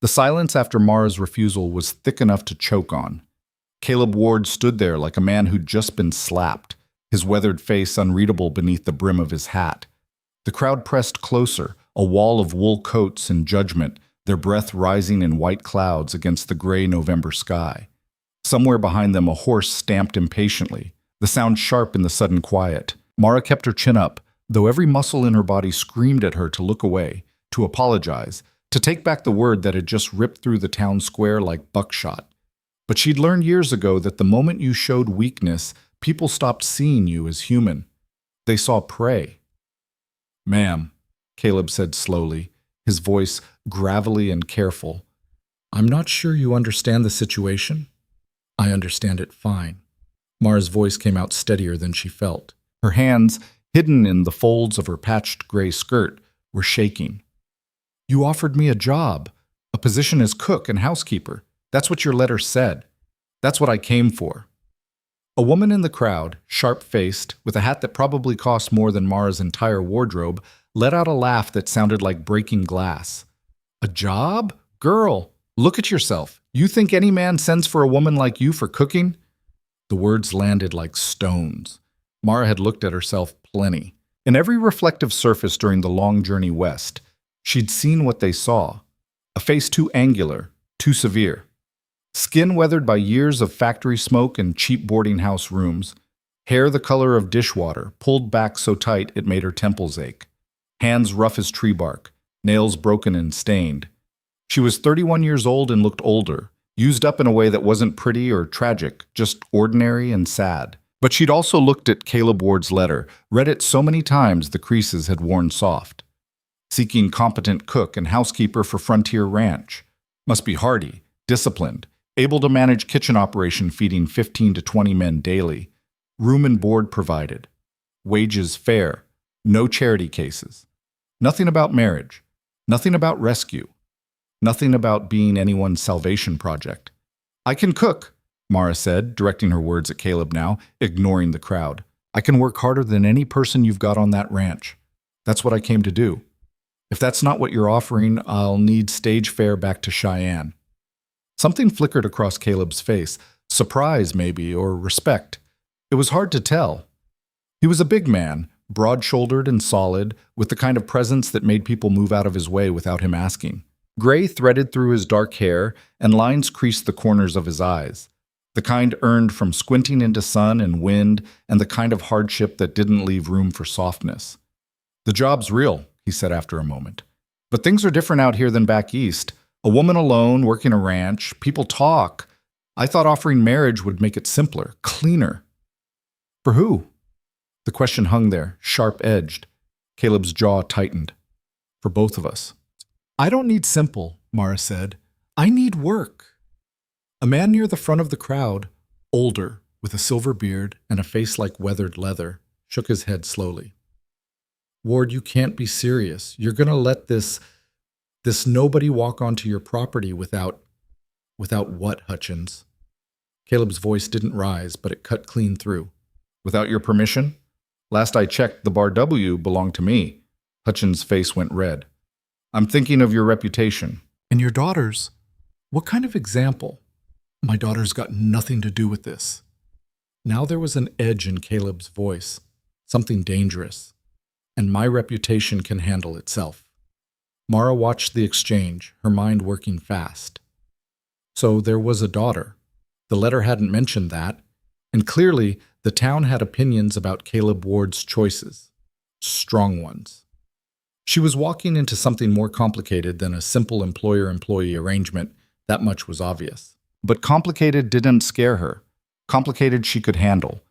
The silence after Mara's refusal was thick enough to choke on. Caleb Ward stood there like a man who'd just been slapped, his weathered face unreadable beneath the brim of his hat. The crowd pressed closer, a wall of wool coats and judgment, their breath rising in white clouds against the gray November sky. Somewhere behind them a horse stamped impatiently, the sound sharp in the sudden quiet. Mara kept her chin up, though every muscle in her body screamed at her to look away, to apologize, to take back the word that had just ripped through the town square like buckshot. But she'd learned years ago that the moment you showed weakness, people stopped seeing you as human. They saw prey. "Ma'am," Caleb said slowly, his voice gravelly and careful. "I'm not sure you understand the situation." "I understand it fine." Mara's voice came out steadier than she felt. Her hands, hidden in the folds of her patched gray skirt, were shaking. "You offered me a job, a position as cook and housekeeper. That's what your letter said. That's what I came for." A woman in the crowd, sharp-faced, with a hat that probably cost more than Mara's entire wardrobe, let out a laugh that sounded like breaking glass. "A job? Girl, look at yourself. You think any man sends for a woman like you for cooking?" The words landed like stones. Mara had looked at herself plenty. In every reflective surface during the long journey west, she'd seen what they saw. A face too angular, too severe. Skin weathered by years of factory smoke and cheap boarding house rooms. Hair the color of dishwater, pulled back so tight it made her temples ache. Hands rough as tree bark, nails broken and stained. She was 31 years old and looked older, used up in a way that wasn't pretty or tragic, just ordinary and sad. But she'd also looked at Caleb Ward's letter, read it so many times the creases had worn soft. Seeking competent cook and housekeeper for Frontier Ranch. Must be hardy, disciplined, able to manage kitchen operation feeding 15 to 20 men daily. Room and board provided. Wages fair. No charity cases. Nothing about marriage. Nothing about rescue. Nothing about being anyone's salvation project. "I can cook," Mara said, directing her words at Caleb now, ignoring the crowd. "I can work harder than any person you've got on that ranch. That's what I came to do. If that's not what you're offering, I'll need stage fare back to Cheyenne." Something flickered across Caleb's face, surprise maybe, or respect. It was hard to tell. He was a big man, broad-shouldered and solid, with the kind of presence that made people move out of his way without him asking. Gray threaded through his dark hair, and lines creased the corners of his eyes. The kind earned from squinting into sun and wind, and the kind of hardship that didn't leave room for softness. "The job's real," he said after a moment. "But things are different out here than back east. A woman alone, working a ranch, people talk. I thought offering marriage would make it simpler, cleaner." "For who?" The question hung there, sharp-edged. Caleb's jaw tightened. "For both of us." "I don't need simple," Mara said. "I need work." A man near the front of the crowd, older, with a silver beard and a face like weathered leather, shook his head slowly. "Ward, you can't be serious. You're going to let this nobody walk onto your property without what, Hutchins?" Caleb's voice didn't rise, but it cut clean through. "Without your permission? Last I checked, the Bar W belonged to me." Hutchins' face went red. "I'm thinking of your reputation." "And your daughter's? What kind of example?" "My daughter's got nothing to do with this." Now there was an edge in Caleb's voice, something dangerous. "And my reputation can handle itself." Mara watched the exchange, her mind working fast. So there was a daughter. The letter hadn't mentioned that, and clearly the town had opinions about Caleb Ward's choices. Strong ones. She was walking into something more complicated than a simple employer-employee arrangement, that much was obvious. But complicated didn't scare her. Complicated she could handle.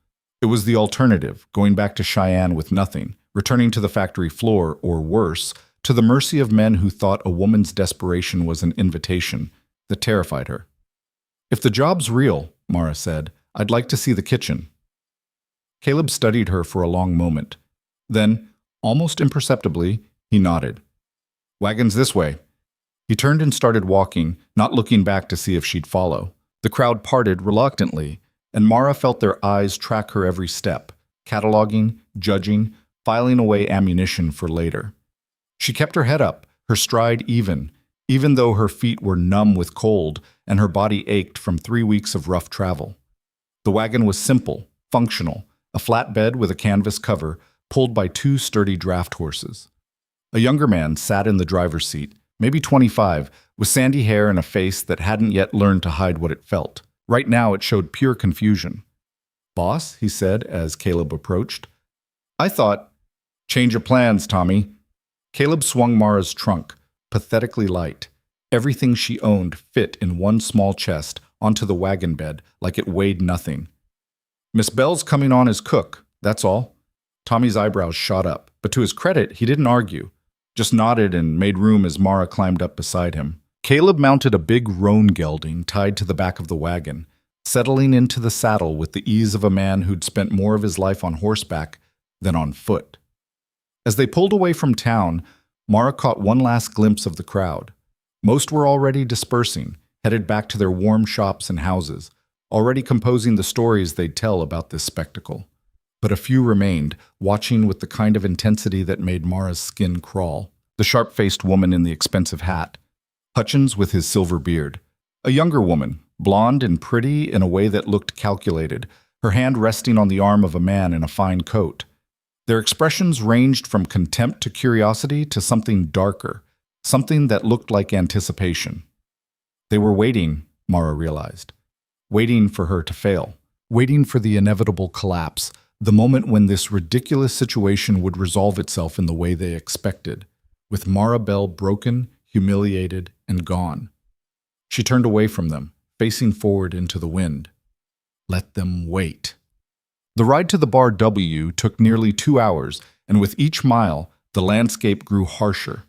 It was the alternative, going back to Cheyenne with nothing, returning to the factory floor, or worse, to the mercy of men who thought a woman's desperation was an invitation that terrified her. "If the job's real," Mara said, "I'd like to see the kitchen." Caleb studied her for a long moment. Then, almost imperceptibly, he nodded. "Wagon's this way." He turned and started walking, not looking back to see if she'd follow. The crowd parted reluctantly, and Mara felt their eyes track her every step, cataloging, judging, filing away ammunition for later. She kept her head up, her stride even, even though her feet were numb with cold and her body ached from 3 weeks of rough travel. The wagon was simple, functional, a flatbed with a canvas cover, pulled by two sturdy draft horses. A younger man sat in the driver's seat, maybe 25, with sandy hair and a face that hadn't yet learned to hide what it felt. Right now it showed pure confusion. "Boss," he said as Caleb approached. "I thought—" "Change of plans, Tommy." Caleb swung Mara's trunk, pathetically light. Everything she owned fit in one small chest onto the wagon bed like it weighed nothing. "Miss Bell's coming on as cook, that's all." Tommy's eyebrows shot up, but to his credit, he didn't argue, just nodded and made room as Mara climbed up beside him. Caleb mounted a big roan gelding tied to the back of the wagon, settling into the saddle with the ease of a man who'd spent more of his life on horseback than on foot. As they pulled away from town, Mara caught one last glimpse of the crowd. Most were already dispersing, headed back to their warm shops and houses, already composing the stories they'd tell about this spectacle. But a few remained, watching with the kind of intensity that made Mara's skin crawl. The sharp-faced woman in the expensive hat, Hutchins with his silver beard, a younger woman, blonde and pretty in a way that looked calculated, her hand resting on the arm of a man in a fine coat. Their expressions ranged from contempt to curiosity to something darker, something that looked like anticipation. They were waiting, Mara realized, waiting for her to fail, waiting for the inevitable collapse, the moment when this ridiculous situation would resolve itself in the way they expected, with Mara Bell broken, humiliated, and gone. She turned away from them, facing forward into the wind. Let them wait. The ride to the Bar W took nearly 2 hours, and with each mile, the landscape grew harsher.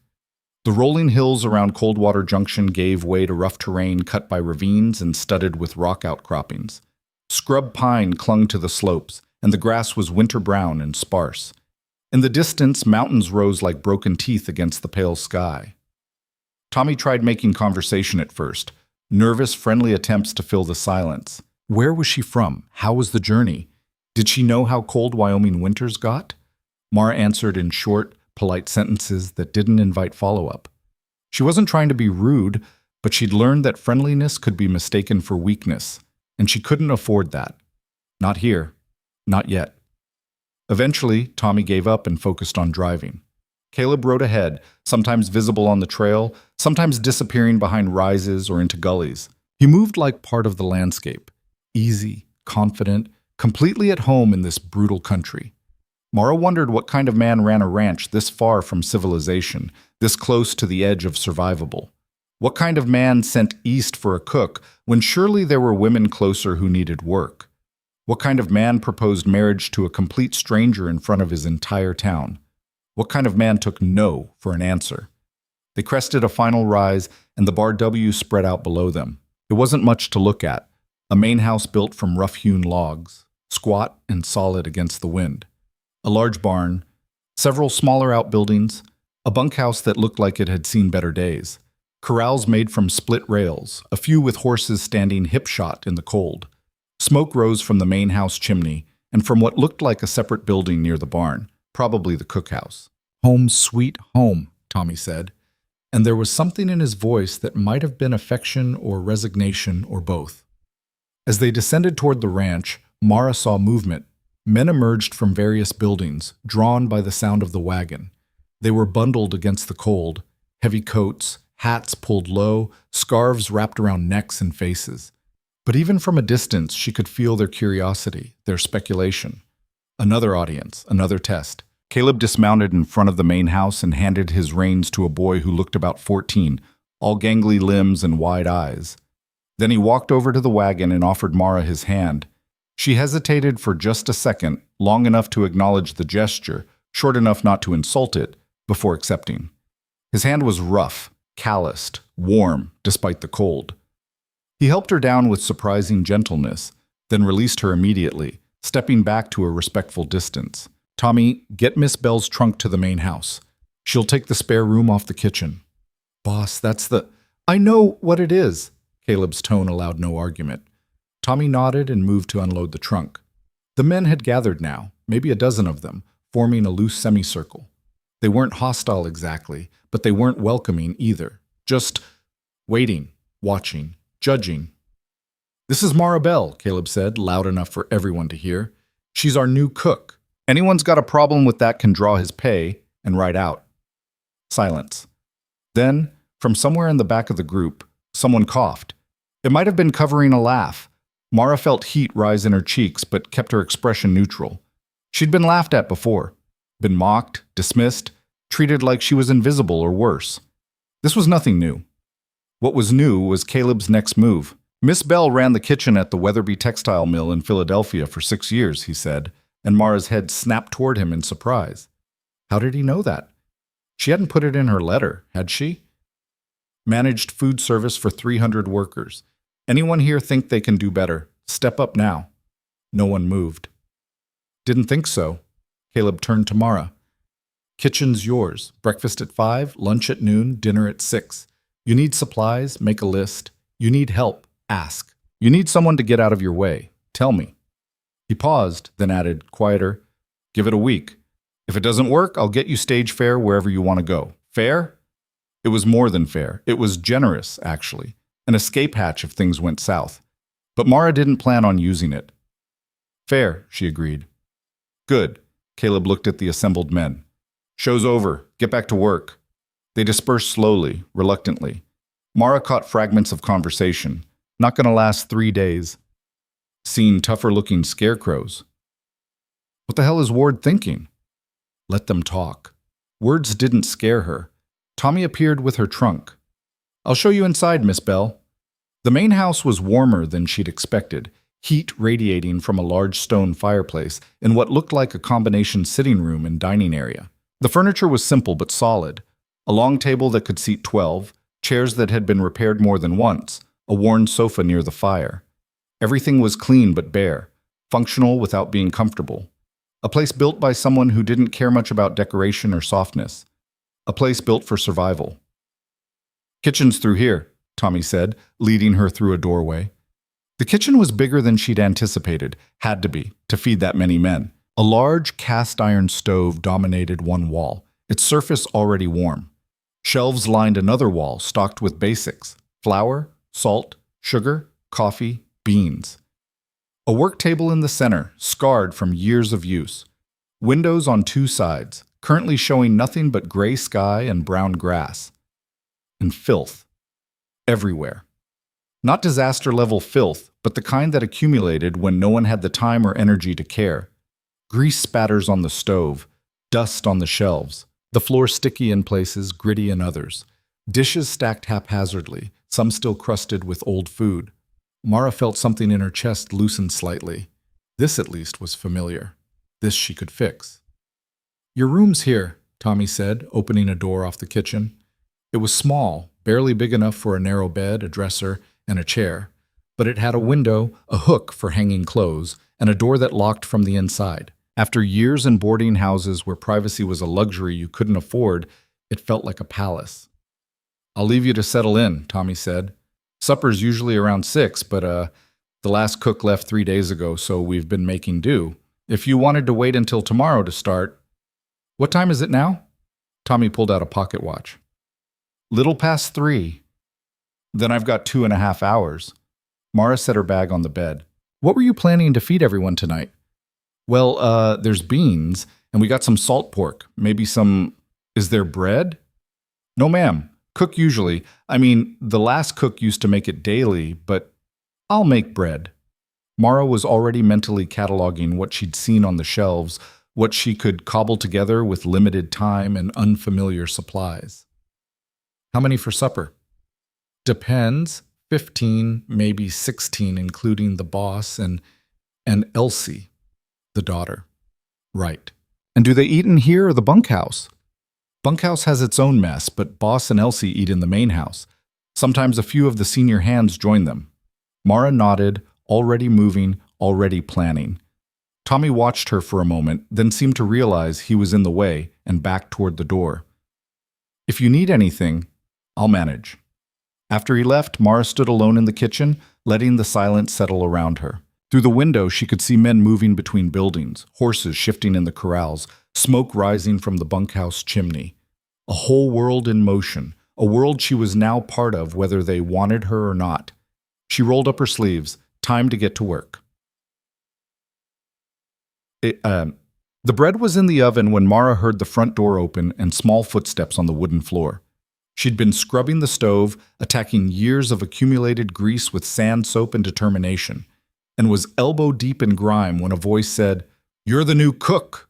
The rolling hills around Coldwater Junction gave way to rough terrain cut by ravines and studded with rock outcroppings. Scrub pine clung to the slopes, and the grass was winter brown and sparse. In the distance, mountains rose like broken teeth against the pale sky. Tommy tried making conversation at first, nervous, friendly attempts to fill the silence. Where was she from? How was the journey? Did she know how cold Wyoming winters got? Mara answered in short, polite sentences that didn't invite follow-up. She wasn't trying to be rude, but she'd learned that friendliness could be mistaken for weakness, and she couldn't afford that. Not here. Not yet. Eventually, Tommy gave up and focused on driving. Caleb rode ahead, sometimes visible on the trail, sometimes disappearing behind rises or into gullies. He moved like part of the landscape, easy, confident, completely at home in this brutal country. Mara wondered what kind of man ran a ranch this far from civilization, this close to the edge of survivable. What kind of man sent east for a cook when surely there were women closer who needed work? What kind of man proposed marriage to a complete stranger in front of his entire town? What kind of man took no for an answer? They crested a final rise, and the Bar W spread out below them. It wasn't much to look at. A main house built from rough-hewn logs, squat and solid against the wind. A large barn, several smaller outbuildings, a bunkhouse that looked like it had seen better days. Corrals made from split rails, a few with horses standing hip-shot in the cold. Smoke rose from the main house chimney and from what looked like a separate building near the barn, probably the cookhouse. "Home sweet home," Tommy said, and there was something in his voice that might have been affection or resignation or both. As they descended toward the ranch, Mara saw movement. Men emerged from various buildings, drawn by the sound of the wagon. They were bundled against the cold, heavy coats, hats pulled low, scarves wrapped around necks and faces. But even from a distance, she could feel their curiosity, their speculation. Another audience, another test. Caleb dismounted in front of the main house and handed his reins to a boy who looked about 14, all gangly limbs and wide eyes. Then he walked over to the wagon and offered Mara his hand. She hesitated for just a second, long enough to acknowledge the gesture, short enough not to insult it, before accepting. His hand was rough, calloused, warm, despite the cold. He helped her down with surprising gentleness, then released her immediately, stepping back to a respectful distance. "Tommy, get Miss Bell's trunk to the main house. She'll take the spare room off the kitchen." "Boss, that's the—" "I know what it is." Caleb's tone allowed no argument. Tommy nodded and moved to unload the trunk. The men had gathered now, maybe a dozen of them, forming a loose semicircle. They weren't hostile exactly, but they weren't welcoming either. Just waiting, watching, judging. "This is Mara Bell," Caleb said, loud enough for everyone to hear. "She's our new cook. Anyone's got a problem with that can draw his pay and write out." Silence. Then, from somewhere in the back of the group, someone coughed. It might have been covering a laugh. Mara felt heat rise in her cheeks, but kept her expression neutral. She'd been laughed at before, been mocked, dismissed, treated like she was invisible or worse. This was nothing new. What was new was Caleb's next move. "Miss Bell ran the kitchen at the Weatherby textile mill in Philadelphia for 6 years," he said, and Mara's head snapped toward him in surprise. How did he know that? She hadn't put it in her letter, had she? "Managed food service for 300 workers. Anyone here think they can do better? Step up now." No one moved. "Didn't think so." Caleb turned to Mara. "Kitchen's yours. Breakfast at 5, lunch at noon, dinner at 6. You need supplies? Make a list. You need help? Ask. You need someone to get out of your way? Tell me." He paused, then added, quieter, "Give it a week. If it doesn't work, I'll get you stage fare wherever you want to go. Fair?" It was more than fair. It was generous, actually. An escape hatch if things went south. But Mara didn't plan on using it. "Fair," she agreed. "Good." Caleb looked at the assembled men. "Show's over. Get back to work." They dispersed slowly, reluctantly. Mara caught fragments of conversation. "Not gonna last 3 days. Seen tougher-looking scarecrows." What the hell is Ward thinking? Let them talk. Words didn't scare her. Tommy appeared with her trunk. "I'll show you inside, Miss Bell." The main house was warmer than she'd expected, heat radiating from a large stone fireplace in what looked like a combination sitting room and dining area. The furniture was simple but solid. A long table that could seat 12, chairs that had been repaired more than once, a worn sofa near the fire. Everything was clean but bare, functional without being comfortable. A place built by someone who didn't care much about decoration or softness. A place built for survival. "Kitchen's through here," Tommy said, leading her through a doorway. The kitchen was bigger than she'd anticipated, had to be, to feed that many men. A large cast-iron stove dominated one wall, its surface already warm. Shelves lined another wall stocked with basics: flour, salt, sugar, coffee, beans. A work table in the center, scarred from years of use. Windows on 2 sides, currently showing nothing but gray sky and brown grass. And filth. Everywhere. Not disaster-level filth, but the kind that accumulated when no one had the time or energy to care. Grease spatters on the stove, dust on the shelves, the floor sticky in places, gritty in others. Dishes stacked haphazardly, some still crusted with old food. Mara felt something in her chest loosen slightly. This, at least, was familiar. This she could fix. "Your room's here," Tommy said, opening a door off the kitchen. It was small, barely big enough for a narrow bed, a dresser, and a chair, but it had a window, a hook for hanging clothes, and a door that locked from the inside. After years in boarding houses where privacy was a luxury you couldn't afford, it felt like a palace. "I'll leave you to settle in," Tommy said. "Supper's usually around 6, but the last cook left 3 days ago, so we've been making do. If you wanted to wait until tomorrow to start..." "What time is it now?" Tommy pulled out a pocket watch. "Little past 3. "Then I've got 2.5 hours. Mara set her bag on the bed. "What were you planning to feed everyone tonight?" "Well, there's beans, and we got some salt pork. Maybe some... Is there bread?" "No, ma'am. Cook usually. I mean, the last cook used to make it daily, but I'll make bread." Mara was already mentally cataloging what she'd seen on the shelves, what she could cobble together with limited time and unfamiliar supplies. "How many for supper?" "Depends. 15, maybe 16, including the boss and Elsie, the daughter." "Right. And do they eat in here or the bunkhouse?" "Bunkhouse has its own mess, but Boss and Elsie eat in the main house. Sometimes a few of the senior hands join them." Mara nodded, already moving, already planning. Tommy watched her for a moment, then seemed to realize he was in the way and backed toward the door. "If you need anything, I'll manage." After he left, Mara stood alone in the kitchen, letting the silence settle around her. Through the window, she could see men moving between buildings, horses shifting in the corrals, smoke rising from the bunkhouse chimney. A whole world in motion, a world she was now part of whether they wanted her or not. She rolled up her sleeves. Time to get to work. The bread was in the oven when Mara heard the front door open and small footsteps on the wooden floor. She'd been scrubbing the stove, attacking years of accumulated grease with sand, soap, and determination, and was elbow-deep in grime when a voice said, "You're the new cook."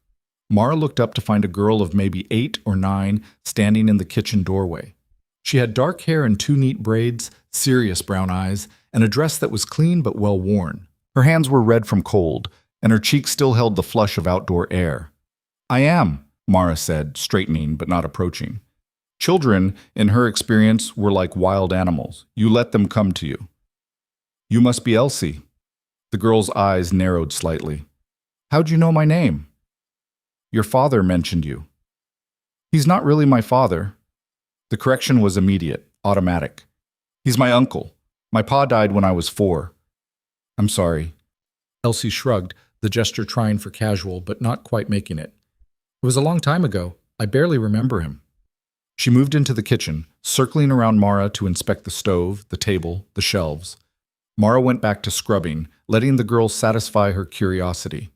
Mara looked up to find a girl of maybe 8 or 9 standing in the kitchen doorway. She had dark hair in 2 neat braids, serious brown eyes, and a dress that was clean but well worn. Her hands were red from cold, and her cheeks still held the flush of outdoor air. "I am," Mara said, straightening but not approaching. Children, in her experience, were like wild animals. You let them come to you. "You must be Elsie." The girl's eyes narrowed slightly. "How'd you know my name?" "Your father mentioned you." "He's not really my father." The correction was immediate, automatic. "He's my uncle. My pa died when I was 4. "I'm sorry." Elsie shrugged, the gesture trying for casual, but not quite making it. "It was a long time ago. I barely remember him." She moved into the kitchen, circling around Mara to inspect the stove, the table, the shelves. Mara went back to scrubbing, letting the girl satisfy her curiosity.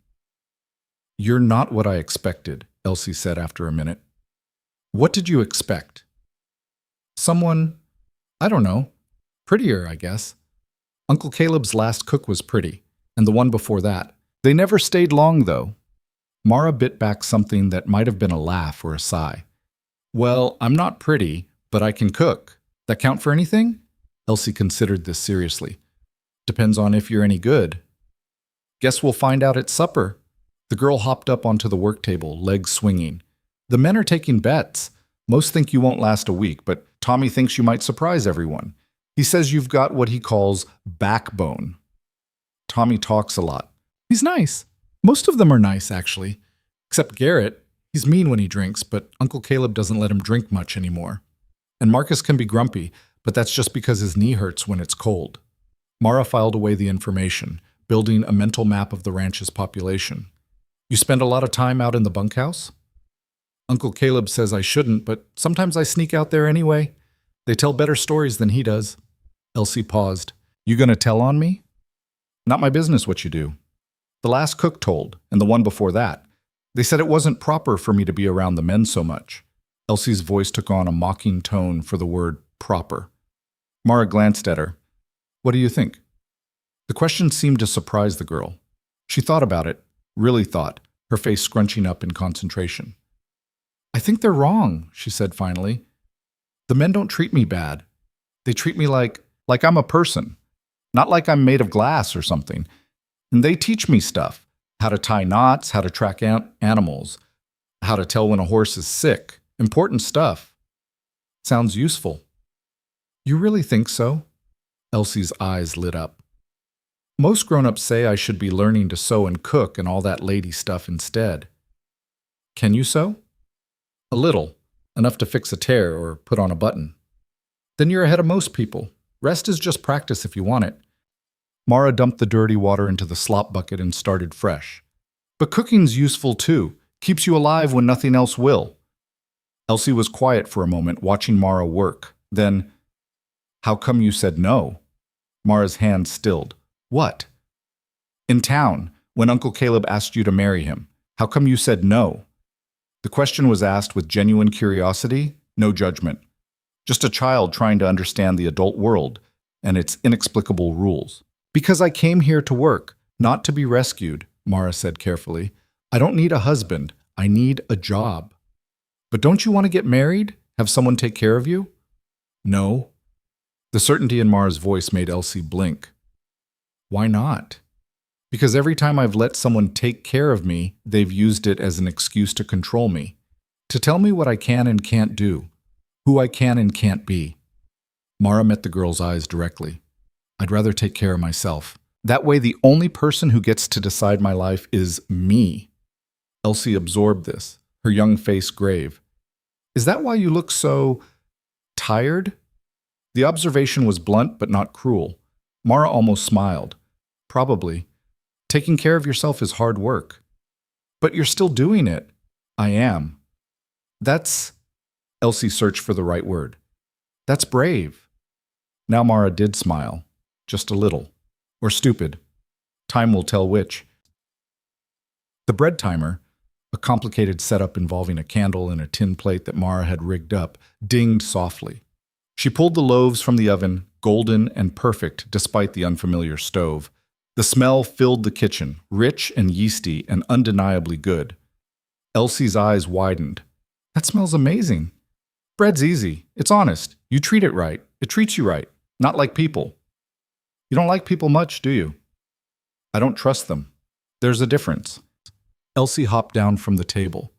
"You're not what I expected," Elsie said after a minute. "What did you expect?" "Someone, I don't know, prettier, I guess. Uncle Caleb's last cook was pretty, and the one before that. They never stayed long, though." Mara bit back something that might have been a laugh or a sigh. "Well, I'm not pretty, but I can cook. That count for anything?" Elsie considered this seriously. "Depends on if you're any good." "Guess we'll find out at supper." The girl hopped up onto the work table, legs swinging. "The men are taking bets. Most think you won't last a week, but Tommy thinks you might surprise everyone. He says you've got what he calls backbone." "Tommy talks a lot." "He's nice. Most of them are nice, actually. Except Garrett. He's mean when he drinks, but Uncle Caleb doesn't let him drink much anymore. And Marcus can be grumpy, but that's just because his knee hurts when it's cold." Mara filed away the information, building a mental map of the ranch's population. "You spend a lot of time out in the bunkhouse?" "Uncle Caleb says I shouldn't, but sometimes I sneak out there anyway. They tell better stories than he does." Elsie paused. "You gonna tell on me?" "Not my business what you do. The last cook told, and the one before that. They said it wasn't proper for me to be around the men so much." Elsie's voice took on a mocking tone for the word proper. Mara glanced at her. "What do you think?" The question seemed to surprise the girl. She thought about it, really thought, her face scrunching up in concentration. "I think they're wrong," she said finally. "The men don't treat me bad. They treat me like I'm a person, not like I'm made of glass or something. And they teach me stuff. How to tie knots, how to track animals, how to tell when a horse is sick. Important stuff. Sounds useful." "You really think so?" Elsie's eyes lit up. "Most grown-ups say I should be learning to sew and cook and all that lady stuff instead." "Can you sew?" "A little. Enough to fix a tear or put on a button." "Then you're ahead of most people. Rest is just practice if you want it." Mara dumped the dirty water into the slop bucket and started fresh. "But cooking's useful too. Keeps you alive when nothing else will." Elsie was quiet for a moment, watching Mara work. Then, "How come you said no?" Mara's hand stilled. "What?" "In town, when Uncle Caleb asked you to marry him. How come you said no?" The question was asked with genuine curiosity, no judgment. Just a child trying to understand the adult world and its inexplicable rules. "Because I came here to work, not to be rescued," Mara said carefully. "I don't need a husband. I need a job." "But don't you want to get married? Have someone take care of you?" "No." The certainty in Mara's voice made Elsie blink. "Why not?" "Because every time I've let someone take care of me, they've used it as an excuse to control me, to tell me what I can and can't do, who I can and can't be." Mara met the girl's eyes directly. "I'd rather take care of myself. That way the only person who gets to decide my life is me." Elsie absorbed this, her young face grave. "Is that why you look so tired?" The observation was blunt but not cruel. Mara almost smiled. "Probably. Taking care of yourself is hard work." "But you're still doing it." "I am." "That's..." Elsie searched for the right word. That's brave. Now Mara did smile. Just a little. Or stupid. Time will tell which. The bread timer, a complicated setup involving a candle and a tin plate that Mara had rigged up, dinged softly. She pulled the loaves from the oven, golden and perfect despite the unfamiliar stove. The smell filled the kitchen, rich and yeasty and undeniably good. Elsie's eyes widened. That smells amazing. Bread's easy. It's honest. You treat it right. It treats you right. Not like people. You don't like people much, do you? I don't trust them. There's a difference. Elsie hopped down from the table.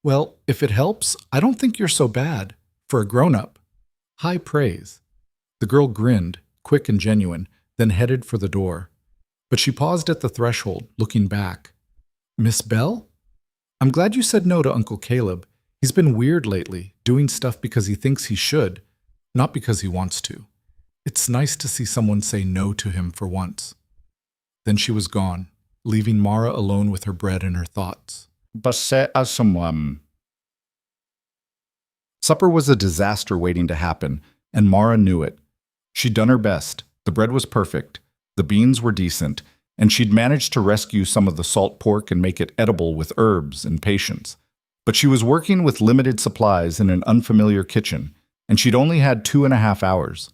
Well, if it helps, I don't think you're so bad. For a grown-up. High praise. The girl grinned, quick and genuine, then headed for the door. But she paused at the threshold, looking back. Miss Bell? I'm glad you said no to Uncle Caleb. He's been weird lately, doing stuff because he thinks he should, not because he wants to. It's nice to see someone say no to him for once. Then she was gone, leaving Mara alone with her bread and her thoughts. Supper was a disaster waiting to happen, and Mara knew it. She'd done her best. The bread was perfect. The beans were decent, and she'd managed to rescue some of the salt pork and make it edible with herbs and patience. But she was working with limited supplies in an unfamiliar kitchen, and she'd only had 2.5 hours.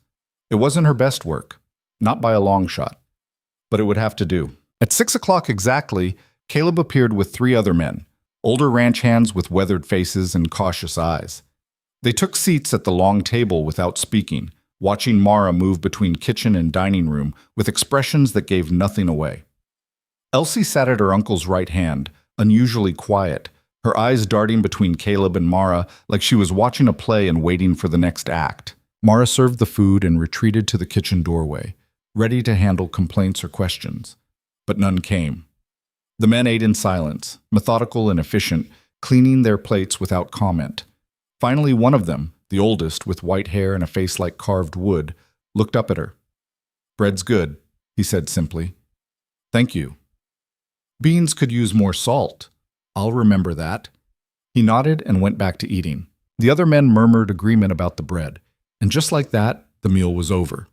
It wasn't her best work, not by a long shot, but it would have to do. At 6 o'clock exactly, Caleb appeared with 3 other men, older ranch hands with weathered faces and cautious eyes. They took seats at the long table without speaking, watching Mara move between kitchen and dining room with expressions that gave nothing away. Elsie sat at her uncle's right hand, unusually quiet, her eyes darting between Caleb and Mara like she was watching a play and waiting for the next act. Mara served the food and retreated to the kitchen doorway, ready to handle complaints or questions. But none came. The men ate in silence, methodical and efficient, cleaning their plates without comment. Finally, one of them, the oldest, with white hair and a face like carved wood, looked up at her. Bread's good, he said simply. Thank you. Beans could use more salt. I'll remember that. He nodded and went back to eating. The other men murmured agreement about the bread, and just like that, the meal was over.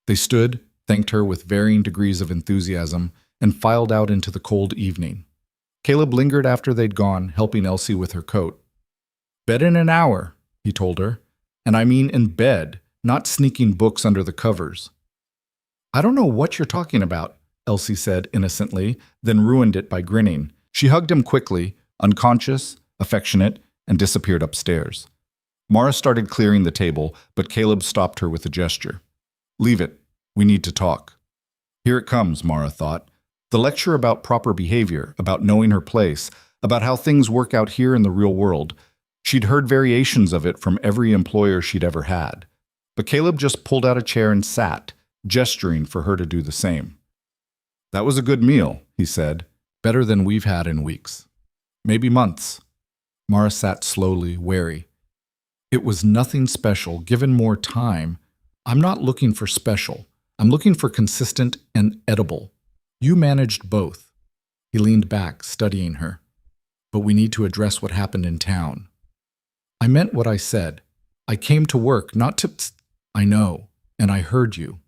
They stood, thanked her with varying degrees of enthusiasm, and filed out into the cold evening. Caleb lingered after they'd gone, helping Elsie with her coat. Bed in an hour, he told her. And I mean in bed, not sneaking books under the covers. I don't know what you're talking about, Elsie said innocently, then ruined it by grinning. She hugged him quickly, unconscious, affectionate, and disappeared upstairs. Mara started clearing the table, but Caleb stopped her with a gesture. Leave it. We need to talk. Here it comes, Mara thought. The lecture about proper behavior, about knowing her place, about how things work out here in the real world. She'd heard variations of it from every employer she'd ever had. But Caleb just pulled out a chair and sat, gesturing for her to do the same. That was a good meal, he said. Better than we've had in weeks. Maybe months. Mara sat slowly, wary. It was nothing special, given more time. I'm not looking for special. I'm looking for consistent and edible. You managed both. He leaned back, studying her. But we need to address what happened in town. I meant what I said. I came to work, not to... I know, and I heard you.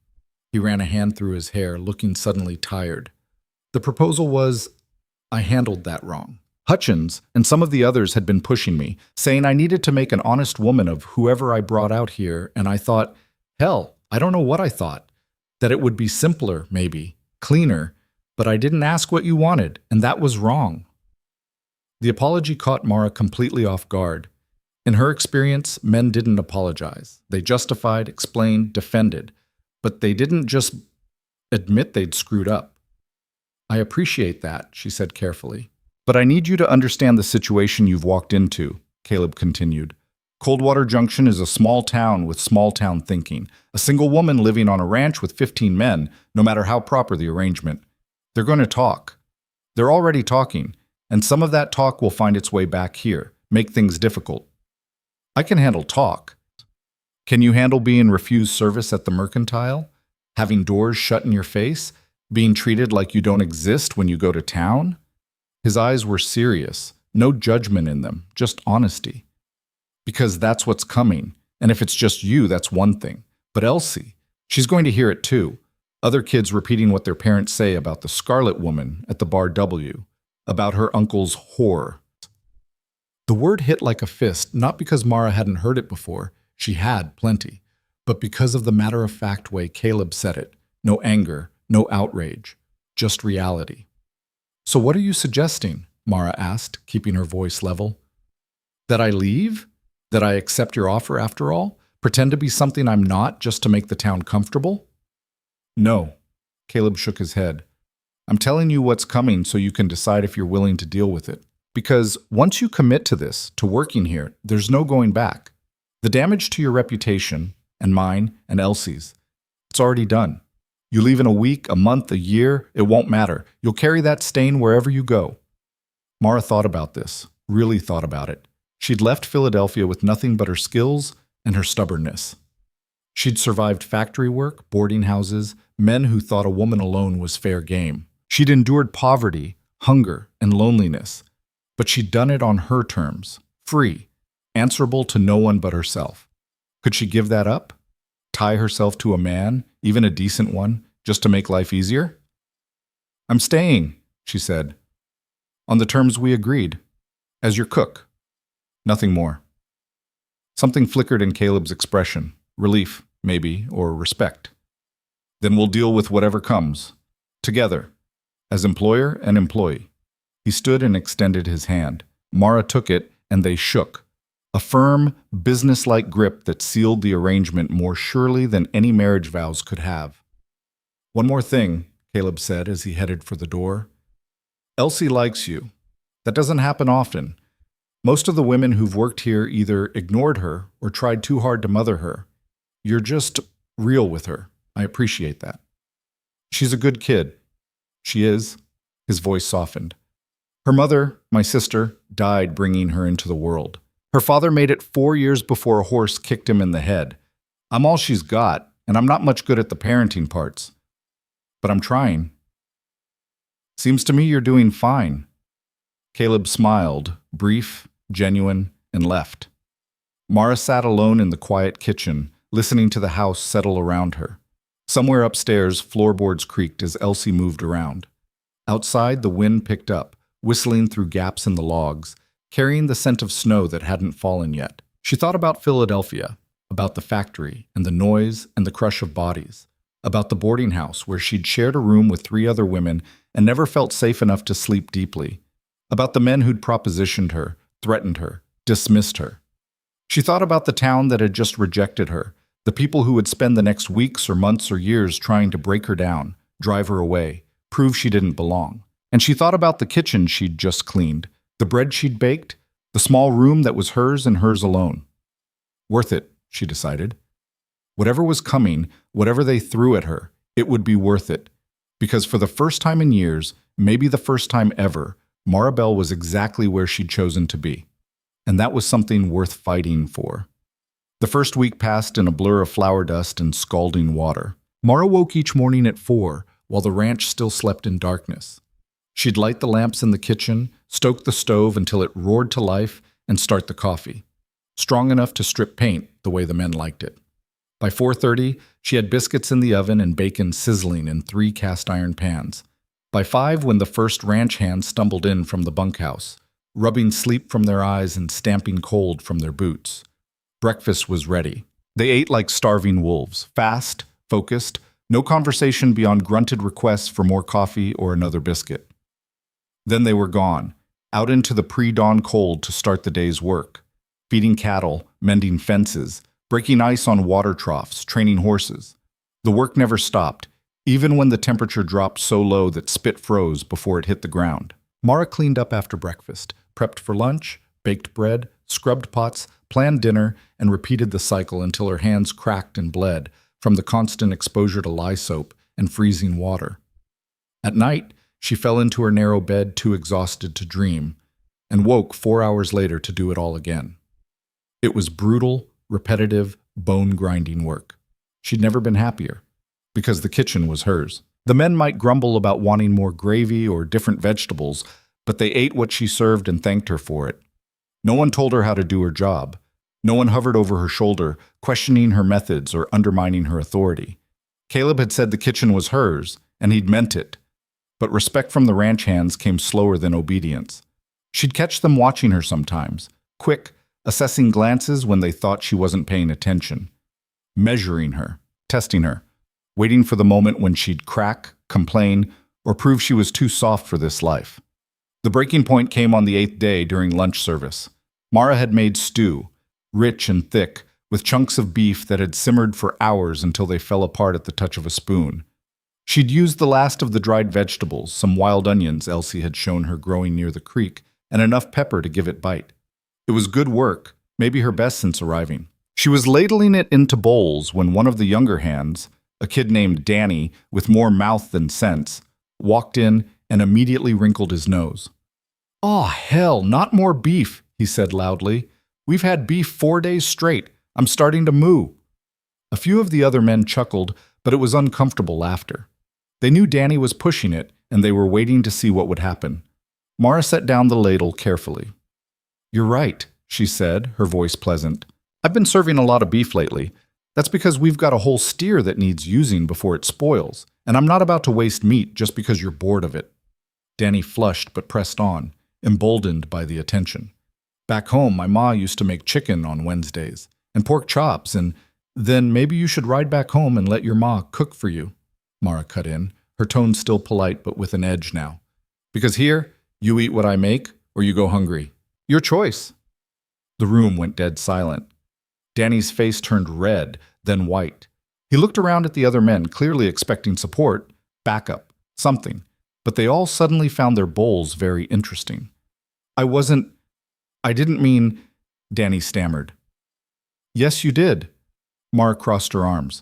He ran a hand through his hair, looking suddenly tired. The proposal was, I handled that wrong. Hutchins and some of the others had been pushing me, saying I needed to make an honest woman of whoever I brought out here, and I thought, hell, I don't know what I thought. That it would be simpler, maybe, cleaner, but I didn't ask what you wanted, and that was wrong. The apology caught Mara completely off guard. In her experience, men didn't apologize. They justified, explained, defended, but they didn't just admit they'd screwed up. I appreciate that, she said carefully. But I need you to understand the situation you've walked into, Caleb continued. Coldwater Junction is a small town with small town thinking. A single woman living on a ranch with 15 men, no matter how proper the arrangement. They're going to talk. They're already talking, and some of that talk will find its way back here, make things difficult. I can handle talk. Can you handle being refused service at the mercantile? Having doors shut in your face? Being treated like you don't exist when you go to town? His eyes were serious, no judgment in them, just honesty. Because that's what's coming, And if it's just you, that's one thing. But Elsie, she's going to hear it too. Other kids repeating what their parents say about the Scarlet Woman at the Bar W, about her uncle's whore. The word hit like a fist, not because Mara hadn't heard it before, she had plenty, but because of the matter-of-fact way Caleb said it. No anger, no outrage, just reality. "So what are you suggesting?" Mara asked, keeping her voice level. "That I leave? That I accept your offer after all? Pretend to be something I'm not just to make the town comfortable?" "No," Caleb shook his head. "I'm telling you what's coming so you can decide if you're willing to deal with it. Because once you commit to this, to working here, there's no going back. The damage to your reputation, and mine, and Elsie's, it's already done. You leave in a week, a month, a year, it won't matter. You'll carry that stain wherever you go." Mara thought about this, really thought about it. She'd left Philadelphia with nothing but her skills and her stubbornness. She'd survived factory work, boarding houses, men who thought a woman alone was fair game. She'd endured poverty, hunger, and loneliness. But she'd done it on her terms, free, answerable to no one but herself. Could she give that up? Tie herself to a man, even a decent one, just to make life easier? "I'm staying," she said, "on the terms we agreed, as your cook. Nothing more." Something flickered in Caleb's expression, relief, maybe, or respect. "Then we'll deal with whatever comes, together, as employer and employee." He stood and extended his hand. Mara took it, and they shook. A firm, businesslike grip that sealed the arrangement more surely than any marriage vows could have. "One more thing," Caleb said as he headed for the door. "Elsie likes you. That doesn't happen often. Most of the women who've worked here either ignored her or tried too hard to mother her. You're just real with her. I appreciate that. She's a good kid." "She is." His voice softened. "Her mother, my sister, died bringing her into the world. Her father made it 4 years before a horse kicked him in the head. I'm all she's got, and I'm not much good at the parenting parts. But I'm trying." "Seems to me you're doing fine." Caleb smiled, brief, genuine, and left. Mara sat alone in the quiet kitchen, listening to the house settle around her. Somewhere upstairs, floorboards creaked as Elsie moved around. Outside, the wind picked up, whistling through gaps in the logs, carrying the scent of snow that hadn't fallen yet. She thought about Philadelphia, about the factory and the noise and the crush of bodies, about the boarding house where she'd shared a room with 3 other women and never felt safe enough to sleep deeply, about the men who'd propositioned her, threatened her, dismissed her. She thought about the town that had just rejected her, the people who would spend the next weeks or months or years trying to break her down, drive her away, prove she didn't belong. And she thought about the kitchen she'd just cleaned, the bread she'd baked, the small room that was hers and hers alone. Worth it, she decided. Whatever was coming, whatever they threw at her, it would be worth it. Because for the first time in years, maybe the first time ever, Maribel was exactly where she'd chosen to be. And that was something worth fighting for. The first week passed in a blur of flour dust and scalding water. Mara woke each morning at 4, while the ranch still slept in darkness. She'd light the lamps in the kitchen, stoke the stove until it roared to life, and start the coffee. Strong enough to strip paint the way the men liked it. By 4:30, she had biscuits in the oven and bacon sizzling in 3 cast-iron pans. By 5, when the first ranch hands stumbled in from the bunkhouse, rubbing sleep from their eyes and stamping cold from their boots, breakfast was ready. They ate like starving wolves, fast, focused, no conversation beyond grunted requests for more coffee or another biscuit. Then they were gone, out into the pre-dawn cold to start the day's work, feeding cattle, mending fences, breaking ice on water troughs, training horses. The work never stopped, even when the temperature dropped so low that spit froze before it hit the ground. Mara cleaned up after breakfast, prepped for lunch, baked bread, scrubbed pots, planned dinner, and repeated the cycle until her hands cracked and bled from the constant exposure to lye soap and freezing water. At night, she fell into her narrow bed too exhausted to dream, and woke 4 hours later to do it all again. It was brutal, repetitive, bone-grinding work. She'd never been happier, because the kitchen was hers. The men might grumble about wanting more gravy or different vegetables, but they ate what she served and thanked her for it. No one told her how to do her job. No one hovered over her shoulder, questioning her methods or undermining her authority. Caleb had said the kitchen was hers, and he'd meant it. But respect from the ranch hands came slower than obedience. She'd catch them watching her sometimes, quick, assessing glances when they thought she wasn't paying attention, measuring her, testing her, waiting for the moment when she'd crack, complain, or prove she was too soft for this life. The breaking point came on the 8th day during lunch service. Mara had made stew, rich and thick, with chunks of beef that had simmered for hours until they fell apart at the touch of a spoon. She'd used the last of the dried vegetables, some wild onions Elsie had shown her growing near the creek, and enough pepper to give it bite. It was good work, maybe her best since arriving. She was ladling it into bowls when one of the younger hands, a kid named Danny with more mouth than sense, walked in and immediately wrinkled his nose. "Aw, hell, not more beef," he said loudly. "We've had beef 4 days straight. I'm starting to moo." A few of the other men chuckled, but it was uncomfortable laughter. They knew Danny was pushing it, and they were waiting to see what would happen. Mara set down the ladle carefully. "You're right," she said, her voice pleasant. "I've been serving a lot of beef lately. That's because we've got a whole steer that needs using before it spoils, and I'm not about to waste meat just because you're bored of it." Danny flushed but pressed on, emboldened by the attention. "Back home, my ma used to make chicken on Wednesdays, and pork chops, and then maybe you should ride back home and let your ma cook for you," Mara cut in, her tone still polite but with an edge now. "Because here, you eat what I make, or you go hungry. Your choice." The room went dead silent. Danny's face turned red, then white. He looked around at the other men, clearly expecting support, backup, something, but they all suddenly found their bowls very interesting. I didn't mean," Danny stammered. "Yes, you did." Mara crossed her arms.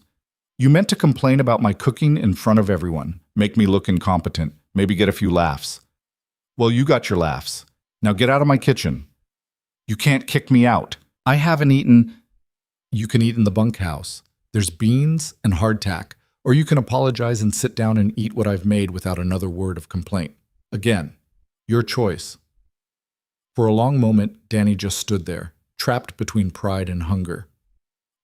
"You meant to complain about my cooking in front of everyone, make me look incompetent, maybe get a few laughs. Well, you got your laughs. Now get out of my kitchen." "You can't kick me out. I haven't eaten." "You can eat in the bunkhouse. There's beans and hardtack, or you can apologize and sit down and eat what I've made without another word of complaint. Again, your choice." For a long moment, Danny just stood there, trapped between pride and hunger.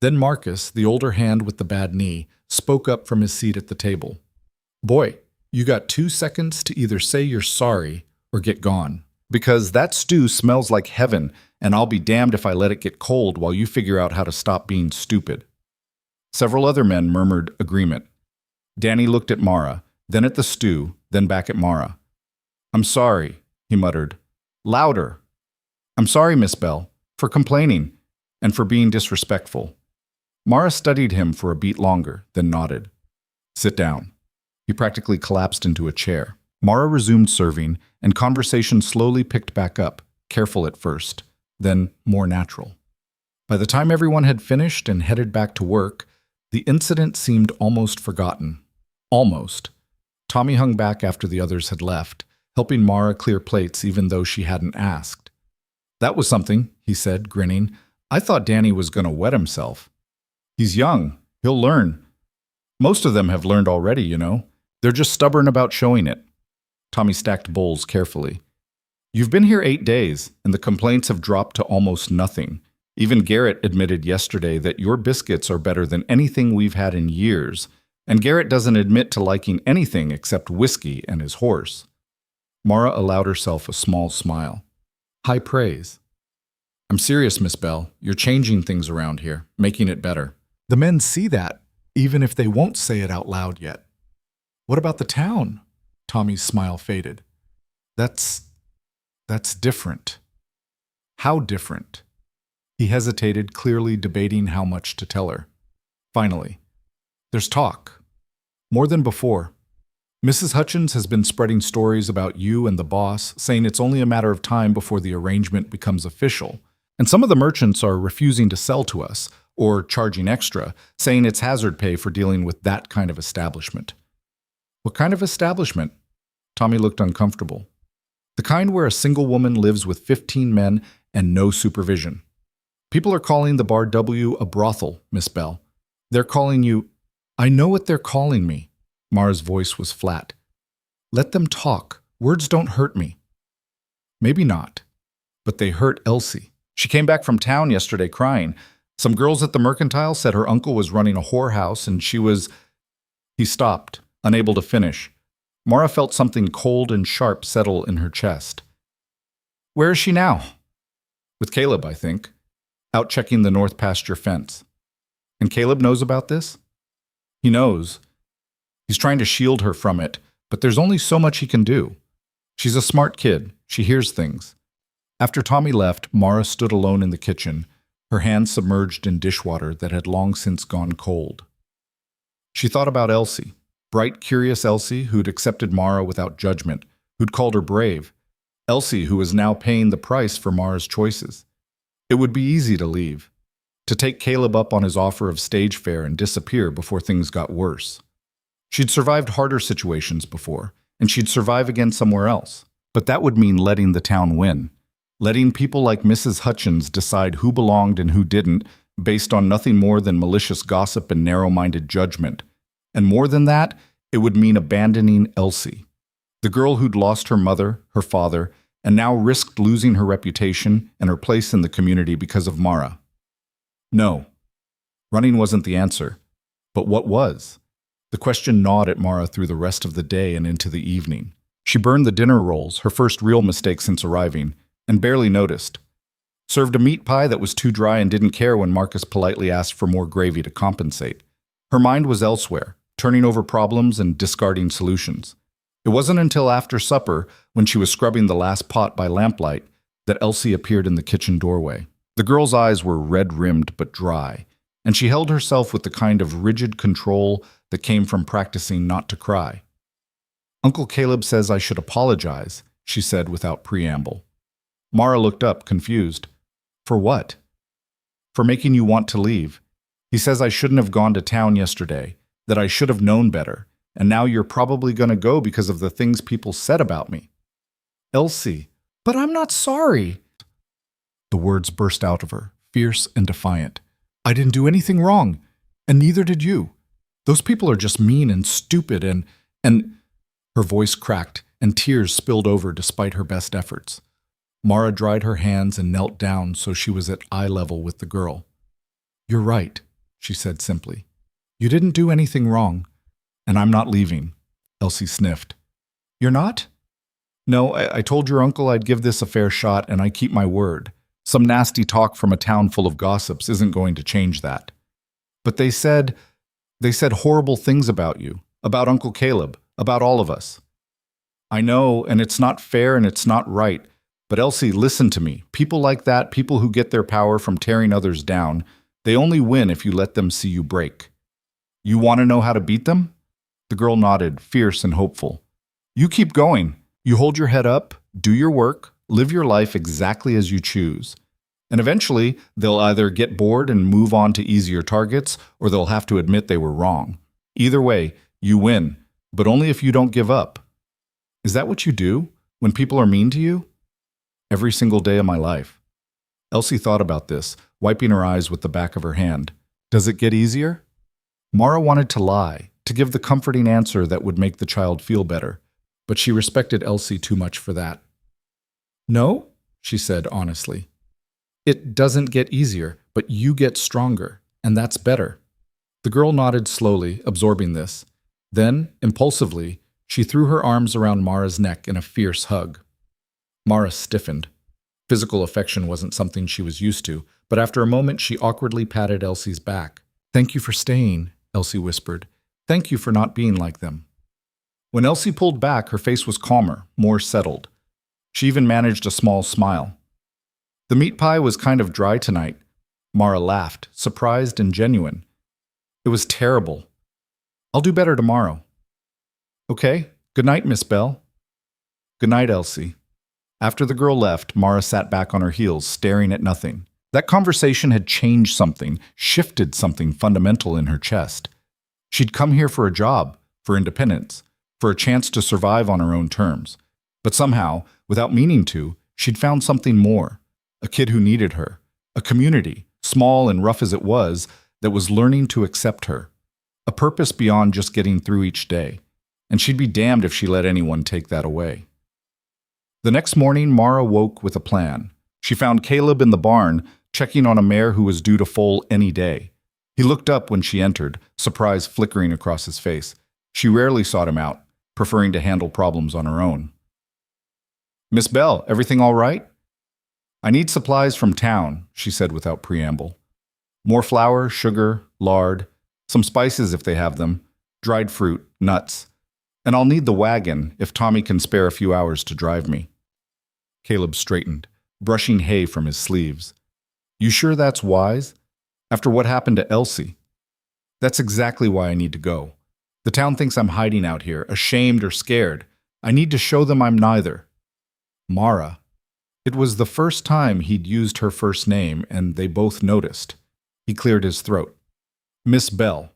Then Marcus, the older hand with the bad knee, spoke up from his seat at the table. "Boy, you got 2 seconds to either say you're sorry or get gone. Because that stew smells like heaven, and I'll be damned if I let it get cold while you figure out how to stop being stupid." Several other men murmured agreement. Danny looked at Mara, then at the stew, then back at Mara. "I'm sorry," he muttered. "Louder. I'm sorry, Miss Bell, for complaining, and for being disrespectful." Mara studied him for a beat longer, then nodded. "Sit down." He practically collapsed into a chair. Mara resumed serving, and conversation slowly picked back up, careful at first, then more natural. By the time everyone had finished and headed back to work, the incident seemed almost forgotten. Almost. Tommy hung back after the others had left, helping Mara clear plates even though she hadn't asked. "That was something," he said, grinning. "I thought Danny was going to wet himself." "He's young. He'll learn. Most of them have learned already, you know. They're just stubborn about showing it." Tommy stacked bowls carefully. "You've been here 8 days, and the complaints have dropped to almost nothing. Even Garrett admitted yesterday that your biscuits are better than anything we've had in years, and Garrett doesn't admit to liking anything except whiskey and his horse." Mara allowed herself a small smile. "High praise." "I'm serious, Miss Bell. You're changing things around here, making it better. The men see that, even if they won't say it out loud yet." "What about the town?" Tommy's smile faded. That's different." "How different?" He hesitated, clearly debating how much to tell her. Finally, "There's talk. More than before. Mrs. Hutchins has been spreading stories about you and the boss, saying it's only a matter of time before the arrangement becomes official. And some of the merchants are refusing to sell to us, or charging extra, saying it's hazard pay for dealing with that kind of establishment." "What kind of establishment?" Tommy looked uncomfortable. "The kind where a single woman lives with 15 men and no supervision. People are calling the Bar W a brothel, Miss Bell. They're calling you—" "I know what they're calling me." Mara's voice was flat. "Let them talk. Words don't hurt me." "Maybe not. But they hurt Elsie." She came back from town yesterday crying. Some girls at the mercantile said her uncle was running a whorehouse and she was... He stopped, unable to finish. Mara felt something cold and sharp settle in her chest. Where is she now? With Caleb, I think. Out checking the north pasture fence. And Caleb knows about this? He knows. He's trying to shield her from it, but there's only so much he can do. She's a smart kid. She hears things. After Tommy left, Mara stood alone in the kitchen, her hands submerged in dishwater that had long since gone cold. She thought about Elsie, bright, curious Elsie who'd accepted Mara without judgment, who'd called her brave. Elsie who was now paying the price for Mara's choices. It would be easy to leave, to take Caleb up on his offer of stage fare and disappear before things got worse. She'd survived harder situations before, and she'd survive again somewhere else. But that would mean letting the town win. Letting people like Mrs. Hutchins decide who belonged and who didn't, based on nothing more than malicious gossip and narrow-minded judgment. And more than that, it would mean abandoning Elsie, the girl who'd lost her mother, her father, and now risked losing her reputation and her place in the community because of Mara. No, running wasn't the answer. But what was? The question gnawed at Mara through the rest of the day and into the evening. She burned the dinner rolls, her first real mistake since arriving, and barely noticed. Served a meat pie that was too dry and didn't care when Marcus politely asked for more gravy to compensate. Her mind was elsewhere, turning over problems and discarding solutions. It wasn't until after supper, when she was scrubbing the last pot by lamplight, that Elsie appeared in the kitchen doorway. The girl's eyes were red-rimmed but dry, and she held herself with the kind of rigid control that came from practicing not to cry. Uncle Caleb says I should apologize, she said without preamble. Mara looked up, confused. For what? For making you want to leave. He says I shouldn't have gone to town yesterday, that I should have known better, and now you're probably going to go because of the things people said about me. Elsie, but I'm not sorry. The words burst out of her, fierce and defiant. I didn't do anything wrong, and neither did you. Those people are just mean and stupid and... Her voice cracked, and tears spilled over despite her best efforts. Mara dried her hands and knelt down so she was at eye level with the girl. You're right, she said simply. You didn't do anything wrong, and I'm not leaving. Elsie sniffed. You're not? No, I told your uncle I'd give this a fair shot, and I keep my word. Some nasty talk from a town full of gossips isn't going to change that. But they said horrible things about you, about Uncle Caleb, about all of us. I know, and it's not fair and it's not right. But Elsie, listen to me. People like that, people who get their power from tearing others down, they only win if you let them see you break. You want to know how to beat them? The girl nodded, fierce and hopeful. You keep going. You hold your head up, do your work, live your life exactly as you choose. And eventually, they'll either get bored and move on to easier targets, or they'll have to admit they were wrong. Either way, you win, but only if you don't give up. Is that what you do when people are mean to you? Every single day of my life. Elsie thought about this, wiping her eyes with the back of her hand. Does it get easier? Mara wanted to lie, to give the comforting answer that would make the child feel better, but she respected Elsie too much for that. No, she said honestly. It doesn't get easier, but you get stronger, and that's better. The girl nodded slowly, absorbing this. Then, impulsively, she threw her arms around Mara's neck in a fierce hug. Mara stiffened. Physical affection wasn't something she was used to, but after a moment she awkwardly patted Elsie's back. Thank you for staying, Elsie whispered. Thank you for not being like them. When Elsie pulled back, her face was calmer, more settled. She even managed a small smile. The meat pie was kind of dry tonight. Mara laughed, surprised and genuine. It was terrible. I'll do better tomorrow. Okay, good night, Miss Bell. Good night, Elsie. After the girl left, Mara sat back on her heels, staring at nothing. That conversation had changed something, shifted something fundamental in her chest. She'd come here for a job, for independence, for a chance to survive on her own terms. But somehow, without meaning to, she'd found something more. A kid who needed her. A community, small and rough as it was, that was learning to accept her. A purpose beyond just getting through each day. And she'd be damned if she let anyone take that away. The next morning, Mara woke with a plan. She found Caleb in the barn, checking on a mare who was due to foal any day. He looked up when she entered, surprise flickering across his face. She rarely sought him out, preferring to handle problems on her own. "Miss Bell, everything all right?" "I need supplies from town," she said without preamble. "More flour, sugar, lard, some spices if they have them, dried fruit, nuts. And I'll need the wagon if Tommy can spare a few hours to drive me." Caleb straightened, brushing hay from his sleeves. "You sure that's wise? After what happened to Elsie?" "That's exactly why I need to go. The town thinks I'm hiding out here, ashamed or scared. I need to show them I'm neither." Mara. It was the first time he'd used her first name, and they both noticed. He cleared his throat. "Miss Bell,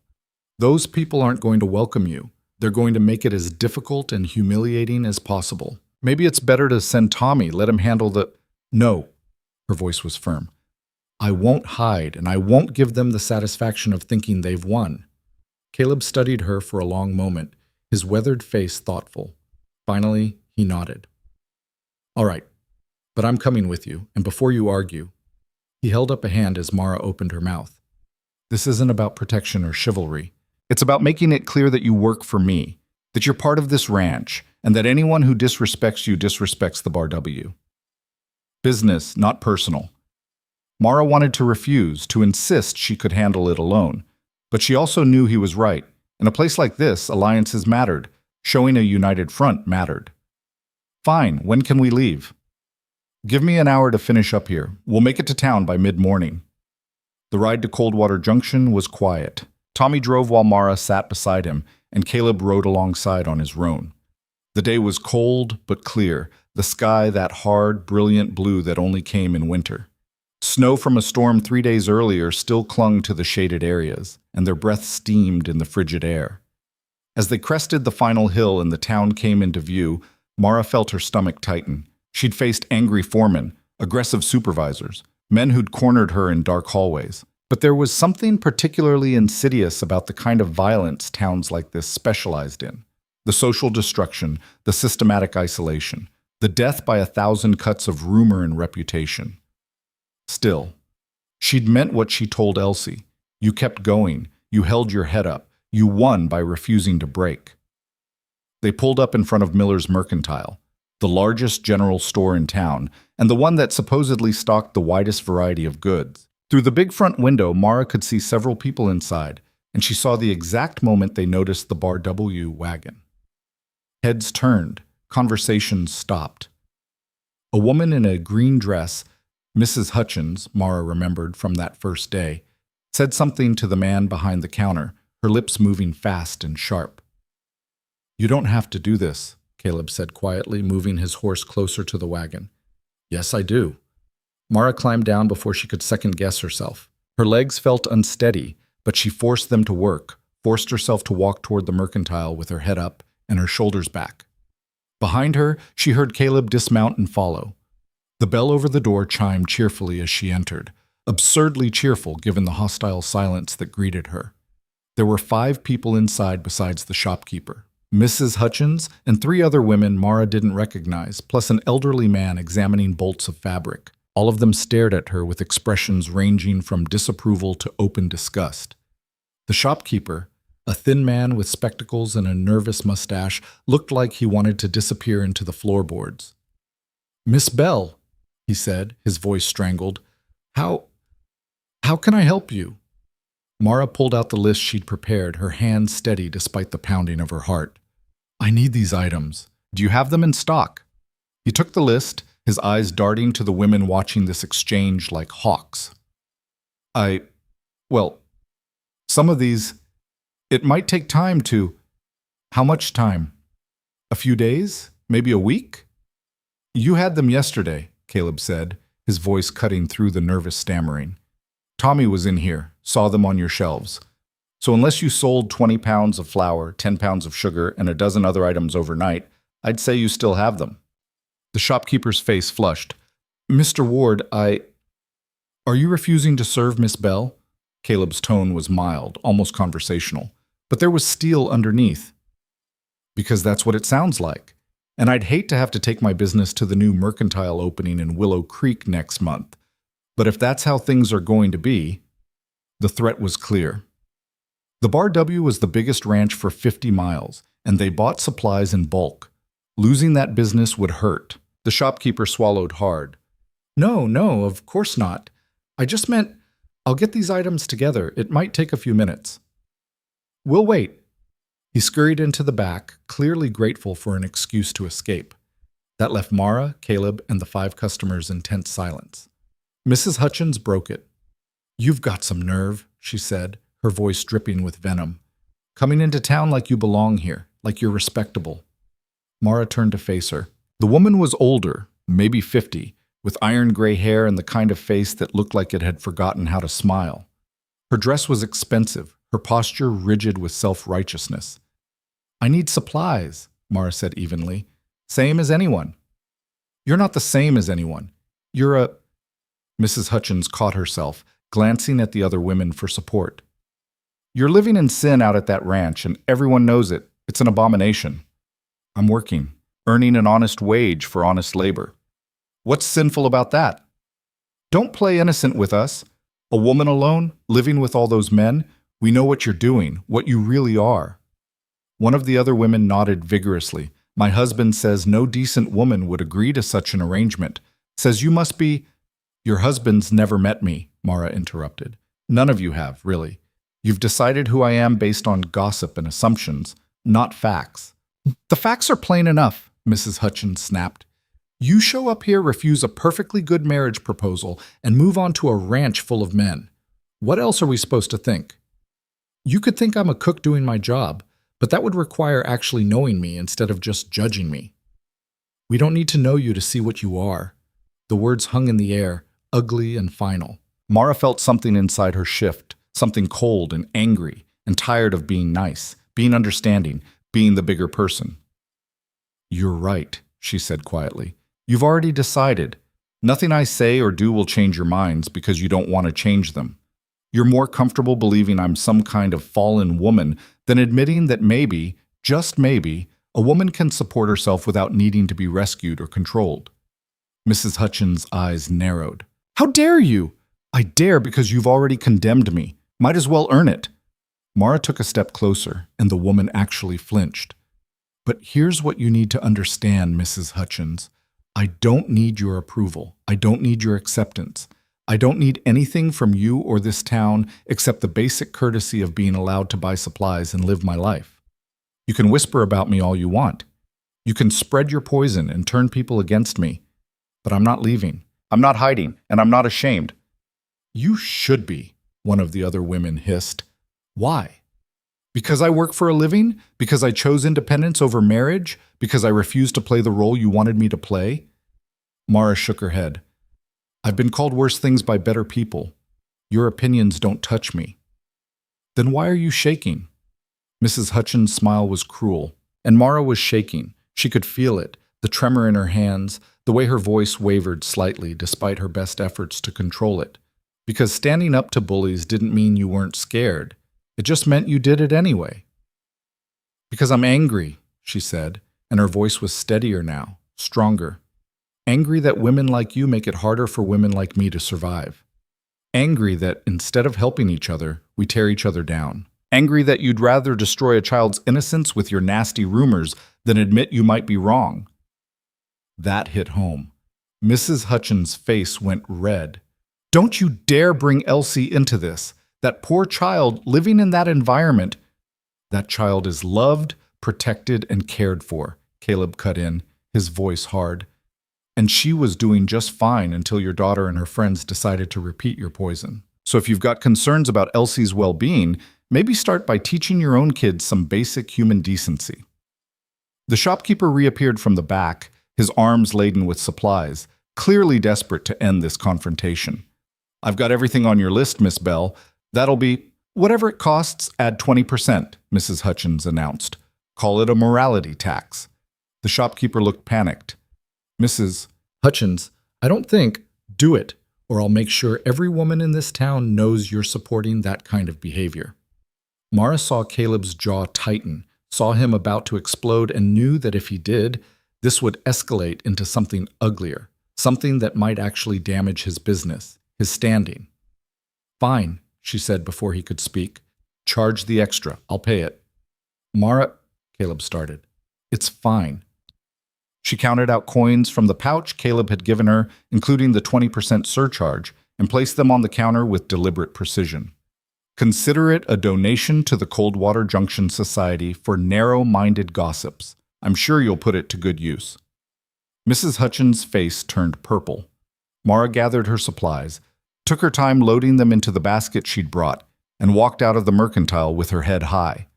those people aren't going to welcome you. They're going to make it as difficult and humiliating as possible. Maybe it's better to send Tommy, let him handle the—" "No," her voice was firm. "I won't hide, and I won't give them the satisfaction of thinking they've won." Caleb studied her for a long moment, his weathered face thoughtful. Finally, he nodded. "All right, but I'm coming with you, and before you argue—" He held up a hand as Mara opened her mouth. "This isn't about protection or chivalry. It's about making it clear that you work for me, that you're part of this ranch, and that anyone who disrespects you disrespects the Bar W. Business, not personal." Mara wanted to refuse, to insist she could handle it alone. But she also knew he was right. In a place like this, alliances mattered. Showing a united front mattered. "Fine, when can we leave?" "Give me an hour to finish up here. We'll make it to town by mid-morning." The ride to Coldwater Junction was quiet. Tommy drove while Mara sat beside him, and Caleb rode alongside on his roan. The day was cold but clear, the sky that hard, brilliant blue that only came in winter. Snow from a storm 3 days earlier still clung to the shaded areas, and their breath steamed in the frigid air. As they crested the final hill and the town came into view, Mara felt her stomach tighten. She'd faced angry foremen, aggressive supervisors, men who'd cornered her in dark hallways. But there was something particularly insidious about the kind of violence towns like this specialized in. The social destruction, the systematic isolation, the death by 1,000 cuts of rumor and reputation. Still, she'd meant what she told Elsie. You kept going, you held your head up, you won by refusing to break. They pulled up in front of Miller's Mercantile, the largest general store in town, and the one that supposedly stocked the widest variety of goods. Through the big front window, Mara could see several people inside, and she saw the exact moment they noticed the Bar W wagon. Heads turned, conversations stopped. A woman in a green dress, Mrs. Hutchins, Mara remembered from that first day, said something to the man behind the counter, her lips moving fast and sharp. "You don't have to do this," Caleb said quietly, moving his horse closer to the wagon. "Yes, I do." Mara climbed down before she could second-guess herself. Her legs felt unsteady, but she forced them to work, forced herself to walk toward the Mercantile with her head up and her shoulders back. Behind her, she heard Caleb dismount and follow. The bell over the door chimed cheerfully as she entered, absurdly cheerful given the hostile silence that greeted her. There were 5 people inside besides the shopkeeper. Mrs. Hutchins and 3 other women Mara didn't recognize, plus an elderly man examining bolts of fabric. All of them stared at her with expressions ranging from disapproval to open disgust. The shopkeeper, a thin man with spectacles and a nervous mustache, looked like he wanted to disappear into the floorboards. "Miss Bell," he said, his voice strangled. How can I help you?" Mara pulled out the list she'd prepared, her hand steady despite the pounding of her heart. "I need these items. Do you have them in stock?" He took the list, his eyes darting to the women watching this exchange like hawks. Well, some of these, it might take time to—" "How much time? A few days? Maybe a week?" "You had them yesterday," Caleb said, his voice cutting through the nervous stammering. "Tommy was in here, saw them on your shelves. So unless you sold 20 pounds of flour, 10 pounds of sugar, and a dozen other items overnight, I'd say you still have them." The shopkeeper's face flushed. "Mr. Ward, Are you refusing to serve Miss Bell?" Caleb's tone was mild, almost conversational, but there was steel underneath. "Because that's what it sounds like. And I'd hate to have to take my business to the new mercantile opening in Willow Creek next month. But if that's how things are going to be, the threat was clear. The Bar W was the biggest ranch for 50 miles, and they bought supplies in bulk. Losing that business would hurt. The shopkeeper swallowed hard. No, of course not. I just meant, I'll get these items together. It might take a few minutes. We'll wait. He scurried into the back, clearly grateful for an excuse to escape. That left Mara, Caleb, and the 5 customers in tense silence. Mrs. Hutchins broke it. You've got some nerve, she said, her voice dripping with venom. Coming into town like you belong here, like you're respectable. Mara turned to face her. The woman was older, maybe 50, with iron gray hair and the kind of face that looked like it had forgotten how to smile. Her dress was expensive, her posture rigid with self-righteousness. I need supplies, Mara said evenly. Same as anyone. You're not the same as anyone. You're a... Mrs. Hutchins caught herself, glancing at the other women for support. You're living in sin out at that ranch, and everyone knows it. It's an abomination. I'm working, earning an honest wage for honest labor. What's sinful about that? Don't play innocent with us. A woman alone, living with all those men, we know what you're doing, what you really are. One of the other women nodded vigorously. My husband says no decent woman would agree to such an arrangement. Says you must be... Your husband's never met me, Mara interrupted. None of you have, really. You've decided who I am based on gossip and assumptions, not facts. The facts are plain enough, Mrs. Hutchins snapped. You show up here, refuse a perfectly good marriage proposal, and move on to a ranch full of men. What else are we supposed to think? You could think I'm a cook doing my job, but that would require actually knowing me instead of just judging me. We don't need to know you to see what you are. The words hung in the air, ugly and final. Mara felt something inside her shift, something cold and angry and tired of being nice, being understanding, being the bigger person. You're right, she said quietly. You've already decided. Nothing I say or do will change your minds because you don't want to change them. You're more comfortable believing I'm some kind of fallen woman than admitting that maybe, just maybe, a woman can support herself without needing to be rescued or controlled. Mrs. Hutchins' eyes narrowed. How dare you? I dare because you've already condemned me. Might as well earn it. Mara took a step closer, and the woman actually flinched. But here's what you need to understand, Mrs. Hutchins. I don't need your approval. I don't need your acceptance. I don't need anything from you or this town except the basic courtesy of being allowed to buy supplies and live my life. You can whisper about me all you want. You can spread your poison and turn people against me. But I'm not leaving. I'm not hiding, and I'm not ashamed. You should be, one of the other women hissed. Why? Because I work for a living? Because I chose independence over marriage? Because I refused to play the role you wanted me to play? Mara shook her head. I've been called worse things by better people. Your opinions don't touch me. Then why are you shaking? Mrs. Hutchins' smile was cruel, and Mara was shaking. She could feel it, the tremor in her hands, the way her voice wavered slightly despite her best efforts to control it. Because standing up to bullies didn't mean you weren't scared. It just meant you did it anyway. Because I'm angry, she said, and her voice was steadier now, stronger. Angry that women like you make it harder for women like me to survive. Angry that instead of helping each other, we tear each other down. Angry that you'd rather destroy a child's innocence with your nasty rumors than admit you might be wrong. That hit home. Mrs. Hutchins' face went red. Don't you dare bring Elsie into this. That poor child living in that environment. That child is loved, protected, and cared for, Caleb cut in, his voice hard. And she was doing just fine until your daughter and her friends decided to repeat your poison. So if you've got concerns about Elsie's well-being, maybe start by teaching your own kids some basic human decency. The shopkeeper reappeared from the back, his arms laden with supplies, clearly desperate to end this confrontation. I've got everything on your list, Miss Bell. That'll be, whatever it costs, add 20%, Mrs. Hutchins announced. Call it a morality tax. The shopkeeper looked panicked. Mrs. Hutchins, I don't think, do it, or I'll make sure every woman in this town knows you're supporting that kind of behavior. Mara saw Caleb's jaw tighten, saw him about to explode, and knew that if he did, This would escalate into something uglier, something that might actually damage his business, his standing. Fine, she said before he could speak. Charge the extra. I'll pay it. Mara, Caleb started. It's fine. She counted out coins from the pouch Caleb had given her, including the 20% surcharge, and placed them on the counter with deliberate precision. Consider it a donation to the Coldwater Junction Society for narrow-minded gossips. I'm sure you'll put it to good use. Mrs. Hutchins' face turned purple. Mara gathered her supplies, took her time loading them into the basket she'd brought, and walked out of the mercantile with her head high.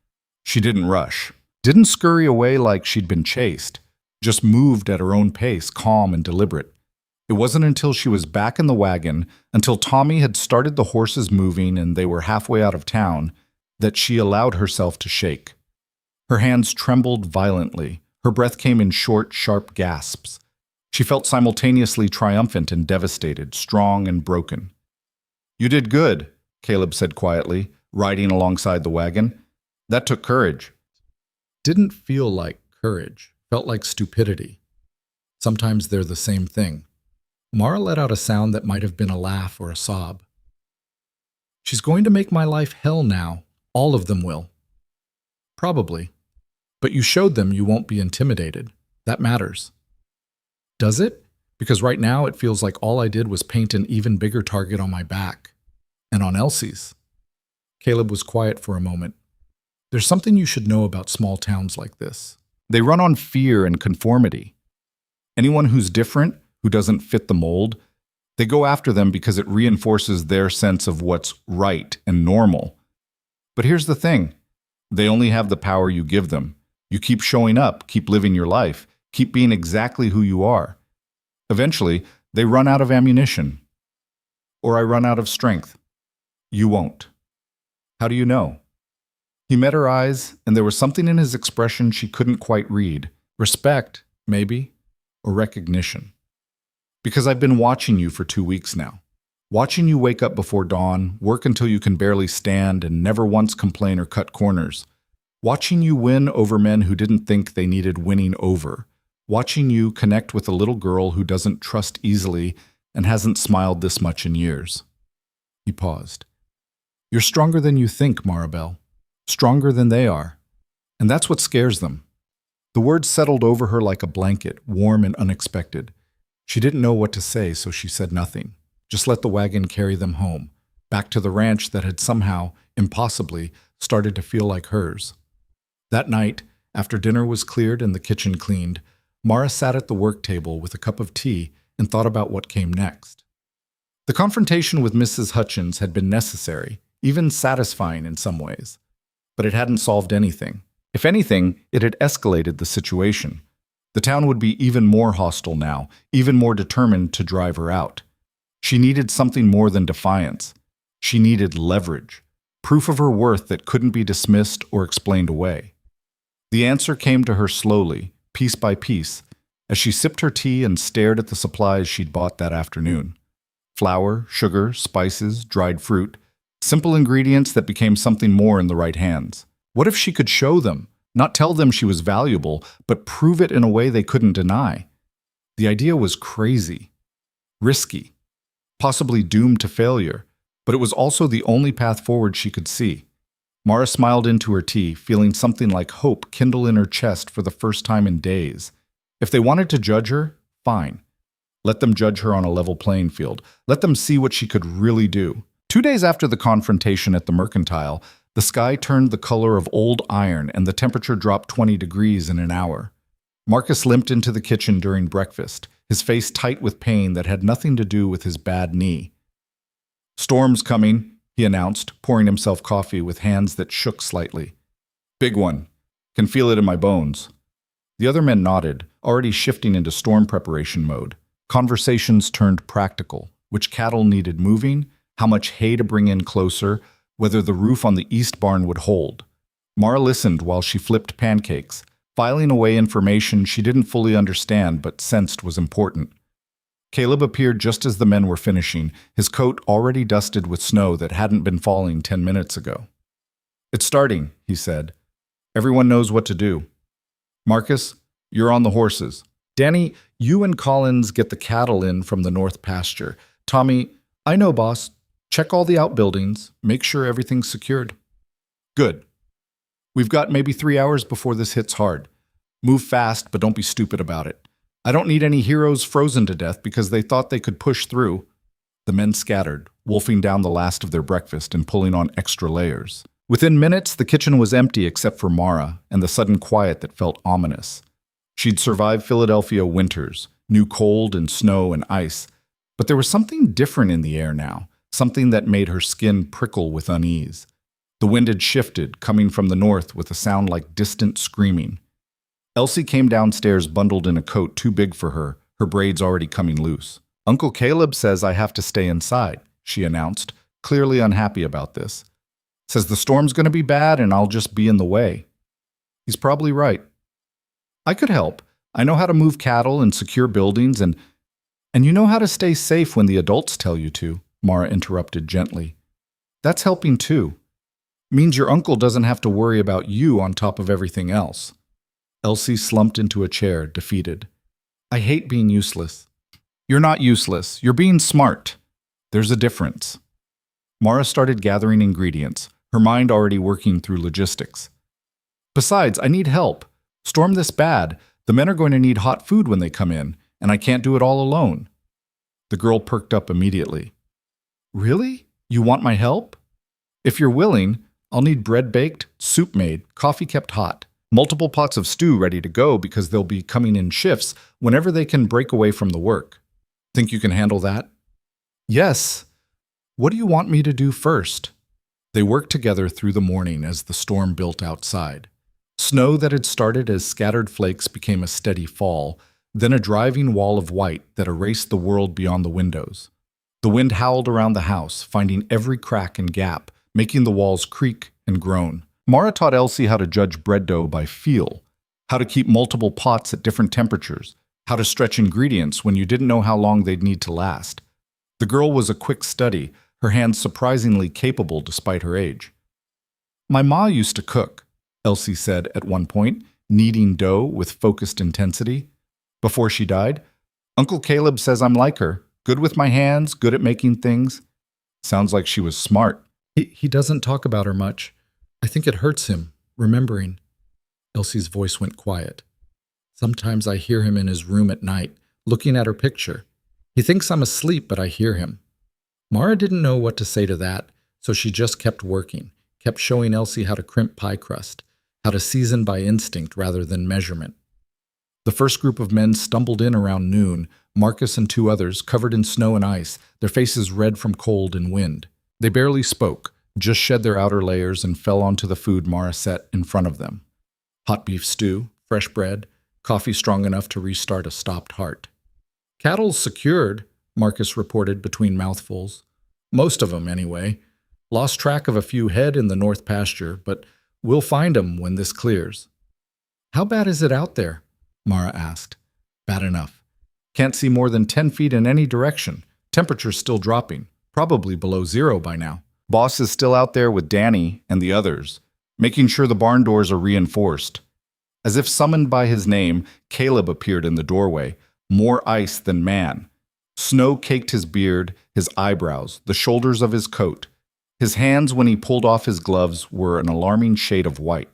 She didn't rush, didn't scurry away like she'd been chased, just moved at her own pace, calm and deliberate. It wasn't until she was back in the wagon, until Tommy had started the horses moving and they were halfway out of town, that she allowed herself to shake. Her hands trembled violently. Her breath came in short, sharp gasps. She felt simultaneously triumphant and devastated, strong and broken. "You did good," Caleb said quietly, riding alongside the wagon. "That took courage." Didn't feel like courage. Felt like stupidity. Sometimes they're the same thing. Mara let out a sound that might have been a laugh or a sob. "She's going to make my life hell now. All of them will." "Probably. But you showed them you won't be intimidated. That matters." "Does it? Because right now it feels like all I did was paint an even bigger target on my back. And on Elsie's." Caleb was quiet for a moment. "There's something you should know about small towns like this. They run on fear and conformity. Anyone who's different, who doesn't fit the mold, they go after them because it reinforces their sense of what's right and normal. But here's the thing. They only have the power you give them. You keep showing up, keep living your life, keep being exactly who you are. Eventually, they run out of ammunition. Or I run out of strength. You won't." "How do you know?" He met her eyes, and there was something in his expression she couldn't quite read. Respect, maybe, or recognition. "Because I've been watching you for 2 weeks now. Watching you wake up before dawn, work until you can barely stand, and never once complain or cut corners. Watching you win over men who didn't think they needed winning over. Watching you connect with a little girl who doesn't trust easily and hasn't smiled this much in years." He paused. "You're stronger than you think, Maribel. Stronger than they are. And that's what scares them." The words settled over her like a blanket, warm and unexpected. She didn't know what to say, so she said nothing. Just let the wagon carry them home, back to the ranch that had somehow, impossibly, started to feel like hers. That night, after dinner was cleared and the kitchen cleaned, Mara sat at the work table with a cup of tea and thought about what came next. The confrontation with Mrs. Hutchins had been necessary, even satisfying in some ways. But it hadn't solved anything. If anything, it had escalated the situation. The town would be even more hostile now, even more determined to drive her out. She needed something more than defiance. She needed leverage, proof of her worth that couldn't be dismissed or explained away. The answer came to her slowly, piece by piece, as she sipped her tea and stared at the supplies she'd bought that afternoon. Flour, sugar, spices, dried fruit, simple ingredients that became something more in the right hands. What if she could show them, not tell them she was valuable, but prove it in a way they couldn't deny? The idea was crazy, risky, possibly doomed to failure, but it was also the only path forward she could see. Mara smiled into her tea, feeling something like hope kindle in her chest for the first time in days. If they wanted to judge her, fine. Let them judge her on a level playing field. Let them see what she could really do. 2 days after the confrontation at the mercantile, the sky turned the color of old iron and the temperature dropped 20 degrees in an hour. Marcus limped into the kitchen during breakfast, his face tight with pain that had nothing to do with his bad knee. "Storm's coming," he announced, pouring himself coffee with hands that shook slightly. "Big one. Can feel it in my bones." The other men nodded, already shifting into storm preparation mode. Conversations turned practical. Which cattle needed moving, how much hay to bring in closer, whether the roof on the east barn would hold. Mara listened while she flipped pancakes, filing away information she didn't fully understand but sensed was important. Caleb appeared just as the men were finishing, his coat already dusted with snow that hadn't been falling 10 minutes ago. "It's starting," he said. "Everyone knows what to do. Marcus, you're on the horses. Danny, you and Collins get the cattle in from the north pasture. Tommy, I know, boss. Check all the outbuildings. Make sure everything's secured. Good. We've got maybe 3 hours before this hits hard. Move fast, but don't be stupid about it. I don't need any heroes frozen to death because they thought they could push through. The men scattered, wolfing down the last of their breakfast and pulling on extra layers. Within minutes, the kitchen was empty except for Mara and the sudden quiet that felt ominous. She'd survived Philadelphia winters, knew cold and snow and ice, but there was something different in the air now, something that made her skin prickle with unease. The wind had shifted, coming from the north with a sound like distant screaming. Elsie came downstairs bundled in a coat too big for her, her braids already coming loose. Uncle Caleb says I have to stay inside, she announced, clearly unhappy about this. Says the storm's going to be bad and I'll just be in the way. He's probably right. I could help. I know how to move cattle and secure buildings and you know how to stay safe when the adults tell you to, Mara interrupted gently. That's helping too. Means your uncle doesn't have to worry about you on top of everything else. Elsie slumped into a chair, defeated. I hate being useless. You're not useless. You're being smart. There's a difference. Mara started gathering ingredients, her mind already working through logistics. Besides, I need help. Storm this bad. The men are going to need hot food when they come in, and I can't do it all alone. The girl perked up immediately. Really? You want my help? If you're willing, I'll need bread baked, soup made, coffee kept hot, multiple pots of stew ready to go because they'll be coming in shifts whenever they can break away from the work. Think you can handle that? Yes. What do you want me to do first? They worked together through the morning as the storm built outside. Snow that had started as scattered flakes became a steady fall, then a driving wall of white that erased the world beyond the windows. The wind howled around the house, finding every crack and gap, making the walls creak and groan. Mara taught Elsie how to judge bread dough by feel, how to keep multiple pots at different temperatures, how to stretch ingredients when you didn't know how long they'd need to last. The girl was a quick study, her hands surprisingly capable despite her age. My ma used to cook, Elsie said at one point, kneading dough with focused intensity. Before she died, Uncle Caleb says I'm like her, good with my hands, good at making things. Sounds like she was smart. He doesn't talk about her much. I think it hurts him, remembering. Elsie's voice went quiet. Sometimes I hear him in his room at night, looking at her picture. He thinks I'm asleep, but I hear him. Mara didn't know what to say to that, so she just kept working, kept showing Elsie how to crimp pie crust, how to season by instinct rather than measurement. The first group of men stumbled in around noon, Marcus and 2 others covered in snow and ice, their faces red from cold and wind. They barely spoke, just shed their outer layers and fell onto the food Mara set in front of them. Hot beef stew, fresh bread, coffee strong enough to restart a stopped heart. Cattle's secured, Marcus reported between mouthfuls. Most of 'em, anyway. Lost track of a few head in the north pasture, but we'll find 'em when this clears. How bad is it out there? Mara asked. Bad enough. Can't see more than 10 feet in any direction. Temperature's still dropping, probably below 0 by now. Boss is still out there with Danny and the others, making sure the barn doors are reinforced. As if summoned by his name, Caleb appeared in the doorway, more ice than man. Snow caked his beard, his eyebrows, the shoulders of his coat. His hands, when he pulled off his gloves, were an alarming shade of white.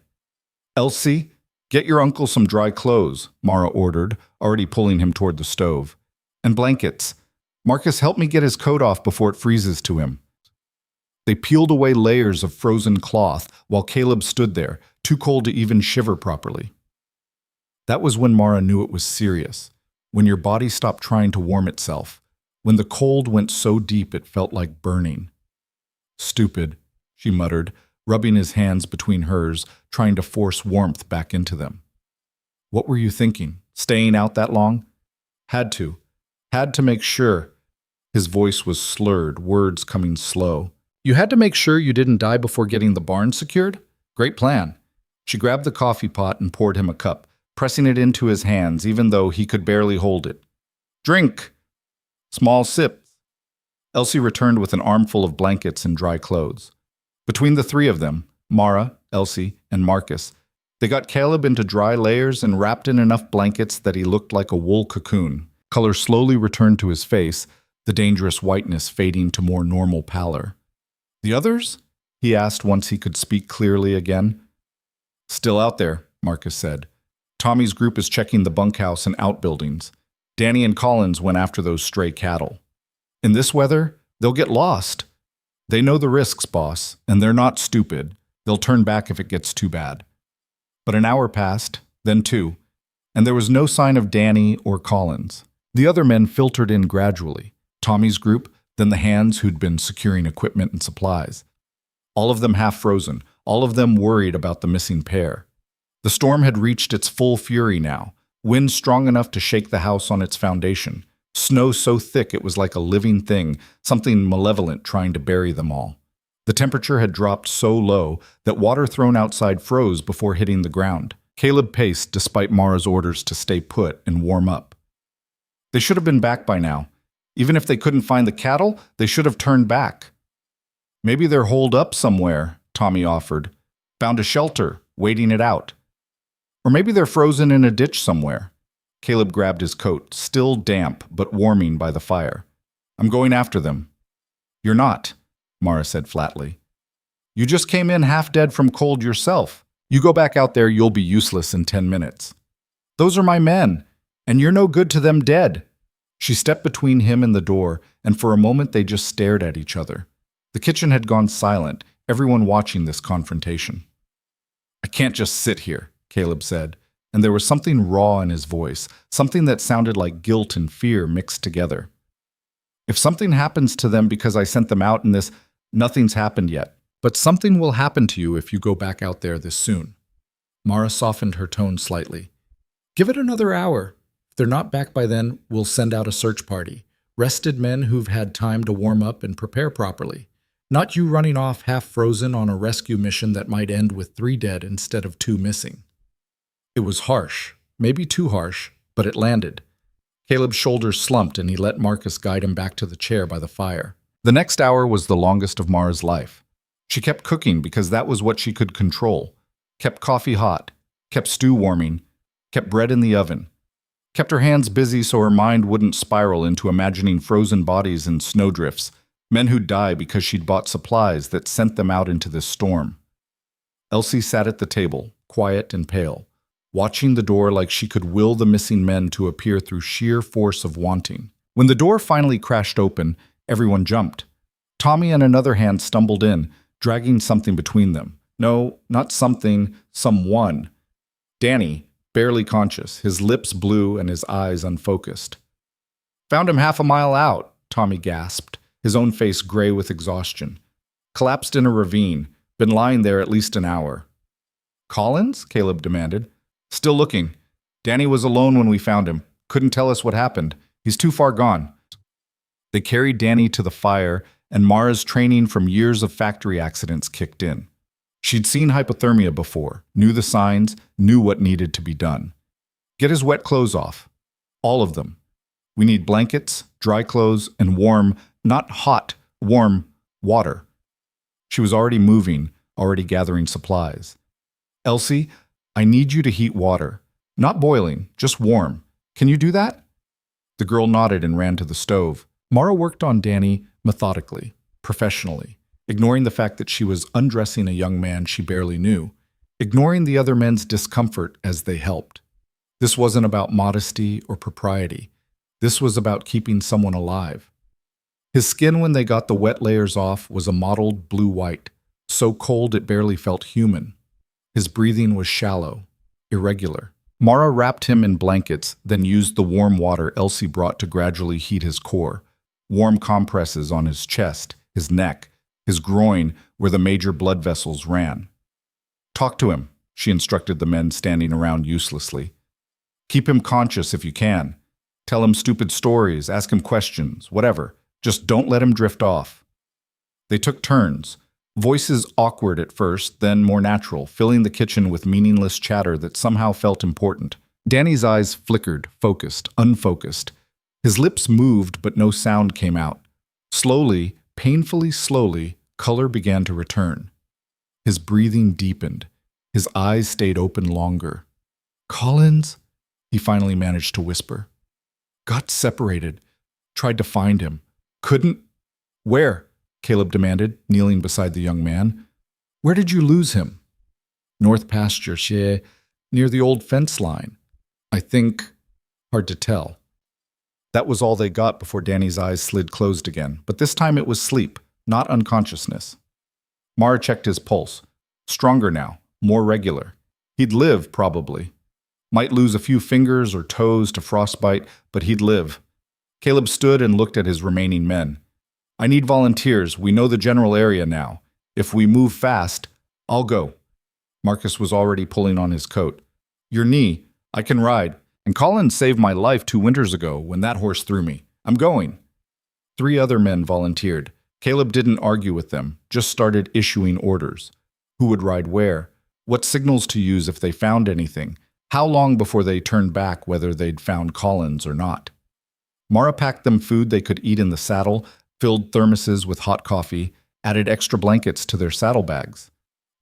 Elsie, get your uncle some dry clothes, Mara ordered, already pulling him toward the stove. And blankets. Marcus, help me get his coat off before it freezes to him. They peeled away layers of frozen cloth while Caleb stood there, too cold to even shiver properly. That was when Mara knew it was serious, when your body stopped trying to warm itself, when the cold went so deep it felt like burning. Stupid, she muttered, rubbing his hands between hers, trying to force warmth back into them. What were you thinking? Staying out that long? Had to. Had to make sure. His voice was slurred, words coming slow. You had to make sure you didn't die before getting the barn secured? Great plan. She grabbed the coffee pot and poured him a cup, pressing it into his hands even though he could barely hold it. Drink! Small sips. Elsie returned with an armful of blankets and dry clothes. Between the 3 of them, Mara, Elsie, and Marcus, They got Caleb into dry layers and wrapped in enough blankets that he looked like a wool cocoon. Color slowly returned to his face, the dangerous whiteness fading to more normal pallor. "The others?" he asked once he could speak clearly again. "Still out there," Marcus said. "Tommy's group is checking the bunkhouse and outbuildings. Danny and Collins went after those stray cattle. In this weather, they'll get lost. They know the risks, boss, and they're not stupid. They'll turn back if it gets too bad." But an hour passed, then two, and there was no sign of Danny or Collins. The other men filtered in gradually. Tommy's group, then the hands who'd been securing equipment and supplies. All of them half frozen, all of them worried about the missing pair. The storm had reached its full fury now, wind strong enough to shake the house on its foundation, snow so thick it was like a living thing, something malevolent trying to bury them all. The temperature had dropped so low that water thrown outside froze before hitting the ground. Caleb paced despite Mara's orders to stay put and warm up. They should have been back by now. Even if they couldn't find the cattle, they should have turned back. "Maybe they're holed up somewhere," Tommy offered. "Found a shelter, waiting it out. Or maybe they're frozen in a ditch somewhere." Caleb grabbed his coat, still damp but warming by the fire. "I'm going after them." "You're not," Mara said flatly. "You just came in half dead from cold yourself. You go back out there, you'll be useless in 10 minutes. Those are my men, and you're no good to them dead." She stepped between him and the door, and for a moment they just stared at each other. The kitchen had gone silent, everyone watching this confrontation. "I can't just sit here," Caleb said, and there was something raw in his voice, something that sounded like guilt and fear mixed together. "If something happens to them because I sent them out in this, nothing's happened yet. But something will happen to you if you go back out there this soon." Mara softened her tone slightly. "Give it another hour. If they're not back by then, we'll send out a search party. Rested men who've had time to warm up and prepare properly. Not you running off half frozen on a rescue mission that might end with 3 dead instead of 2 missing." It was harsh, maybe too harsh, but it landed. Caleb's shoulders slumped and he let Marcus guide him back to the chair by the fire. The next hour was the longest of Mara's life. She kept cooking because that was what she could control. Kept coffee hot, kept stew warming, kept bread in the oven. Kept her hands busy so her mind wouldn't spiral into imagining frozen bodies and snowdrifts, men who'd die because she'd bought supplies that sent them out into this storm. Elsie sat at the table, quiet and pale, watching the door like she could will the missing men to appear through sheer force of wanting. When the door finally crashed open, everyone jumped. Tommy and another hand stumbled in, dragging something between them. No, not something, someone. Danny, barely conscious, his lips blue and his eyes unfocused. "Found him half a mile out," Tommy gasped, his own face gray with exhaustion. "Collapsed in a ravine, been lying there at least an hour." "Collins?" Caleb demanded. "Still looking. Danny was alone when we found him. Couldn't tell us what happened. He's too far gone." They carried Danny to the fire, and Mara's training from years of factory accidents kicked in. She'd seen hypothermia before, knew the signs, knew what needed to be done. "Get his wet clothes off. All of them. We need blankets, dry clothes, and warm, not hot, warm, water." She was already moving, already gathering supplies. "Elsie, I need you to heat water. Not boiling, just warm. Can you do that?" The girl nodded and ran to the stove. Mara worked on Danny methodically, professionally, ignoring the fact that she was undressing a young man she barely knew, ignoring the other men's discomfort as they helped. This wasn't about modesty or propriety. This was about keeping someone alive. His skin, when they got the wet layers off, was a mottled blue-white, so cold it barely felt human. His breathing was shallow, irregular. Mara wrapped him in blankets, then used the warm water Elsie brought to gradually heat his core. Warm compresses on his chest, his neck, his groin, where the major blood vessels ran. "Talk to him," she instructed the men standing around uselessly. "Keep him conscious if you can. Tell him stupid stories, ask him questions, whatever. Just don't let him drift off." They took turns, voices awkward at first, then more natural, filling the kitchen with meaningless chatter that somehow felt important. Danny's eyes flickered, focused, unfocused. His lips moved, but no sound came out. Slowly, painfully slowly, color began to return. His breathing deepened. His eyes stayed open longer. "Collins?" he finally managed to whisper. "Got separated. Tried to find him. Couldn't." "Where?" Caleb demanded, kneeling beside the young man. "Where did you lose him?" "North pasture, near the old fence line. I think." Hard to tell. That was all they got before Danny's eyes slid closed again, but this time it was sleep, not unconsciousness. Mara checked his pulse. Stronger now, more regular. He'd live, probably. Might lose a few fingers or toes to frostbite, but he'd live. Caleb stood and looked at his remaining men. "I need volunteers. We know the general area now. If we move fast, I'll go." Marcus was already pulling on his coat. "Your knee. I can ride. And Collins saved my life 2 winters ago when that horse threw me. I'm going." 3 other men volunteered. Caleb didn't argue with them, just started issuing orders. Who would ride where? What signals to use if they found anything? How long before they turned back whether they'd found Collins or not? Mara packed them food they could eat in the saddle, filled thermoses with hot coffee, added extra blankets to their saddlebags.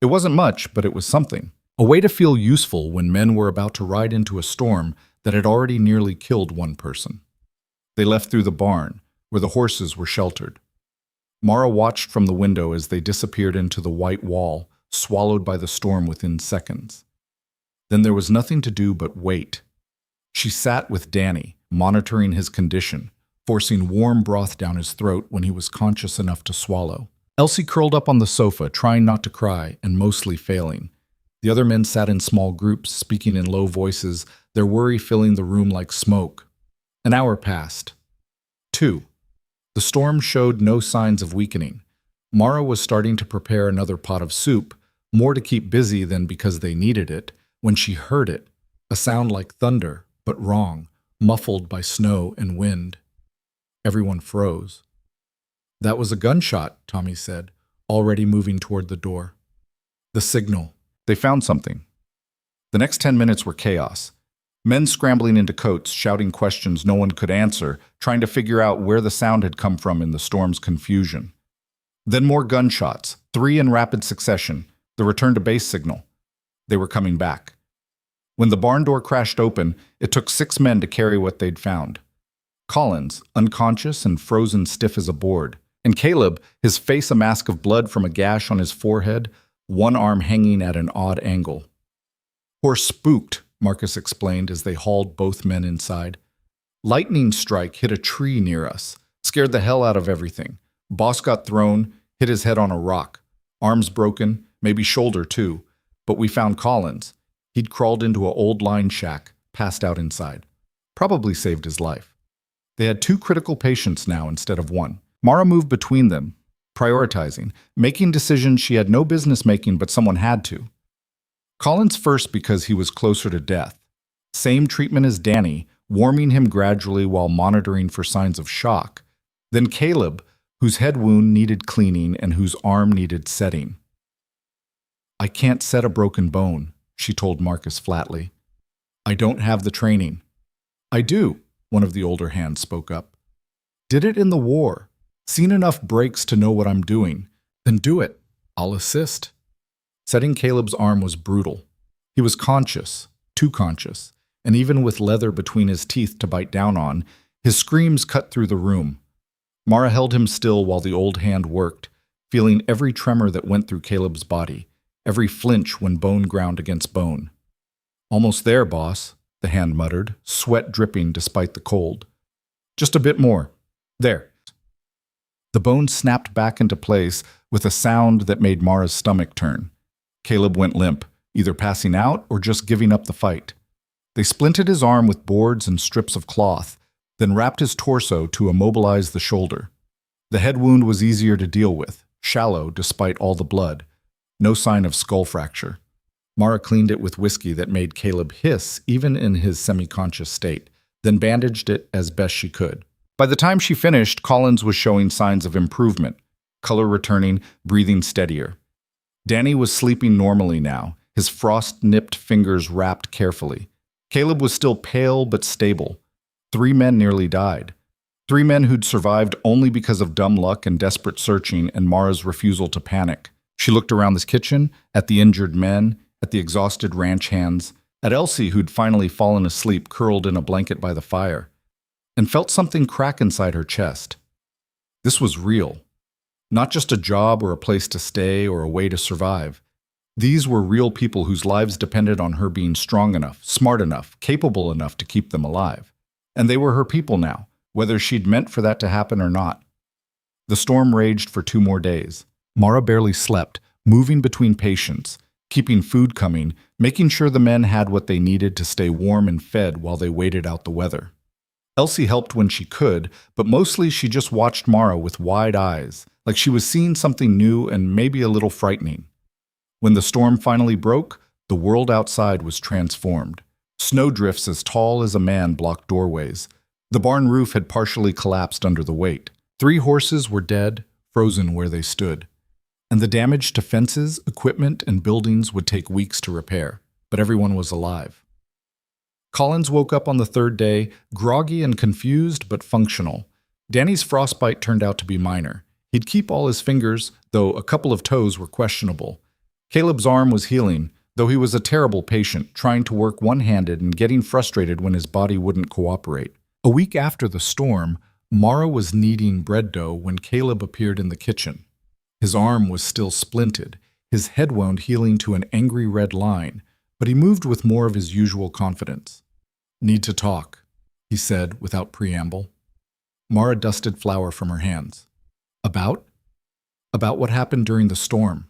It wasn't much, but it was something. A way to feel useful when men were about to ride into a storm that had already nearly killed one person. They left through the barn, where the horses were sheltered. Mara watched from the window as they disappeared into the white wall, swallowed by the storm within seconds. Then there was nothing to do but wait. She sat with Danny, monitoring his condition, forcing warm broth down his throat when he was conscious enough to swallow. Elsie curled up on the sofa, trying not to cry, and mostly failing. The other men sat in small groups, speaking in low voices, their worry filling the room like smoke. An hour passed. 2. The storm showed no signs of weakening. Mara was starting to prepare another pot of soup, more to keep busy than because they needed it, when she heard it, a sound like thunder, but wrong, muffled by snow and wind. Everyone froze. "That was a gunshot," Tommy said, already moving toward the door. "The signal. They found something." The next 10 minutes were chaos. Men scrambling into coats, shouting questions no one could answer, trying to figure out where the sound had come from in the storm's confusion. Then more gunshots, 3 in rapid succession, the return to base signal. They were coming back. When the barn door crashed open, it took 6 men to carry what they'd found. Collins, unconscious and frozen stiff as a board, and Caleb, his face a mask of blood from a gash on his forehead, one arm hanging at an odd angle. "Horse spooked," Marcus explained as they hauled both men inside. "Lightning strike hit a tree near us. Scared the hell out of everything. Boss got thrown, hit his head on a rock. Arms broken, maybe shoulder too. But we found Collins. He'd crawled into an old line shack, passed out inside. Probably saved his life." They had 2 critical patients now instead of 1. Mara moved between them, prioritizing, making decisions she had no business making but someone had to. Collins first because he was closer to death. Same treatment as Danny, warming him gradually while monitoring for signs of shock. Then Caleb, whose head wound needed cleaning and whose arm needed setting. "I can't set a broken bone," she told Marcus flatly. "I don't have the training." "I do," one of the older hands spoke up. "Did it in the war. Seen enough breaks to know what I'm doing. Then do it. I'll assist." Setting Caleb's arm was brutal. He was conscious, too conscious, and even with leather between his teeth to bite down on, his screams cut through the room. Mara held him still while the old hand worked, feeling every tremor that went through Caleb's body, every flinch when bone ground against bone. "Almost there, boss," the hand muttered, sweat dripping despite the cold. "Just a bit more. There." The bone snapped back into place with a sound that made Mara's stomach turn. Caleb went limp, either passing out or just giving up the fight. They splinted his arm with boards and strips of cloth, then wrapped his torso to immobilize the shoulder. The head wound was easier to deal with, shallow despite all the blood. No sign of skull fracture. Mara cleaned it with whiskey that made Caleb hiss even in his semi-conscious state, then bandaged it as best she could. By the time she finished, Collins was showing signs of improvement, color returning, breathing steadier. Danny was sleeping normally now, his frost-nipped fingers wrapped carefully. Caleb was still pale but stable. 3 men nearly died. 3 men who'd survived only because of dumb luck and desperate searching and Mara's refusal to panic. She looked around the kitchen, at the injured men, at the exhausted ranch hands, at Elsie who'd finally fallen asleep curled in a blanket by the fire, and felt something crack inside her chest. This was real. Not just a job or a place to stay or a way to survive. These were real people whose lives depended on her being strong enough, smart enough, capable enough to keep them alive. And they were her people now, whether she'd meant for that to happen or not. The storm raged for 2 more days. Mara barely slept, moving between patients, keeping food coming, making sure the men had what they needed to stay warm and fed while they waited out the weather. Elsie helped when she could, but mostly she just watched Mara with wide eyes, like she was seeing something new and maybe a little frightening. When the storm finally broke, the world outside was transformed. Snowdrifts as tall as a man blocked doorways. The barn roof had partially collapsed under the weight. 3 horses were dead, frozen where they stood. And the damage to fences, equipment, and buildings would take weeks to repair, but everyone was alive. Collins woke up on the 3rd day, groggy and confused but functional. Danny's frostbite turned out to be minor. He'd keep all his fingers, though a couple of toes were questionable. Caleb's arm was healing, though he was a terrible patient, trying to work one-handed and getting frustrated when his body wouldn't cooperate. A week after the storm, Mara was kneading bread dough when Caleb appeared in the kitchen. His arm was still splinted, his head wound healing to an angry red line, but he moved with more of his usual confidence. "Need to talk," he said without preamble. Mara dusted flour from her hands. About? About what happened during the storm.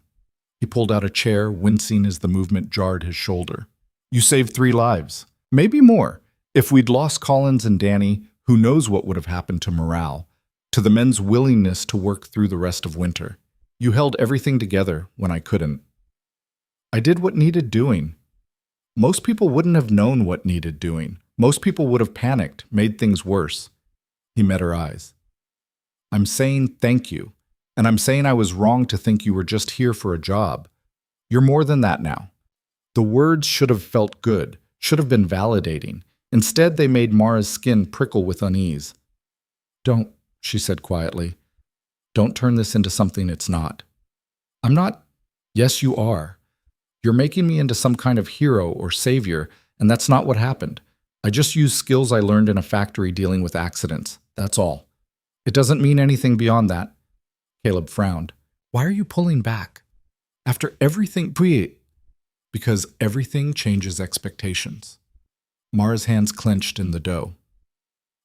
He pulled out a chair, wincing as the movement jarred his shoulder. "You saved 3 lives. Maybe more. If we'd lost Collins and Danny, who knows what would have happened to morale, to the men's willingness to work through the rest of winter. You held everything together when I couldn't. I did what needed doing. Most people wouldn't have known what needed doing. Most people would have panicked, made things worse." He met her eyes. "I'm saying thank you. And I'm saying I was wrong to think you were just here for a job. You're more than that now." The words should have felt good, should have been validating. Instead, they made Mara's skin prickle with unease. "Don't," she said quietly. "Don't turn this into something it's not." "I'm not." "Yes, you are. You're making me into some kind of hero or savior, and that's not what happened. I just used skills I learned in a factory dealing with accidents. That's all. It doesn't mean anything beyond that." Caleb frowned. "Why are you pulling back? After everything—" "Because everything changes expectations." Mara's hands clenched in the dough.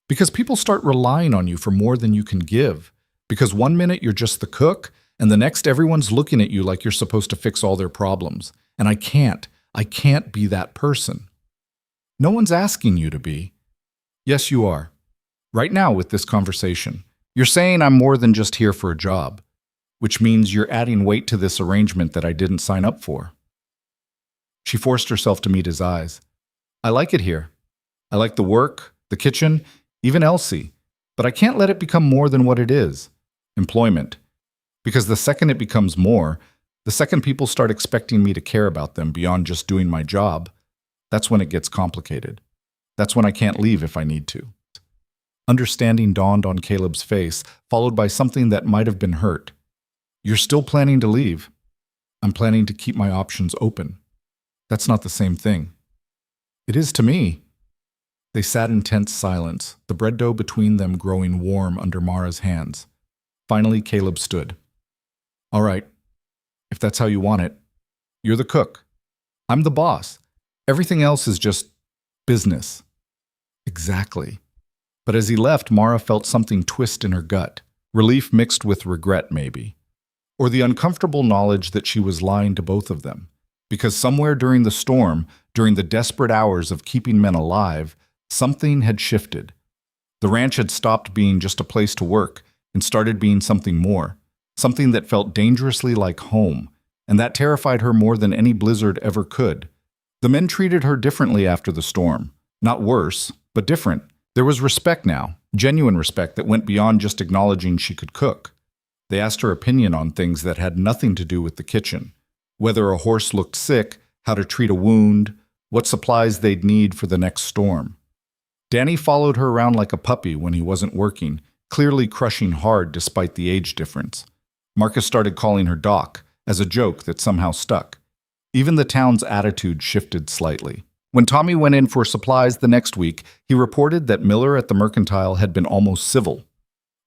"Because people start relying on you for more than you can give. Because one minute you're just the cook, and the next everyone's looking at you like you're supposed to fix all their problems. And I can't be that person." "No one's asking you to be." "Yes, you are. Right now with this conversation. You're saying I'm more than just here for a job, which means you're adding weight to this arrangement that I didn't sign up for." She forced herself to meet his eyes. "I like it here. I like the work, the kitchen, even Elsie, but I can't let it become more than what it is. Employment. Because the second it becomes more, the second people start expecting me to care about them beyond just doing my job, that's when it gets complicated. That's when I can't leave if I need to." Understanding dawned on Caleb's face, followed by something that might have been hurt. "You're still planning to leave?" "I'm planning to keep my options open." "That's not the same thing." "It is to me." They sat in tense silence, the bread dough between them growing warm under Mara's hands. Finally, Caleb stood. "All right, if that's how you want it. You're the cook. I'm the boss. Everything else is just business." "Exactly." But as he left, Mara felt something twist in her gut, relief mixed with regret maybe, or the uncomfortable knowledge that she was lying to both of them, because somewhere during the storm, during the desperate hours of keeping men alive, something had shifted. The ranch had stopped being just a place to work and started being something more, something that felt dangerously like home, and that terrified her more than any blizzard ever could. The men treated her differently after the storm, not worse, but different. There was respect now, genuine respect that went beyond just acknowledging she could cook. They asked her opinion on things that had nothing to do with the kitchen. Whether a horse looked sick, how to treat a wound, what supplies they'd need for the next storm. Danny followed her around like a puppy when he wasn't working, clearly crushing hard despite the age difference. Marcus started calling her Doc, as a joke that somehow stuck. Even the town's attitude shifted slightly. When Tommy went in for supplies the next week, he reported that Miller at the Mercantile had been almost civil.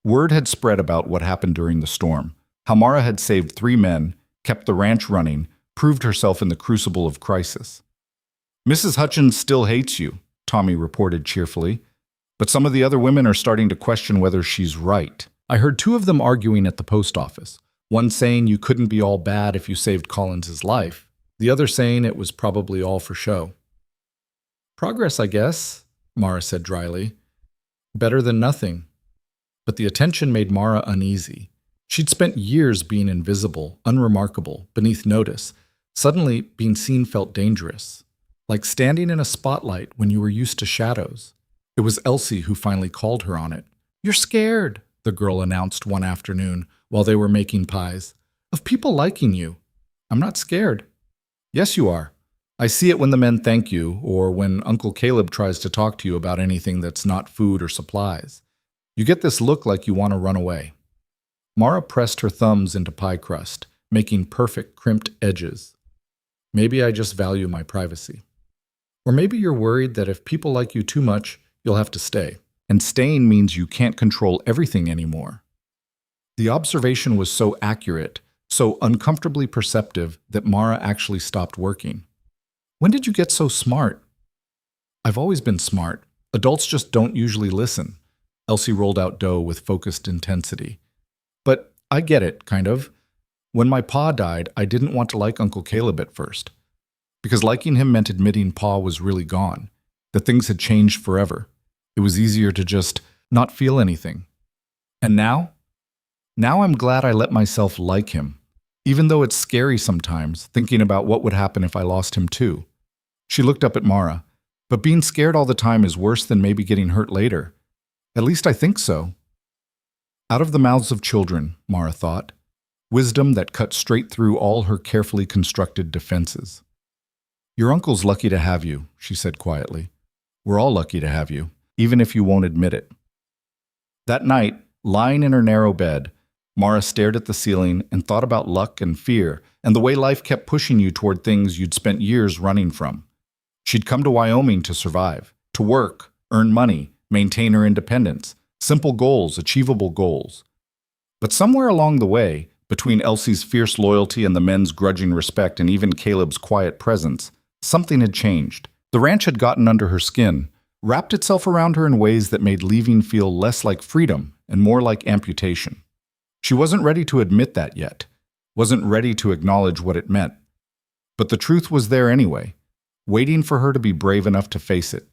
Word had spread about what happened during the storm. How Mara had saved 3 men, kept the ranch running, proved herself in the crucible of crisis. "Mrs. Hutchins still hates you," Tommy reported cheerfully, "but some of the other women are starting to question whether she's right. I heard 2 of them arguing at the post office, one saying you couldn't be all bad if you saved Collins's life, the other saying it was probably all for show." "Progress, I guess," Mara said dryly. "Better than nothing." But the attention made Mara uneasy. She'd spent years being invisible, unremarkable, beneath notice. Suddenly, being seen felt dangerous, like standing in a spotlight when you were used to shadows. It was Elsie who finally called her on it. "You're scared," the girl announced one afternoon while they were making pies, "of people liking you." "I'm not scared." "Yes, you are. I see it when the men thank you, or when Uncle Caleb tries to talk to you about anything that's not food or supplies. You get this look like you want to run away." Mara pressed her thumbs into pie crust, making perfect crimped edges. "Maybe I just value my privacy. Or maybe you're worried that if people like you too much, you'll have to stay. And staying means you can't control everything anymore." The observation was so accurate, so uncomfortably perceptive, that Mara actually stopped working. "When did you get so smart?" "I've always been smart. Adults just don't usually listen." Elsie rolled out dough with focused intensity. "But I get it, kind of. When my pa died, I didn't want to like Uncle Caleb at first. Because liking him meant admitting pa was really gone, that things had changed forever. It was easier to just not feel anything. And now? Now I'm glad I let myself like him, even though it's scary sometimes, thinking about what would happen if I lost him too." She looked up at Mara. "But being scared all the time is worse than maybe getting hurt later. At least I think so." Out of the mouths of children, Mara thought, wisdom that cut straight through all her carefully constructed defenses. "Your uncle's lucky to have you," she said quietly. "We're all lucky to have you, even if you won't admit it." That night, lying in her narrow bed, Mara stared at the ceiling and thought about luck and fear and the way life kept pushing you toward things you'd spent years running from. She'd come to Wyoming to survive, to work, earn money, maintain her independence, simple goals, achievable goals. But somewhere along the way, between Elsie's fierce loyalty and the men's grudging respect and even Caleb's quiet presence, something had changed. The ranch had gotten under her skin, wrapped itself around her in ways that made leaving feel less like freedom and more like amputation. She wasn't ready to admit that yet, wasn't ready to acknowledge what it meant. But the truth was there anyway, waiting for her to be brave enough to face it.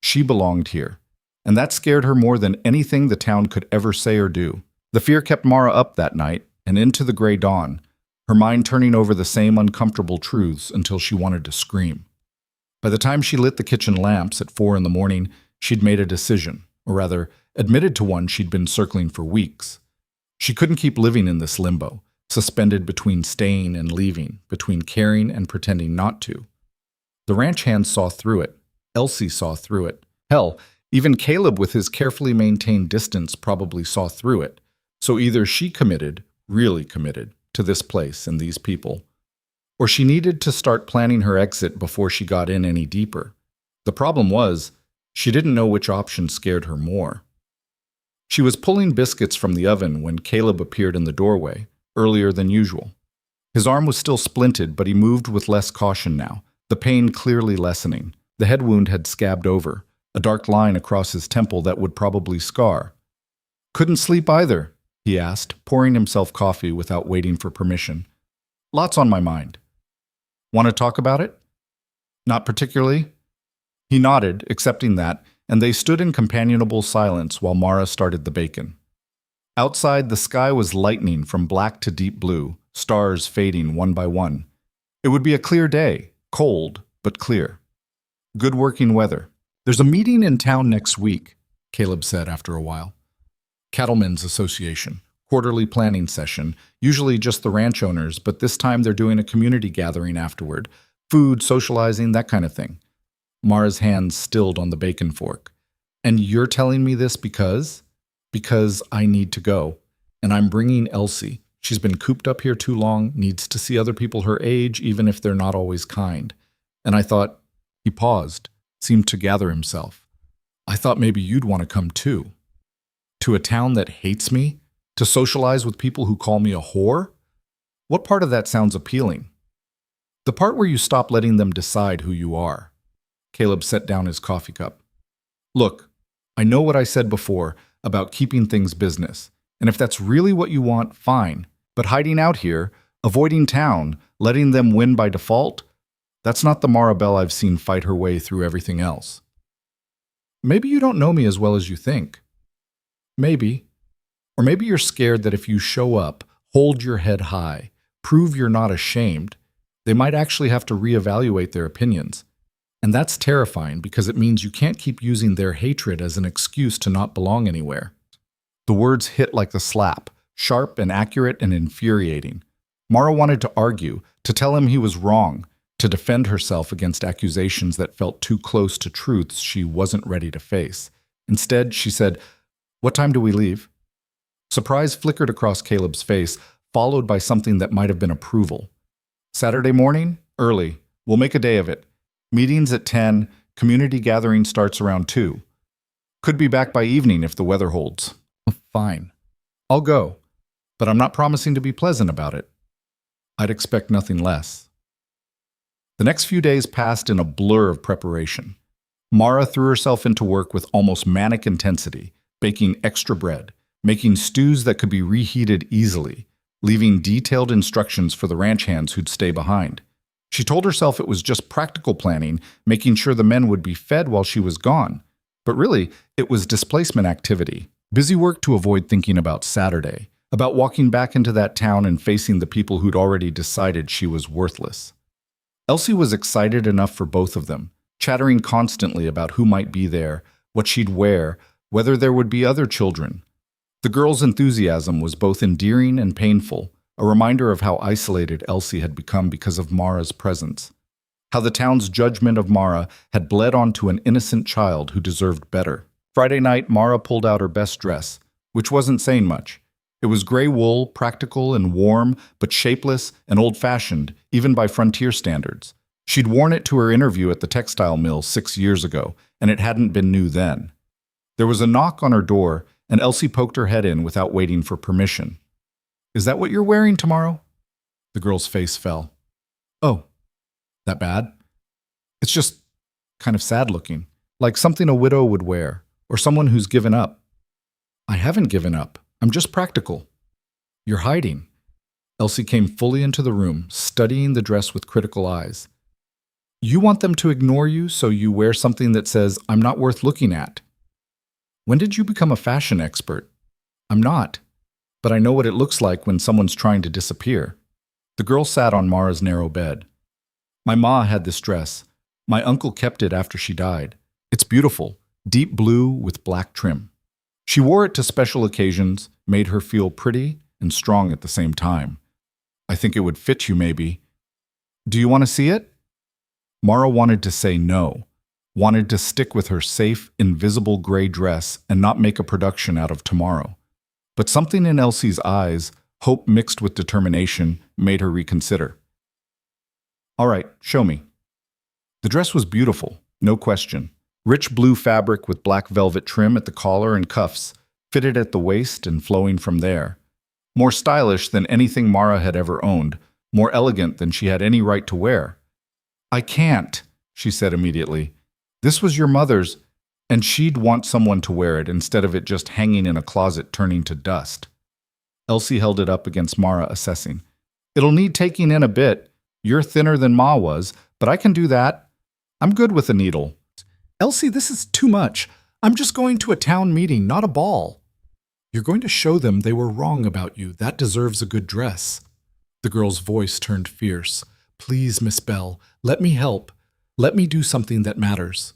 She belonged here, and that scared her more than anything the town could ever say or do. The fear kept Mara up that night and into the gray dawn, her mind turning over the same uncomfortable truths until she wanted to scream. By the time she lit the kitchen lamps at 4 a.m, she'd made a decision, or rather, admitted to one she'd been circling for weeks. She couldn't keep living in this limbo, suspended between staying and leaving, between caring and pretending not to. The ranch hands saw through it. Elsie saw through it. Hell, even Caleb with his carefully maintained distance probably saw through it. So either she committed, really committed, to this place and these people, or she needed to start planning her exit before she got in any deeper. The problem was, she didn't know which option scared her more. She was pulling biscuits from the oven when Caleb appeared in the doorway, earlier than usual. His arm was still splinted, but he moved with less caution now, the pain clearly lessening. The head wound had scabbed over, a dark line across his temple that would probably scar. "Couldn't sleep either?" he asked, pouring himself coffee without waiting for permission. "Lots on my mind." "Want to talk about it?" "Not particularly." He nodded, accepting that, and they stood in companionable silence while Mara started the bacon. Outside, the sky was lightening from black to deep blue, stars fading one by one. It would be a clear day, cold, but clear. Good working weather. "There's a meeting in town next week," Caleb said after a while. Cattlemen's Association, quarterly planning session, usually just the ranch owners, but this time they're doing a community gathering afterward. Food, socializing, that kind of thing. Mara's hands stilled on the bacon fork. "And you're telling me this because?" "Because I need to go, and I'm bringing Elsie. She's been cooped up here too long, needs to see other people her age, even if they're not always kind. And I thought, he paused, seemed to gather himself. I thought maybe you'd want to come too. To a town that hates me? To socialize with people who call me a whore? What part of that sounds appealing? The part where you stop letting them decide who you are. Caleb set down his coffee cup. Look, I know what I said before about keeping things business. And if that's really what you want, fine. But hiding out here, avoiding town, letting them win by default, that's not the Maribel I've seen fight her way through everything else. Maybe you don't know me as well as you think. Maybe. Or maybe you're scared that if you show up, hold your head high, prove you're not ashamed, they might actually have to reevaluate their opinions. And that's terrifying because it means you can't keep using their hatred as an excuse to not belong anywhere. The words hit like the slap, sharp and accurate and infuriating. Mara wanted to argue, to tell him he was wrong, to defend herself against accusations that felt too close to truths she wasn't ready to face. Instead, she said, "What time do we leave?" Surprise flickered across Caleb's face, followed by something that might have been approval. "Saturday morning? Early. We'll make a day of it. Meetings at 10, community gathering starts around 2. Could be back by evening if the weather holds." "Fine. I'll go, but I'm not promising to be pleasant about it." I'd expect nothing less. The next few days passed in a blur of preparation. Mara threw herself into work with almost manic intensity, baking extra bread, making stews that could be reheated easily, leaving detailed instructions for the ranch hands who'd stay behind. She told herself it was just practical planning, making sure the men would be fed while she was gone. But really, it was displacement activity. Busy work to avoid thinking about Saturday, about walking back into that town and facing the people who'd already decided she was worthless. Elsie was excited enough for both of them, chattering constantly about who might be there, what she'd wear, whether there would be other children. The girl's enthusiasm was both endearing and painful, a reminder of how isolated Elsie had become because of Mara's presence. How the town's judgment of Mara had bled onto an innocent child who deserved better. Friday night, Mara pulled out her best dress, which wasn't saying much. It was gray wool, practical and warm, but shapeless and old-fashioned, even by frontier standards. She'd worn it to her interview at the textile mill 6 years ago, and it hadn't been new then. There was a knock on her door, and Elsie poked her head in without waiting for permission. "Is that what you're wearing tomorrow?" The girl's face fell. "Oh, that bad?" "It's just kind of sad-looking, like something a widow would wear, or someone who's given up." "I haven't given up. I'm just practical." "You're hiding." Elsie came fully into the room, studying the dress with critical eyes. "You want them to ignore you, so you wear something that says, 'I'm not worth looking at.' When did you become a fashion expert?" "I'm not, but I know what it looks like when someone's trying to disappear." The girl sat on Mara's narrow bed. "My ma had this dress. My uncle kept it after she died. It's beautiful, deep blue with black trim. She wore it to special occasions, made her feel pretty and strong at the same time. I think it would fit you, maybe. Do you want to see it?" Mara wanted to say no, wanted to stick with her safe, invisible gray dress and not make a production out of tomorrow. But something in Elsie's eyes, hope mixed with determination, made her reconsider. "All right, show me." The dress was beautiful, no question. Rich blue fabric with black velvet trim at the collar and cuffs, fitted at the waist and flowing from there. More stylish than anything Mara had ever owned, more elegant than she had any right to wear. "I can't," she said immediately. "This was your mother's, and she'd want someone to wear it instead of it just hanging in a closet turning to dust." Elsie held it up against Mara, assessing. "It'll need taking in a bit. You're thinner than Ma was, but I can do that. I'm good with a needle." "Elsie, this is too much. I'm just going to a town meeting, not a ball." "You're going to show them they were wrong about you. That deserves a good dress." The girl's voice turned fierce. "Please, Miss Bell, let me help. Let me do something that matters."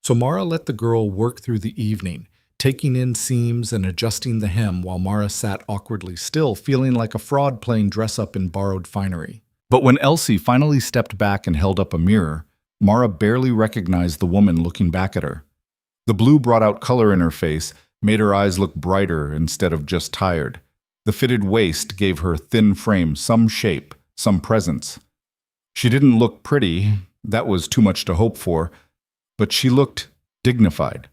So Mara let the girl work through the evening, taking in seams and adjusting the hem while Mara sat awkwardly still, feeling like a fraud playing dress-up in borrowed finery. But when Elsie finally stepped back and held up a mirror, Mara barely recognized the woman looking back at her. The blue brought out color in her face, made her eyes look brighter instead of just tired. The fitted waist gave her thin frame some shape, some presence. She didn't look pretty, that was too much to hope for, but she looked dignified,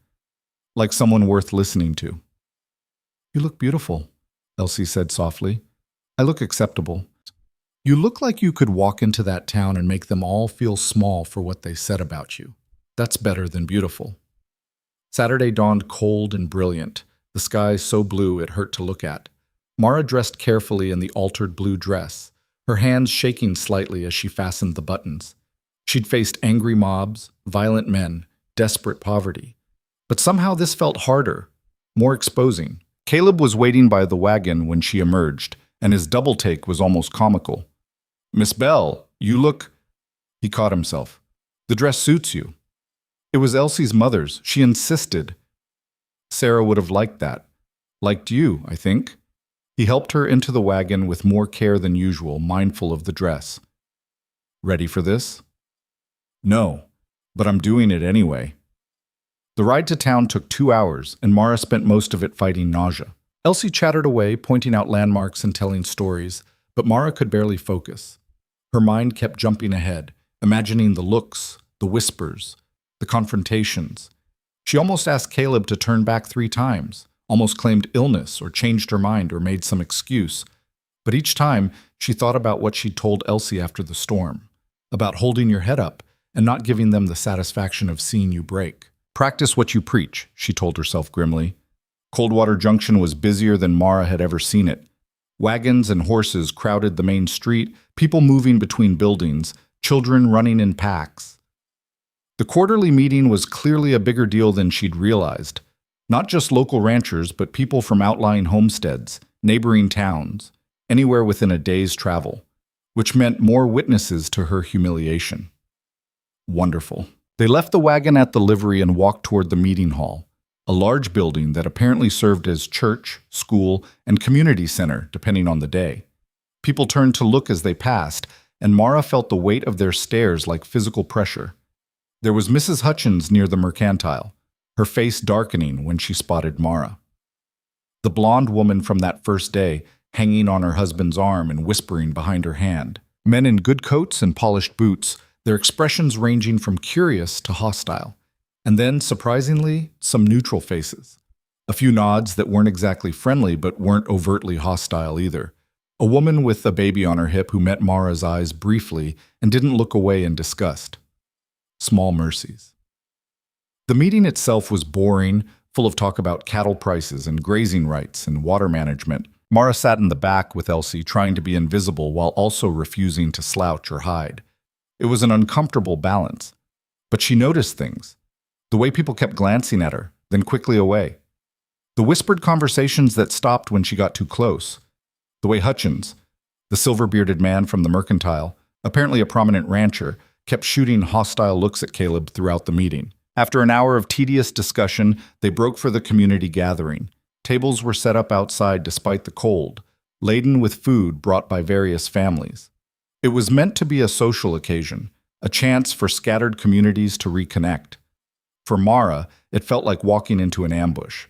like someone worth listening to. "You look beautiful," Elsie said softly. "I look acceptable. You look like you could walk into that town and make them all feel small for what they said about you. That's better than beautiful." Saturday dawned cold and brilliant, the sky so blue it hurt to look at. Mara dressed carefully in the altered blue dress, her hands shaking slightly as she fastened the buttons. She'd faced angry mobs, violent men, desperate poverty. But somehow this felt harder, more exposing. Caleb was waiting by the wagon when she emerged, and his double take was almost comical. "Miss Bell, you look—" He caught himself. "The dress suits you." It was Elsie's mother's. She insisted. Sarah would have liked that. Liked you, I think. He helped her into the wagon with more care than usual, mindful of the dress. "Ready for this?" "No, but I'm doing it anyway." The ride to town took 2 hours, and Mara spent most of it fighting nausea. Elsie chattered away, pointing out landmarks and telling stories, but Mara could barely focus. Her mind kept jumping ahead, imagining the looks, the whispers, the confrontations. She almost asked Caleb to turn back 3 times, almost claimed illness or changed her mind or made some excuse. But each time, she thought about what she'd told Elsie after the storm, about holding your head up and not giving them the satisfaction of seeing you break. "Practice what you preach," she told herself grimly. Coldwater Junction was busier than Mara had ever seen it. Wagons and horses crowded the main street, people moving between buildings, children running in packs. The quarterly meeting was clearly a bigger deal than she'd realized. Not just local ranchers, but people from outlying homesteads, neighboring towns, anywhere within a day's travel, which meant more witnesses to her humiliation. Wonderful. They left the wagon at the livery and walked toward the meeting hall, a large building that apparently served as church, school, and community center, depending on the day. People turned to look as they passed, and Mara felt the weight of their stares like physical pressure. There was Mrs. Hutchins near the mercantile, her face darkening when she spotted Mara. The blonde woman from that first day, hanging on her husband's arm and whispering behind her hand. Men in good coats and polished boots, their expressions ranging from curious to hostile. And then, surprisingly, some neutral faces. A few nods that weren't exactly friendly but weren't overtly hostile either. A woman with a baby on her hip who met Mara's eyes briefly and didn't look away in disgust. Small mercies. The meeting itself was boring, full of talk about cattle prices and grazing rights and water management. Mara sat in the back with Elsie, trying to be invisible while also refusing to slouch or hide. It was an uncomfortable balance. But she noticed things. The way people kept glancing at her, then quickly away. The whispered conversations that stopped when she got too close. The way Hutchins, the silver-bearded man from the mercantile, apparently a prominent rancher, kept shooting hostile looks at Caleb throughout the meeting. After an hour of tedious discussion, they broke for the community gathering. Tables were set up outside despite the cold, laden with food brought by various families. It was meant to be a social occasion, a chance for scattered communities to reconnect. For Mara, it felt like walking into an ambush.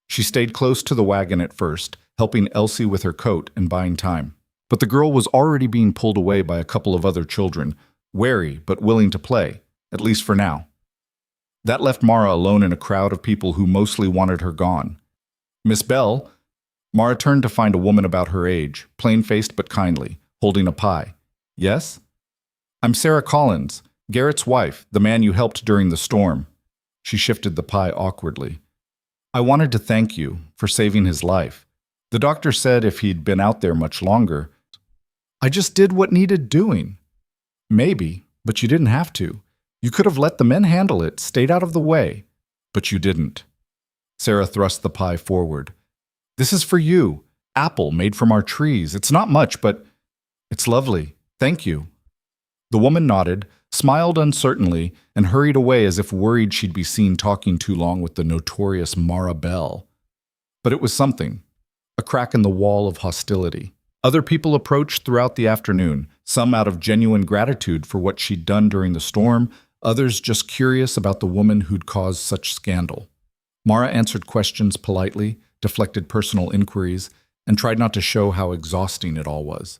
She stayed close to the wagon at first, helping Elsie with her coat and buying time. But the girl was already being pulled away by a couple of other children, wary but willing to play, at least for now. That left Mara alone in a crowd of people who mostly wanted her gone. "Miss Bell?" Mara turned to find a woman about her age, plain-faced but kindly, holding a pie. "Yes?" "I'm Sarah Collins, Garrett's wife, the man you helped during the storm." She shifted the pie awkwardly. "I wanted to thank you for saving his life. The doctor said if he'd been out there much longer." "I just did what needed doing." "Maybe, but you didn't have to. You could have let the men handle it, stayed out of the way. But you didn't." Sarah thrust the pie forward. "This is for you. Apple made from our trees. It's not much, but it's lovely. Thank you." The woman nodded, smiled uncertainly, and hurried away as if worried she'd be seen talking too long with the notorious Mara Bell. But it was something, a crack in the wall of hostility. Other people approached throughout the afternoon, some out of genuine gratitude for what she'd done during the storm, others just curious about the woman who'd caused such scandal. Mara answered questions politely, deflected personal inquiries, and tried not to show how exhausting it all was.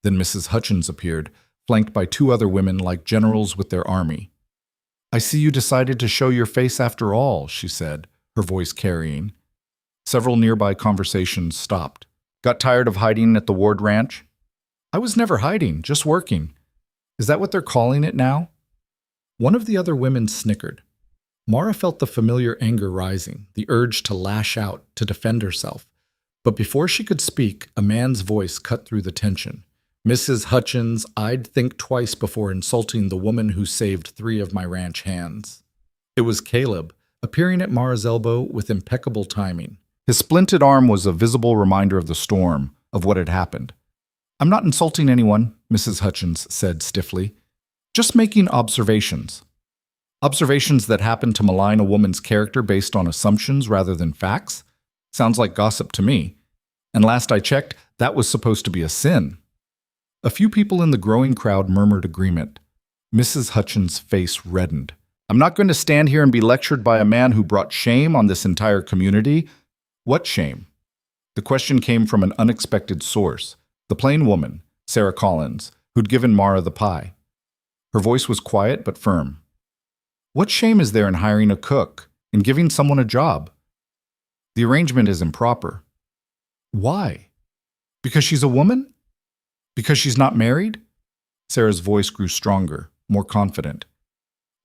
Then Mrs. Hutchins appeared, flanked by two other women like generals with their army. "I see you decided to show your face after all," she said, her voice carrying. Several nearby conversations stopped. "Got tired of hiding at the Ward Ranch?" "I was never hiding, just working." "Is that what they're calling it now?" One of the other women snickered. Mara felt the familiar anger rising, the urge to lash out, to defend herself. But before she could speak, a man's voice cut through the tension. "Mrs. Hutchins, I'd think twice before insulting the woman who saved 3 of my ranch hands." It was Caleb, appearing at Mara's elbow with impeccable timing. His splinted arm was a visible reminder of the storm, of what had happened. "I'm not insulting anyone," Mrs. Hutchins said stiffly. "Just making observations. Observations that happen to malign a woman's character based on assumptions rather than facts? Sounds like gossip to me. And last I checked, that was supposed to be a sin." A few people in the growing crowd murmured agreement. Mrs. Hutchins' face reddened. "I'm not going to stand here and be lectured by a man who brought shame on this entire community." "What shame?" The question came from an unexpected source. The plain woman, Sarah Collins, who'd given Mara the pie. Her voice was quiet but firm. "What shame is there in hiring a cook, in giving someone a job? The arrangement is improper." "Why? Because she's a woman? Because she's not married?" Sarah's voice grew stronger, more confident.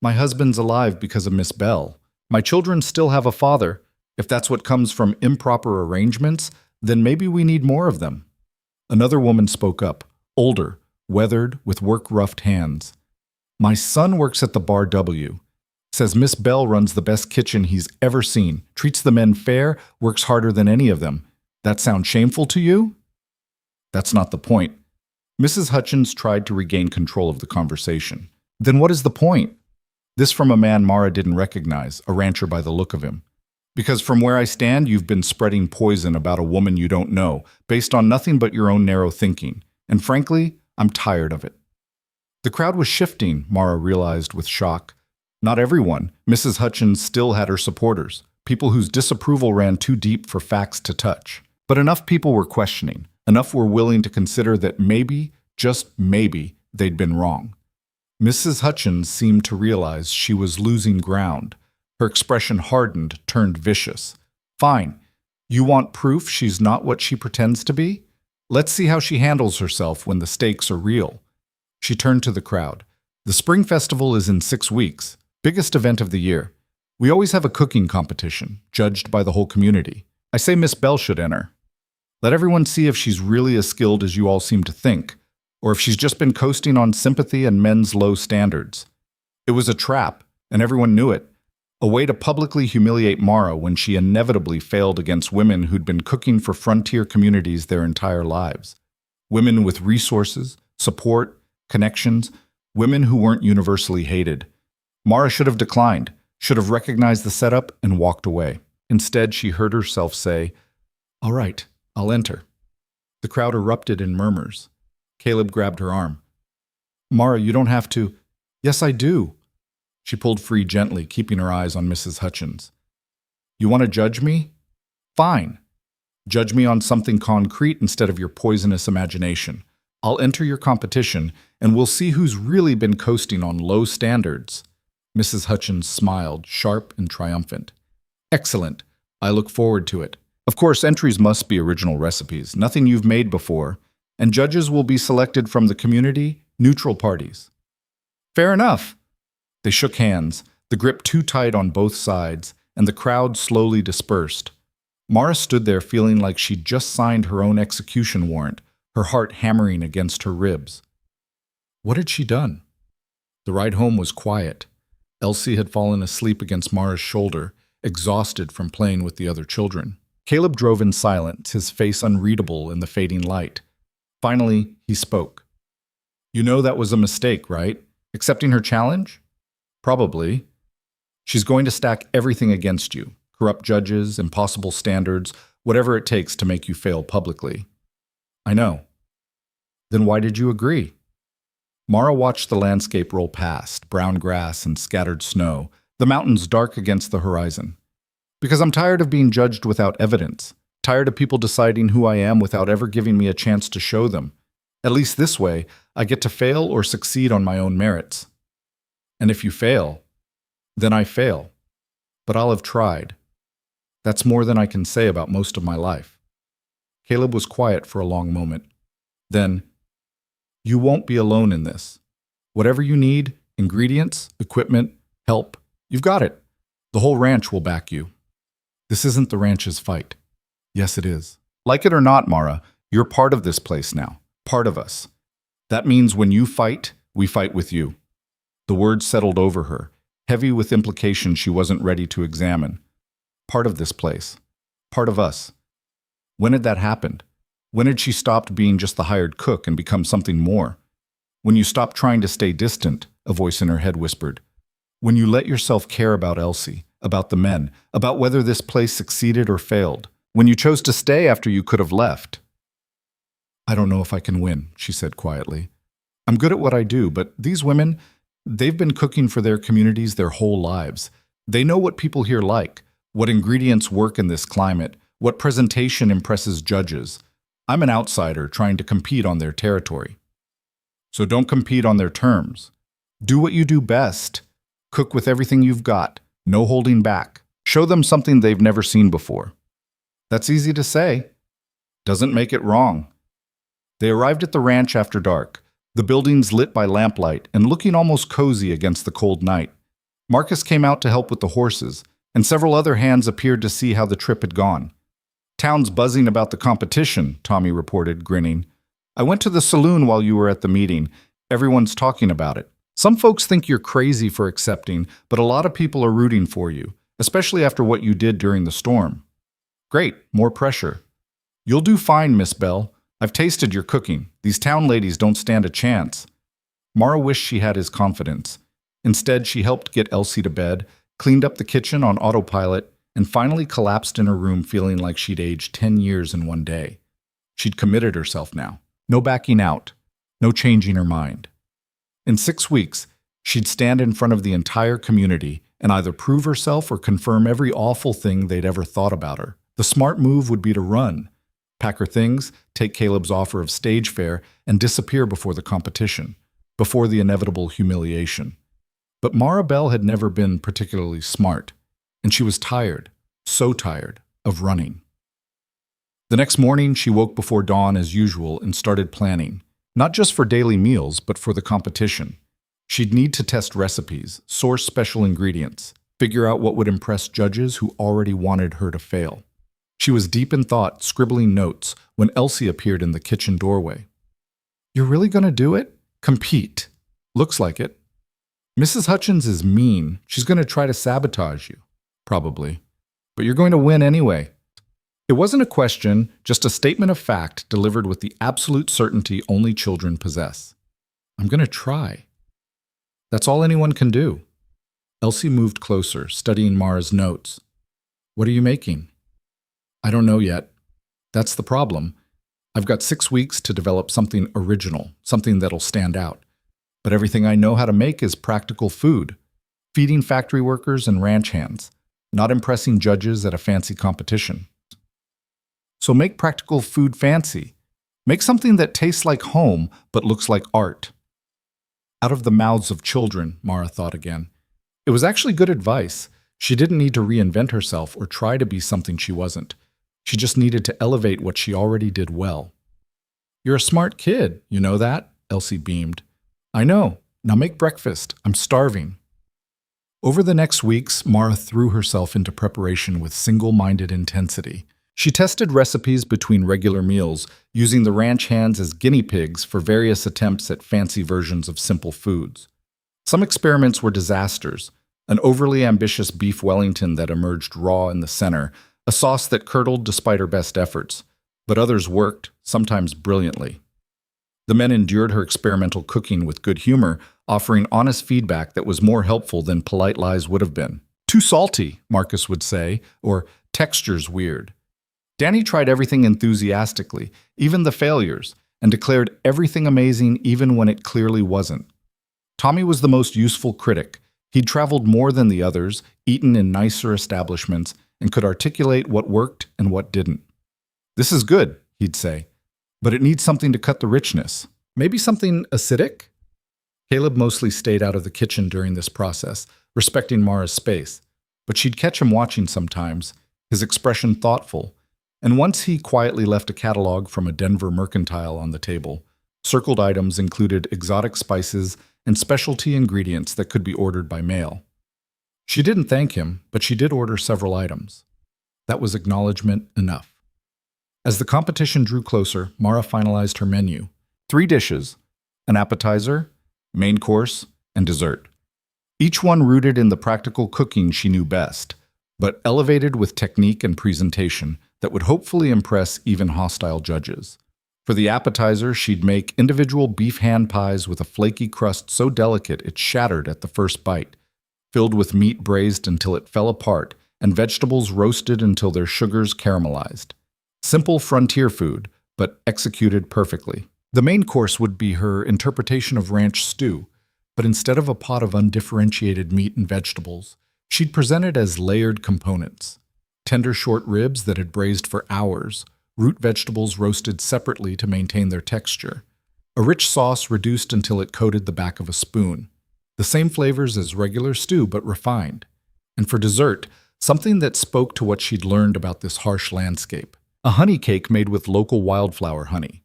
"My husband's alive because of Miss Bell. My children still have a father. If that's what comes from improper arrangements, then maybe we need more of them." Another woman spoke up, older, weathered, with work-roughed hands. "My son works at the Bar W. Says Miss Bell runs the best kitchen he's ever seen, treats the men fair, works harder than any of them. That sound shameful to you?" "That's not the point." Mrs. Hutchins tried to regain control of the conversation. "Then what is the point?" This from a man Mara didn't recognize, a rancher by the look of him. "Because from where I stand, you've been spreading poison about a woman you don't know, based on nothing but your own narrow thinking. And frankly, I'm tired of it." The crowd was shifting, Mara realized with shock. Not everyone. Mrs. Hutchins still had her supporters, people whose disapproval ran too deep for facts to touch. But enough people were questioning. Enough were willing to consider that maybe, just maybe, they'd been wrong. Mrs. Hutchins seemed to realize she was losing ground. Her expression hardened, turned vicious. "Fine. You want proof she's not what she pretends to be? Let's see how she handles herself when the stakes are real." She turned to the crowd. "The Spring Festival is in 6 weeks. Biggest event of the year. We always have a cooking competition, judged by the whole community. I say Miss Bell should enter. Let everyone see if she's really as skilled as you all seem to think, or if she's just been coasting on sympathy and men's low standards. It was a trap, and everyone knew it. A way to publicly humiliate Mara when she inevitably failed against women who'd been cooking for frontier communities their entire lives. Women with resources, support, connections, women who weren't universally hated. Mara should have declined, should have recognized the setup and walked away. Instead, she heard herself say, "All right, I'll enter." The crowd erupted in murmurs. Caleb grabbed her arm. "Mara, you don't have to." "Yes, I do." She pulled free gently, keeping her eyes on Mrs. Hutchins. "You want to judge me? Fine. Judge me on something concrete instead of your poisonous imagination. I'll enter your competition, and we'll see who's really been coasting on low standards." Mrs. Hutchins smiled, sharp and triumphant. "Excellent. I look forward to it. Of course, entries must be original recipes, nothing you've made before, and judges will be selected from the community, neutral parties." "Fair enough." They shook hands, the grip too tight on both sides, and the crowd slowly dispersed. Mara stood there feeling like she'd just signed her own execution warrant, her heart hammering against her ribs. What had she done? The ride home was quiet. Elsie had fallen asleep against Mara's shoulder, exhausted from playing with the other children. Caleb drove in silence, his face unreadable in the fading light. Finally, he spoke. "You know that was a mistake, right? Accepting her challenge? Probably. She's going to stack everything against you. Corrupt judges, impossible standards, whatever it takes to make you fail publicly." "I know." "Then why did you agree?" Mara watched the landscape roll past, brown grass and scattered snow, the mountains dark against the horizon. "Because I'm tired of being judged without evidence, Tired of people deciding who I am without ever giving me a chance to show them. At least this way, I get to fail or succeed on my own merits. And if you fail, then I fail. But I'll have tried. That's more than I can say about most of my life. Caleb was quiet for a long moment. Then, you won't be alone in this. Whatever you need, ingredients, equipment, help, you've got it. The whole ranch will back you. This isn't the ranch's fight. Yes, it is. Like it or not, Mara, you're part of this place now. Part of us. That means when you fight, we fight with you. The words settled over her, heavy with implications she wasn't ready to examine. Part of this place. Part of us. When had that happened? When had she stopped being just the hired cook and become something more? When you stopped trying to stay distant, a voice in her head whispered. When you let yourself care about Elsie, about the men, about whether this place succeeded or failed. When you chose to stay after you could have left. I don't know if I can win, she said quietly. I'm good at what I do, but these women, they've been cooking for their communities their whole lives. They know what people here like, what ingredients work in this climate, what presentation impresses judges. I'm an outsider trying to compete on their territory. So don't compete on their terms. Do what you do best. Cook with everything you've got, no holding back. Show them something they've never seen before. That's easy to say. Doesn't make it wrong. They arrived at the ranch after dark, the buildings lit by lamplight and looking almost cozy against the cold night. Marcus came out to help with the horses, and several other hands appeared to see how the trip had gone. Town's buzzing about the competition, Tommy reported, grinning. I went to the saloon while you were at the meeting. Everyone's talking about it. Some folks think you're crazy for accepting, but a lot of people are rooting for you, especially after what you did during the storm. Great, more pressure. You'll do fine, Miss Bell. I've tasted your cooking. These town ladies don't stand a chance. Mara wished she had his confidence. Instead, she helped get Elsie to bed, cleaned up the kitchen on autopilot, and finally collapsed in her room feeling like she'd aged 10 years in one day. She'd committed herself now. No backing out. No changing her mind. In 6 weeks, she'd stand in front of the entire community and either prove herself or confirm every awful thing they'd ever thought about her. The smart move would be to run, pack her things, take Caleb's offer of stage fare, and disappear before the competition, before the inevitable humiliation. But Mara Bell had never been particularly smart, and she was tired, so tired, of running. The next morning, she woke before dawn as usual and started planning, not just for daily meals, but for the competition. She'd need to test recipes, source special ingredients, figure out what would impress judges who already wanted her to fail. She was deep in thought, scribbling notes, when Elsie appeared in the kitchen doorway. You're really going to do it? Compete. Looks like it. Mrs. Hutchins is mean. She's going to try to sabotage you. Probably. But you're going to win anyway. It wasn't a question, just a statement of fact delivered with the absolute certainty only children possess. I'm going to try. That's all anyone can do. Elsie moved closer, studying Mara's notes. What are you making? I don't know yet. That's the problem. I've got 6 weeks to develop something original, something that'll stand out. But everything I know how to make is practical food, feeding factory workers and ranch hands, not impressing judges at a fancy competition. So make practical food fancy. Make something that tastes like home but looks like art. Out of the mouths of children, Mara thought again. It was actually good advice. She didn't need to reinvent herself or try to be something she wasn't. She just needed to elevate what she already did well. You're a smart kid, you know that? Elsie beamed. I know. Now make breakfast. I'm starving. Over the next weeks, Mara threw herself into preparation with single-minded intensity. She tested recipes between regular meals, using the ranch hands as guinea pigs for various attempts at fancy versions of simple foods. Some experiments were disasters. An overly ambitious beef Wellington that emerged raw in the center, a sauce that curdled despite her best efforts. But others worked, sometimes brilliantly. The men endured her experimental cooking with good humor, offering honest feedback that was more helpful than polite lies would have been. Too salty, Marcus would say, or texture's weird. Danny tried everything enthusiastically, even the failures, and declared everything amazing even when it clearly wasn't. Tommy was the most useful critic. He'd traveled more than the others, eaten in nicer establishments, and could articulate what worked and what didn't. "This is good," he'd say, "but it needs something to cut the richness. Maybe something acidic?" Caleb mostly stayed out of the kitchen during this process, respecting Mara's space, but she'd catch him watching sometimes, his expression thoughtful, and once he quietly left a catalog from a Denver mercantile on the table. Circled items included exotic spices and specialty ingredients that could be ordered by mail. She didn't thank him, but she did order several items. That was acknowledgement enough. As the competition drew closer, Mara finalized her menu. 3 dishes, an appetizer, main course, and dessert. Each one rooted in the practical cooking she knew best, but elevated with technique and presentation that would hopefully impress even hostile judges. For the appetizer, she'd make individual beef hand pies with a flaky crust so delicate it shattered at the first bite, filled with meat braised until it fell apart and vegetables roasted until their sugars caramelized. Simple frontier food, but executed perfectly. The main course would be her interpretation of ranch stew, but instead of a pot of undifferentiated meat and vegetables, she'd present it as layered components. Tender short ribs that had braised for hours, root vegetables roasted separately to maintain their texture, a rich sauce reduced until it coated the back of a spoon. The same flavors as regular stew, but refined. And for dessert, something that spoke to what she'd learned about this harsh landscape. A honey cake made with local wildflower honey.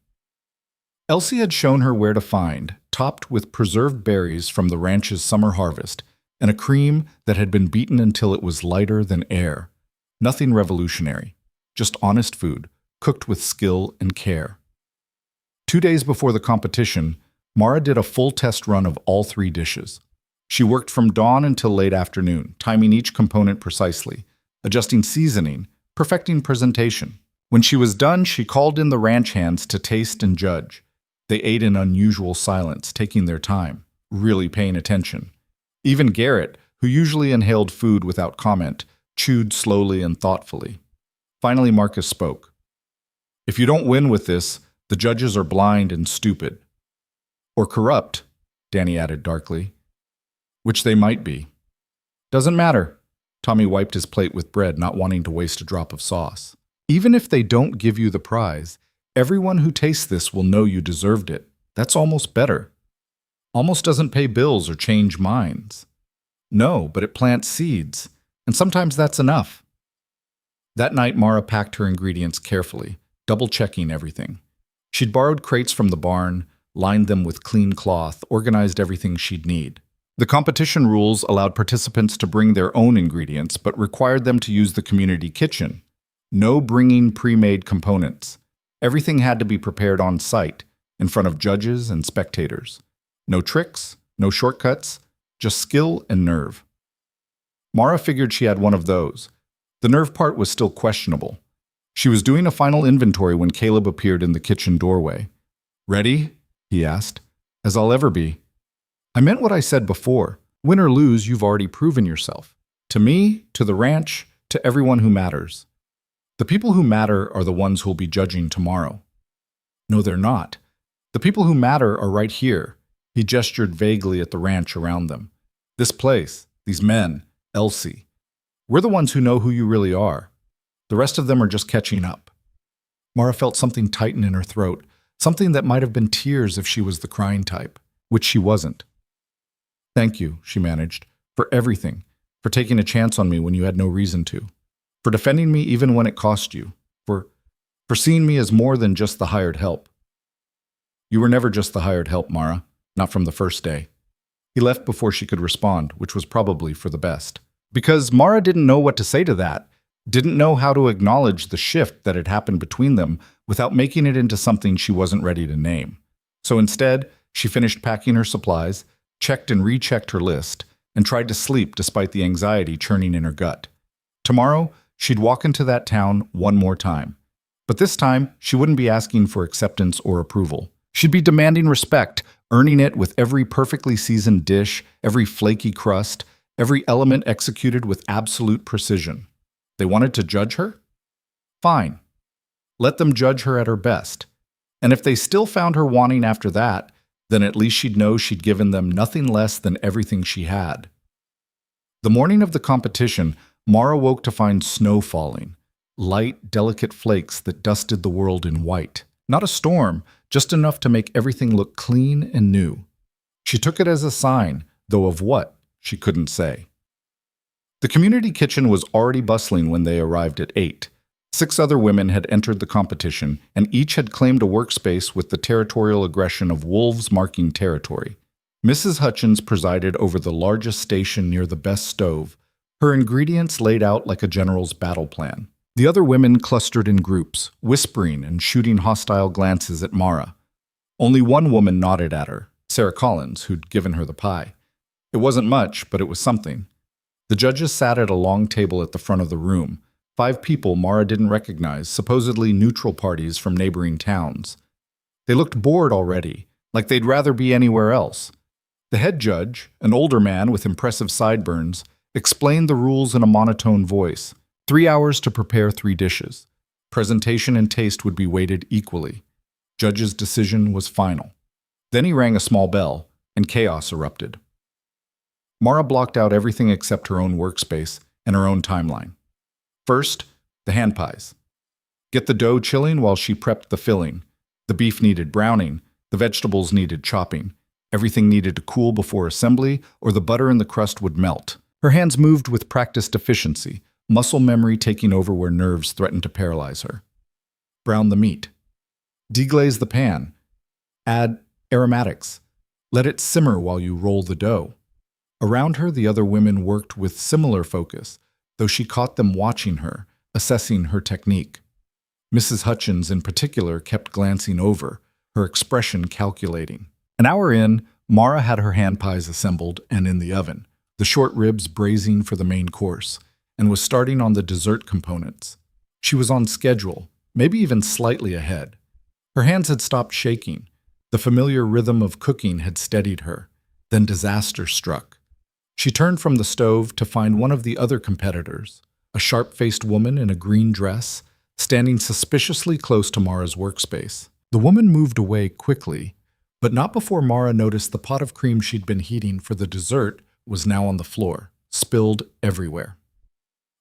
Elsie had shown her where to find, topped with preserved berries from the ranch's summer harvest, and a cream that had been beaten until it was lighter than air. Nothing revolutionary, just honest food, cooked with skill and care. 2 days before the competition, Mara did a full test run of all 3 dishes. She worked from dawn until late afternoon, timing each component precisely, adjusting seasoning, perfecting presentation. When she was done, she called in the ranch hands to taste and judge. They ate in unusual silence, taking their time, really paying attention. Even Garrett, who usually inhaled food without comment, chewed slowly and thoughtfully. Finally, Marcus spoke. "If you don't win with this, the judges are blind and stupid. Or corrupt," Danny added darkly. "Which they might be." "Doesn't matter." Tommy wiped his plate with bread, not wanting to waste a drop of sauce. "Even if they don't give you the prize, everyone who tastes this will know you deserved it. That's almost better." "Almost doesn't pay bills or change minds." "No, but it plants seeds, and sometimes that's enough." That night, Mara packed her ingredients carefully, double-checking everything. She'd borrowed crates from the barn, lined them with clean cloth, organized everything she'd need. The competition rules allowed participants to bring their own ingredients, but required them to use the community kitchen. No bringing pre-made components. Everything had to be prepared on site, in front of judges and spectators. No tricks, no shortcuts, just skill and nerve. Mara figured she had one of those. The nerve part was still questionable. She was doing a final inventory when Caleb appeared in the kitchen doorway. "Ready?" he asked. "As I'll ever be." "I meant what I said before. Win or lose, you've already proven yourself. To me, to the ranch, to everyone who matters. The people who matter are the ones who'll be judging tomorrow." "No, they're not. The people who matter are right here." He gestured vaguely at the ranch around them. "This place, these men, Elsie. We're the ones who know who you really are. The rest of them are just catching up." Mara felt something tighten in her throat, something that might have been tears if she was the crying type, which she wasn't. "Thank you," she managed, "for everything, for taking a chance on me when you had no reason to, for defending me even when it cost you, for seeing me as more than just the hired help." "You were never just the hired help, Mara, not from the first day." He left before she could respond, which was probably for the best. Because Mara didn't know what to say to that, didn't know how to acknowledge the shift that had happened between them without making it into something she wasn't ready to name. So instead, she finished packing her supplies, checked and rechecked her list, and tried to sleep despite the anxiety churning in her gut. Tomorrow, she'd walk into that town one more time. But this time, she wouldn't be asking for acceptance or approval. She'd be demanding respect, earning it with every perfectly seasoned dish, every flaky crust, every element executed with absolute precision. They wanted to judge her? Fine. Let them judge her at her best. And if they still found her wanting after that, then at least she'd know she'd given them nothing less than everything she had. The morning of the competition, Mara woke to find snow falling. light, delicate flakes that dusted the world in white. Not a storm, just enough to make everything look clean and new. She took it as a sign, though of what, she couldn't say. The community kitchen was already bustling when they arrived at 8. 6 other women had entered the competition, and each had claimed a workspace with the territorial aggression of wolves marking territory. Mrs. Hutchins presided over the largest station near the best stove, her ingredients laid out like a general's battle plan. The other women clustered in groups, whispering and shooting hostile glances at Mara. Only one woman nodded at her, Sarah Collins, who'd given her the pie. It wasn't much, but it was something. The judges sat at a long table at the front of the room. 5 people Mara didn't recognize, supposedly neutral parties from neighboring towns. They looked bored already, like they'd rather be anywhere else. The head judge, an older man with impressive sideburns, explained the rules in a monotone voice. 3 hours to prepare 3 dishes. Presentation and taste would be weighted equally. Judge's decision was final. Then he rang a small bell, and chaos erupted. Mara blocked out everything except her own workspace and her own timeline. First, the hand pies. Get the dough chilling while she prepped the filling. The beef needed browning, the vegetables needed chopping. Everything needed to cool before assembly, or the butter in the crust would melt. Her hands moved with practiced efficiency, muscle memory taking over where nerves threatened to paralyze her. Brown the meat. Deglaze the pan. Add aromatics. Let it simmer while you roll the dough. Around her, the other women worked with similar focus, though she caught them watching her, assessing her technique. Mrs. Hutchins, in particular, kept glancing over, her expression calculating. An hour in, Mara had her hand pies assembled and in the oven, the short ribs braising for the main course, and was starting on the dessert components. She was on schedule, maybe even slightly ahead. Her hands had stopped shaking. The familiar rhythm of cooking had steadied her. Then disaster struck. She turned from the stove to find one of the other competitors, a sharp-faced woman in a green dress, standing suspiciously close to Mara's workspace. The woman moved away quickly, but not before Mara noticed the pot of cream she'd been heating for the dessert was now on the floor, spilled everywhere.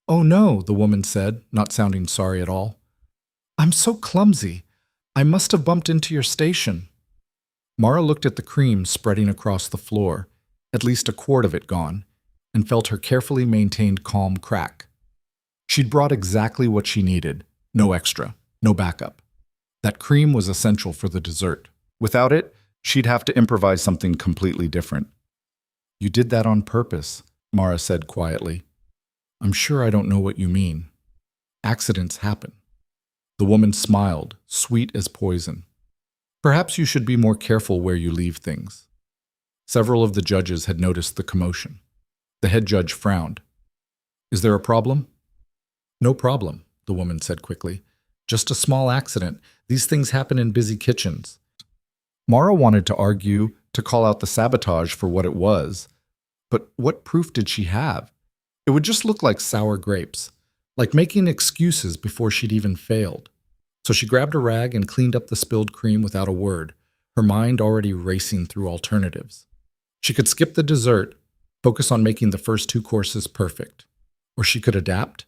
"Oh no," the woman said, not sounding sorry at all. "I'm so clumsy. I must have bumped into your station." Mara looked at the cream spreading across the floor, at least a quart of it gone, and felt her carefully maintained calm crack. She'd brought exactly what she needed, no extra, no backup. That cream was essential for the dessert. Without it, she'd have to improvise something completely different. "You did that on purpose," Mara said quietly. "I'm sure I don't know what you mean. Accidents happen." The woman smiled, sweet as poison. "Perhaps you should be more careful where you leave things." Several of the judges had noticed the commotion. The head judge frowned. "Is there a problem?" "No problem," the woman said quickly. "Just a small accident. These things happen in busy kitchens." Mara wanted to argue, to call out the sabotage for what it was. But what proof did she have? It would just look like sour grapes, like making excuses before she'd even failed. So she grabbed a rag and cleaned up the spilled cream without a word, her mind already racing through alternatives. She could skip the dessert, focus on making the first 2 courses perfect. Or she could adapt,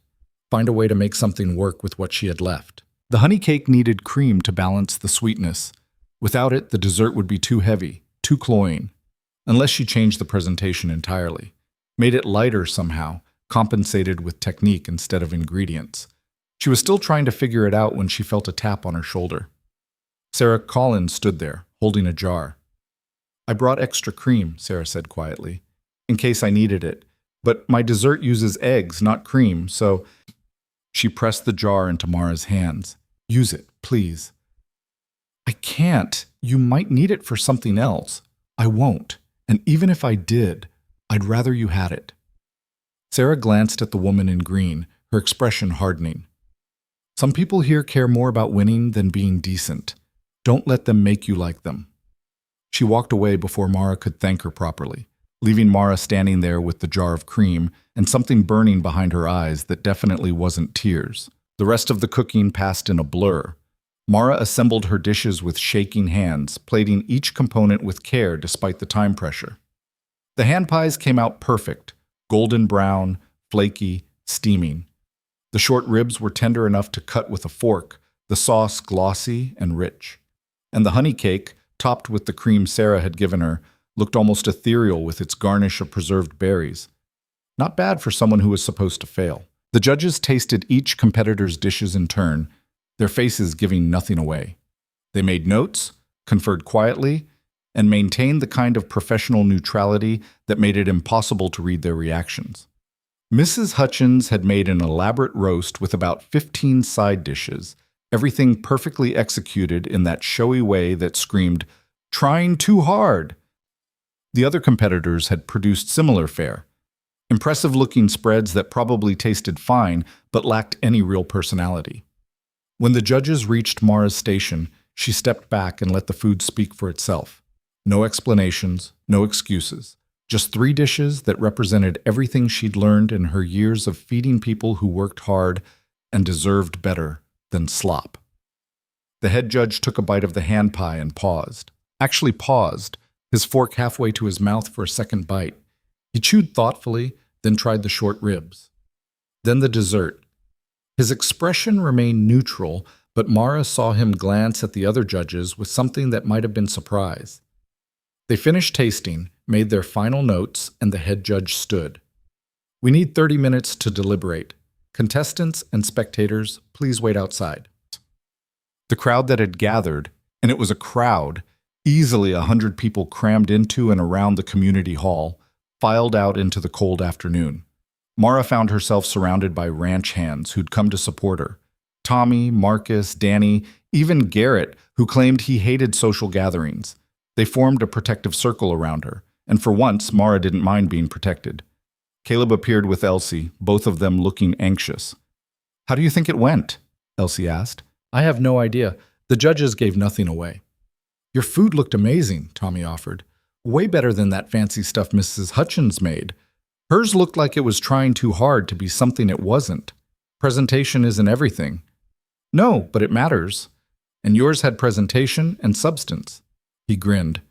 find a way to make something work with what she had left. The honey cake needed cream to balance the sweetness. Without it, the dessert would be too heavy, too cloying. Unless she changed the presentation entirely, made it lighter somehow, compensated with technique instead of ingredients. She was still trying to figure it out when she felt a tap on her shoulder. Sarah Collins stood there, holding a jar. "I brought extra cream," Sarah said quietly, "in case I needed it. But my dessert uses eggs, not cream, so—" She pressed the jar into Mara's hands. "Use it, please." "I can't. You might need it for something else." "I won't. And even if I did, I'd rather you had it." Sarah glanced at the woman in green, her expression hardening. "Some people here care more about winning than being decent. Don't let them make you like them." She walked away before Mara could thank her properly, leaving Mara standing there with the jar of cream and something burning behind her eyes that definitely wasn't tears. The rest of the cooking passed in a blur. Mara assembled her dishes with shaking hands, plating each component with care despite the time pressure. The hand pies came out perfect, golden brown, flaky, steaming. The short ribs were tender enough to cut with a fork, the sauce glossy and rich. And the honey cake, topped with the cream Sarah had given her, looked almost ethereal with its garnish of preserved berries. Not bad for someone who was supposed to fail. The judges tasted each competitor's dishes in turn, their faces giving nothing away. They made notes, conferred quietly, and maintained the kind of professional neutrality that made it impossible to read their reactions. Mrs. Hutchins had made an elaborate roast with about 15 side dishes, everything perfectly executed in that showy way that screamed, "Trying too hard!" The other competitors had produced similar fare, impressive-looking spreads that probably tasted fine but lacked any real personality. When the judges reached Mara's station, she stepped back and let the food speak for itself. No explanations, no excuses. Just 3 dishes that represented everything she'd learned in her years of feeding people who worked hard and deserved better than slop. The head judge took a bite of the hand pie and paused. Actually paused, his fork halfway to his mouth for a second bite. He chewed thoughtfully, then tried the short ribs. Then the dessert. His expression remained neutral, but Mara saw him glance at the other judges with something that might have been surprise. They finished tasting, made their final notes, and the head judge stood. "We need 30 minutes to deliberate. Contestants and spectators, please wait outside." The crowd that had gathered, and it was a crowd, easily 100 people crammed into and around the community hall, filed out into the cold afternoon. Mara found herself surrounded by ranch hands who'd come to support her. Tommy, Marcus, Danny, even Garrett, who claimed he hated social gatherings. They formed a protective circle around her, and for once, Mara didn't mind being protected. Caleb appeared with Elsie, both of them looking anxious. "How do you think it went?" Elsie asked. "I have no idea. The judges gave nothing away." "Your food looked amazing," Tommy offered. "Way better than that fancy stuff Mrs. Hutchins made. Hers looked like it was trying too hard to be something it wasn't. Presentation isn't everything." "No, but it matters. And yours had presentation and substance." He grinned.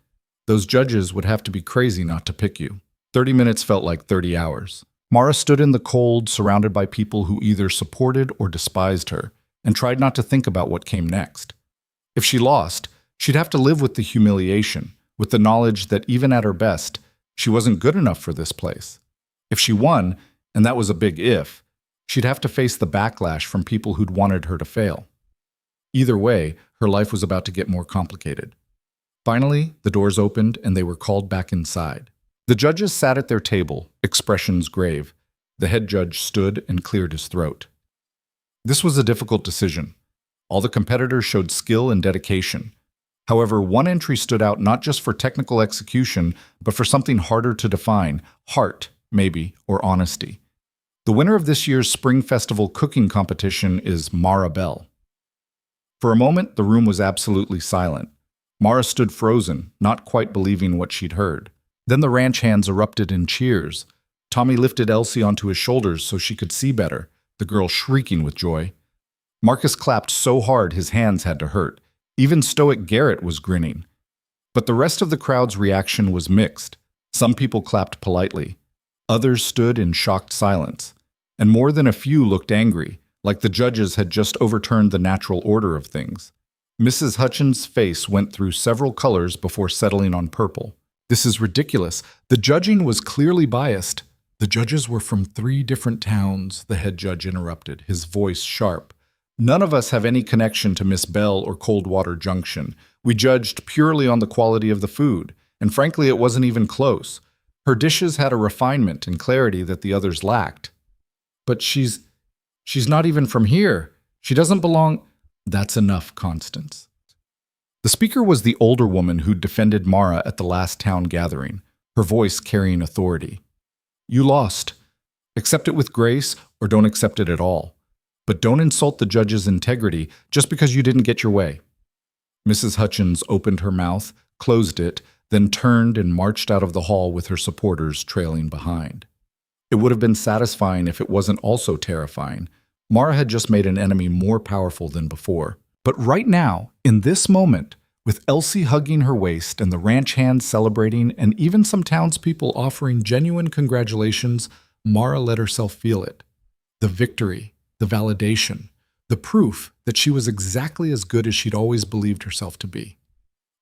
"Those judges would have to be crazy not to pick you." 30 minutes felt like 30 hours. Mara stood in the cold, surrounded by people who either supported or despised her, and tried not to think about what came next. If she lost, she'd have to live with the humiliation, with the knowledge that even at her best, she wasn't good enough for this place. If she won, and that was a big if, she'd have to face the backlash from people who'd wanted her to fail. Either way, her life was about to get more complicated. Finally, the doors opened and they were called back inside. The judges sat at their table, expressions grave. The head judge stood and cleared his throat. This was a difficult decision. All the competitors showed skill and dedication. However, one entry stood out not just for technical execution, but for something harder to define: heart, maybe, or honesty. The winner of this year's Spring Festival cooking competition is Mara Bell. For a moment, the room was absolutely silent. Mara stood frozen, not quite believing what she'd heard. Then the ranch hands erupted in cheers. Tommy lifted Elsie onto his shoulders so she could see better, the girl shrieking with joy. Marcus clapped so hard his hands had to hurt. Even stoic Garrett was grinning. But the rest of the crowd's reaction was mixed. Some people clapped politely. Others stood in shocked silence. And more than a few looked angry, like the judges had just overturned the natural order of things. Mrs. Hutchins' face went through several colors before settling on purple. "This is ridiculous. The judging was clearly biased." "The judges were from 3 different towns," the head judge interrupted, his voice sharp. "None of us have any connection to Miss Bell or Coldwater Junction. We judged purely on the quality of the food, and frankly, it wasn't even close. Her dishes had a refinement and clarity that the others lacked." "But she's not even from here. She doesn't belong—" "That's enough, Constance." The speaker was the older woman who'd defended Mara at the last town gathering, her voice carrying authority. "You lost. Accept it with grace or don't accept it at all. But don't insult the judge's integrity just because you didn't get your way." Mrs. Hutchins opened her mouth, closed it, then turned and marched out of the hall with her supporters trailing behind. It would have been satisfying if it wasn't also terrifying. Mara had just made an enemy more powerful than before. But right now, in this moment, with Elsie hugging her waist and the ranch hands celebrating and even some townspeople offering genuine congratulations, Mara let herself feel it. The victory. the validation, the proof that she was exactly as good as she'd always believed herself to be.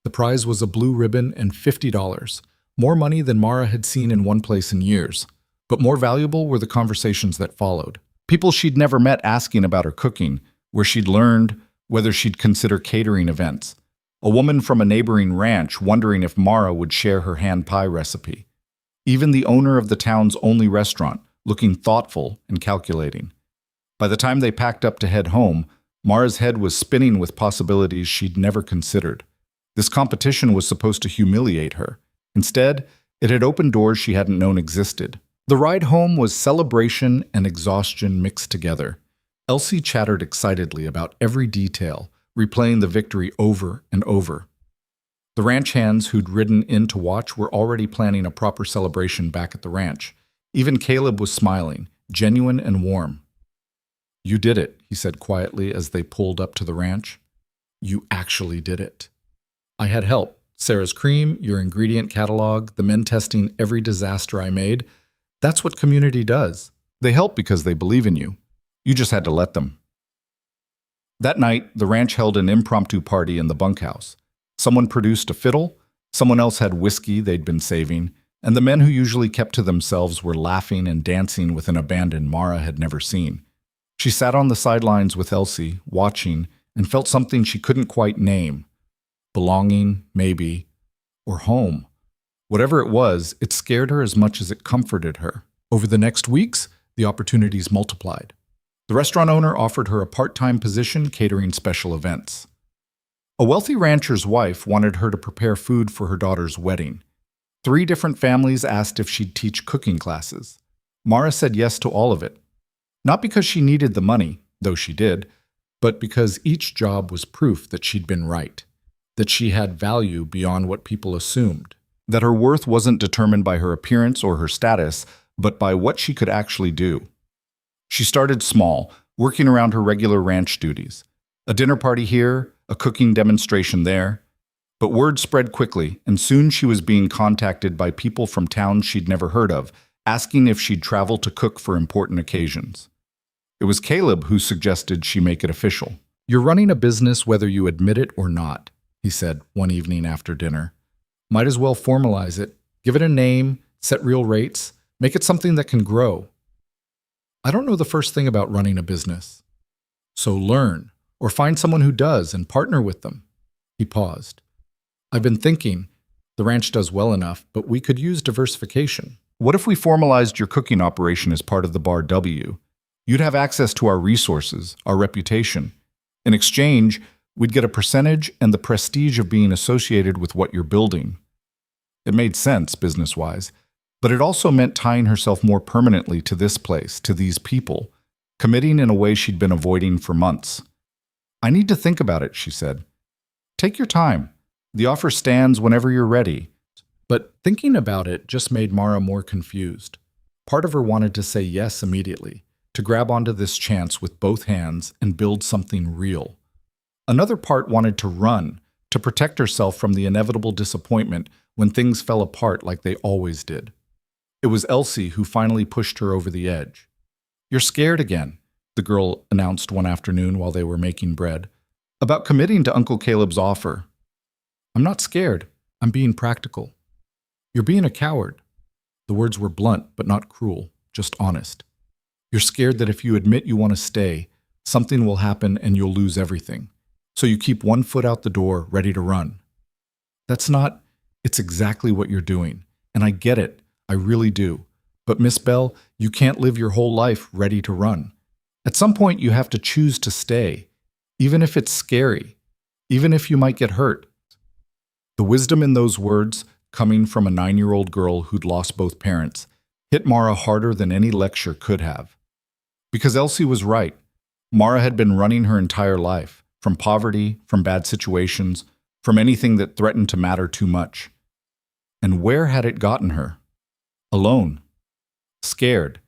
The prize was a blue ribbon and $50, more money than Mara had seen in one place in years. But more valuable were the conversations that followed. People she'd never met asking about her cooking, where she'd learned, whether she'd consider catering events. A woman from a neighboring ranch wondering if Mara would share her hand pie recipe. Even the owner of the town's only restaurant, looking thoughtful and calculating. By the time they packed up to head home, Mara's head was spinning with possibilities she'd never considered. This competition was supposed to humiliate her. Instead, it had opened doors she hadn't known existed. The ride home was celebration and exhaustion mixed together. Elsie chattered excitedly about every detail, replaying the victory over and over. The ranch hands who'd ridden in to watch were already planning a proper celebration back at the ranch. Even Caleb was smiling, genuine and warm. "You did it," he said quietly as they pulled up to the ranch. "You actually did it. I had help. Sarah's cream, your ingredient catalog, the men testing every disaster I made. That's what community does. They help because they believe in you. You just had to let them." That night, the ranch held an impromptu party in the bunkhouse. Someone produced a fiddle, someone else had whiskey they'd been saving, and the men who usually kept to themselves were laughing and dancing with an abandon Mara had never seen. She sat on the sidelines with Elsie, watching, and felt something she couldn't quite name. Belonging, maybe, or home. Whatever it was, it scared her as much as it comforted her. Over the next weeks, the opportunities multiplied. The restaurant owner offered her a part-time position catering special events. A wealthy rancher's wife wanted her to prepare food for her daughter's wedding. 3 different families asked if she'd teach cooking classes. Mara said yes to all of it. Not because she needed the money, though she did, but because each job was proof that she'd been right, that she had value beyond what people assumed, that her worth wasn't determined by her appearance or her status, but by what she could actually do. She started small, working around her regular ranch duties. A dinner party here, a cooking demonstration there. But word spread quickly, and soon she was being contacted by people from towns she'd never heard of, asking if she'd travel to cook for important occasions. It was Caleb who suggested she make it official. "You're running a business whether you admit it or not," he said one evening after dinner. "Might as well formalize it, give it a name, set real rates, make it something that can grow." "I don't know the first thing about running a business." "So learn, or find someone who does and partner with them." He paused. "I've been thinking, the ranch does well enough, but we could use diversification. What if we formalized your cooking operation as part of the Bar W? You'd have access to our resources, our reputation. In exchange, we'd get a percentage and the prestige of being associated with what you're building." It made sense, business-wise, but it also meant tying herself more permanently to this place, to these people, committing in a way she'd been avoiding for months. "I need to think about it," she said. "Take your time. The offer stands whenever you're ready." But thinking about it just made Mara more confused. Part of her wanted to say yes immediately, to grab onto this chance with both hands and build something real. Another part wanted to run, to protect herself from the inevitable disappointment when things fell apart like they always did. It was Elsie who finally pushed her over the edge. "You're scared again," the girl announced one afternoon while they were making bread, "about committing to Uncle Caleb's offer." "I'm not scared. I'm being practical." "You're being a coward." The words were blunt but not cruel, just honest. "You're scared that if you admit you want to stay, something will happen and you'll lose everything. So you keep one foot out the door, ready to run." It's exactly what you're doing. And I get it. I really do. But Miss Bell, you can't live your whole life ready to run. At some point, you have to choose to stay, even if it's scary, even if you might get hurt. The wisdom in those words, coming from a 9-year-old girl who'd lost both parents, hit Mara harder than any lecture could have. Because Elsie was right. Mara had been running her entire life, from poverty, from bad situations, from anything that threatened to matter too much. And where had it gotten her? Alone. Scared.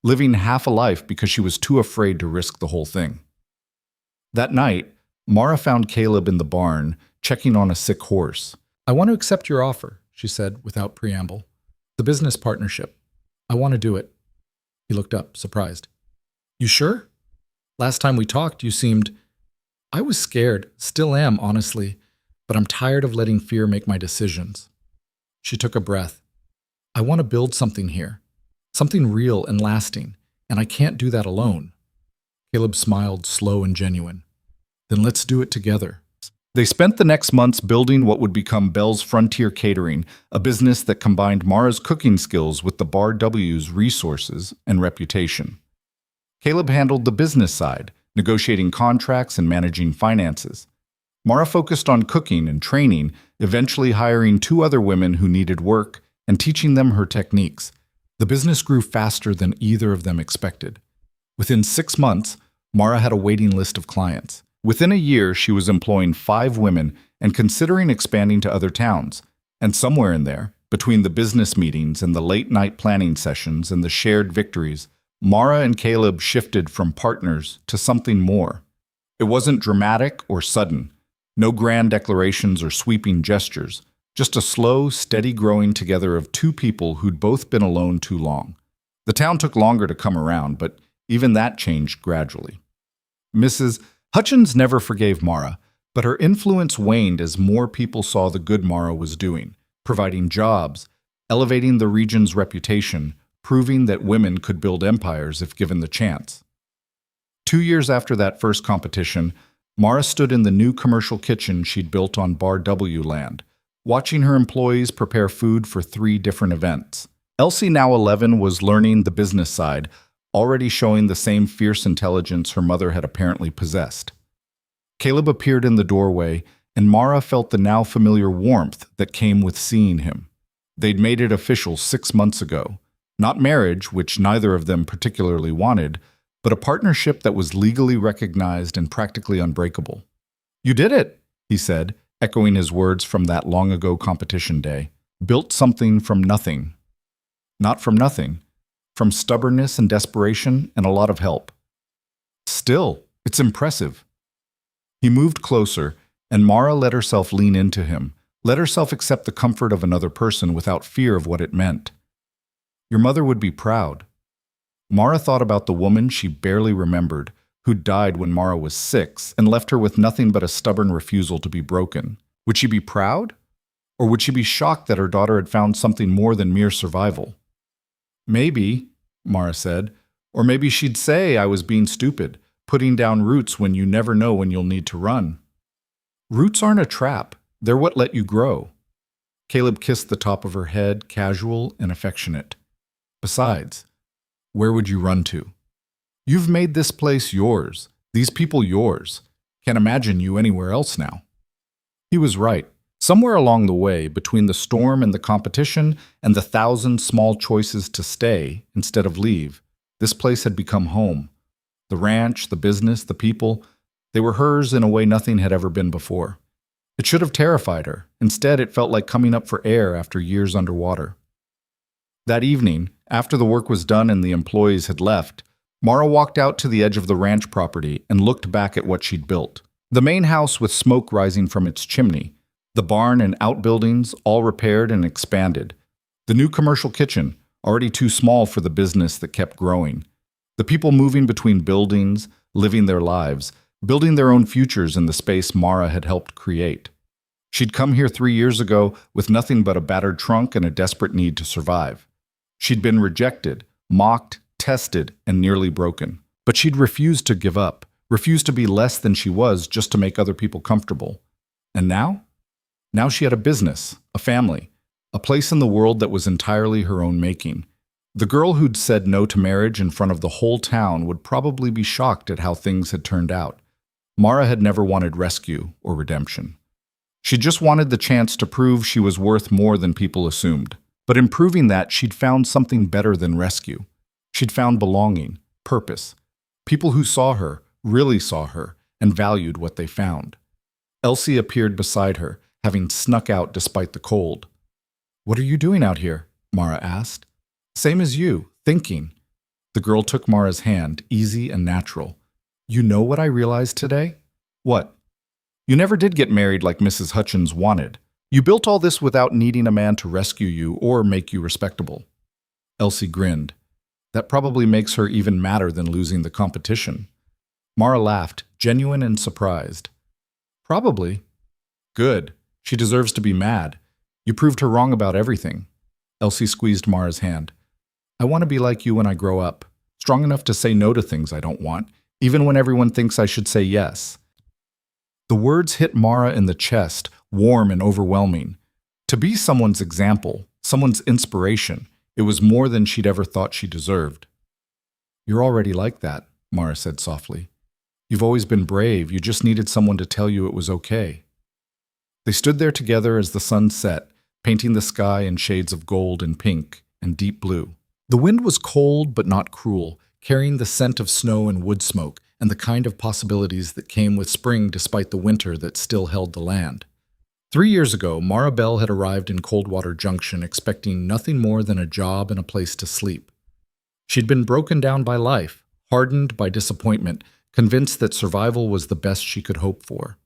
Living half a life because she was too afraid to risk the whole thing. That night, Mara found Caleb in the barn, checking on a sick horse. "I want to accept your offer," she said without preamble. "The business partnership. I want to do it." He looked up, surprised. "You sure?" Last time we talked, you seemed... I was scared, still am, honestly, but I'm tired of letting fear make my decisions. She took a breath. I want to build something here, something real and lasting, and I can't do that alone. Caleb smiled, slow and genuine. Then let's do it together. They spent the next months building what would become Bell's Frontier Catering, a business that combined Mara's cooking skills with the Bar W's resources and reputation. Caleb handled the business side, negotiating contracts and managing finances. Mara focused on cooking and training, eventually hiring 2 other women who needed work and teaching them her techniques. The business grew faster than either of them expected. Within 6 months, Mara had a waiting list of clients. Within a year, she was employing 5 women and considering expanding to other towns. And somewhere in there, between the business meetings and the late-night planning sessions and the shared victories, Mara and Caleb shifted from partners to something more. It wasn't dramatic or sudden. No grand declarations or sweeping gestures. Just a slow, steady growing together of 2 people who'd both been alone too long. The town took longer to come around, but even that changed gradually. Mrs. Hutchins never forgave Mara, but her influence waned as more people saw the good Mara was doing, providing jobs, elevating the region's reputation, proving that women could build empires if given the chance. 2 years after that first competition, Mara stood in the new commercial kitchen she'd built on Bar W land, watching her employees prepare food for 3 different events. Elsie, now 11, was learning the business side, already showing the same fierce intelligence her mother had apparently possessed. Caleb appeared in the doorway, and Mara felt the now familiar warmth that came with seeing him. They'd made it official 6 months ago. Not marriage, which neither of them particularly wanted, but a partnership that was legally recognized and practically unbreakable. "You did it," he said, echoing his words from that long-ago competition day. "Built something from nothing." Not from nothing. From stubbornness and desperation and a lot of help. "Still, it's impressive." He moved closer, and Mara let herself lean into him, let herself accept the comfort of another person without fear of what it meant. "Your mother would be proud." Mara thought about the woman she barely remembered, who died when Mara was 6 and left her with nothing but a stubborn refusal to be broken. Would she be proud? Or would she be shocked that her daughter had found something more than mere survival? "Maybe," Mara said, "or maybe she'd say I was being stupid, putting down roots when you never know when you'll need to run." "Roots aren't a trap. They're what let you grow." Caleb kissed the top of her head, casual and affectionate. "Besides, where would you run to? You've made this place yours, these people yours. Can't imagine you anywhere else now." He was right. Somewhere along the way, between the storm and the competition and the 1,000 small choices to stay instead of leave, this place had become home. The ranch, the business, the people, they were hers in a way nothing had ever been before. It should have terrified her. Instead, it felt like coming up for air after years underwater. That evening, after the work was done and the employees had left, Mara walked out to the edge of the ranch property and looked back at what she'd built. The main house with smoke rising from its chimney, the barn and outbuildings all repaired and expanded, the new commercial kitchen, already too small for the business that kept growing, the people moving between buildings, living their lives, building their own futures in the space Mara had helped create. She'd come here 3 years ago with nothing but a battered trunk and a desperate need to survive. She'd been rejected, mocked, tested, and nearly broken. But she'd refused to give up, refused to be less than she was just to make other people comfortable. And now? Now she had a business, a family, a place in the world that was entirely her own making. The girl who'd said no to marriage in front of the whole town would probably be shocked at how things had turned out. Mara had never wanted rescue or redemption. She just wanted the chance to prove she was worth more than people assumed. But in proving that, she'd found something better than rescue. She'd found belonging, purpose. People who saw her, really saw her, and valued what they found. Elsie appeared beside her, having snuck out despite the cold. "What are you doing out here?" Mara asked. "Same as you, thinking." The girl took Mara's hand, easy and natural. "You know what I realized today?" "What?" "You never did get married like Mrs. Hutchins wanted. You built all this without needing a man to rescue you or make you respectable." Elsie grinned. "That probably makes her even madder than losing the competition." Mara laughed, genuine and surprised. Probably. Good. She deserves to be mad. You proved her wrong about everything. Elsie squeezed Mara's hand. I want to be like you when I grow up. Strong enough to say no to things I don't want, even when everyone thinks I should say yes. The words hit Mara in the chest, warm and overwhelming. To be someone's example, someone's inspiration, it was more than she'd ever thought she deserved. You're already like that, Mara said softly. You've always been brave, you just needed someone to tell you it was okay. They stood there together as the sun set, painting the sky in shades of gold and pink and deep blue. The wind was cold but not cruel, carrying the scent of snow and wood smoke and the kind of possibilities that came with spring despite the winter that still held the land. 3 years ago, Mara Bell had arrived in Coldwater Junction expecting nothing more than a job and a place to sleep. She'd been broken down by life, hardened by disappointment, convinced that survival was the best she could hope for.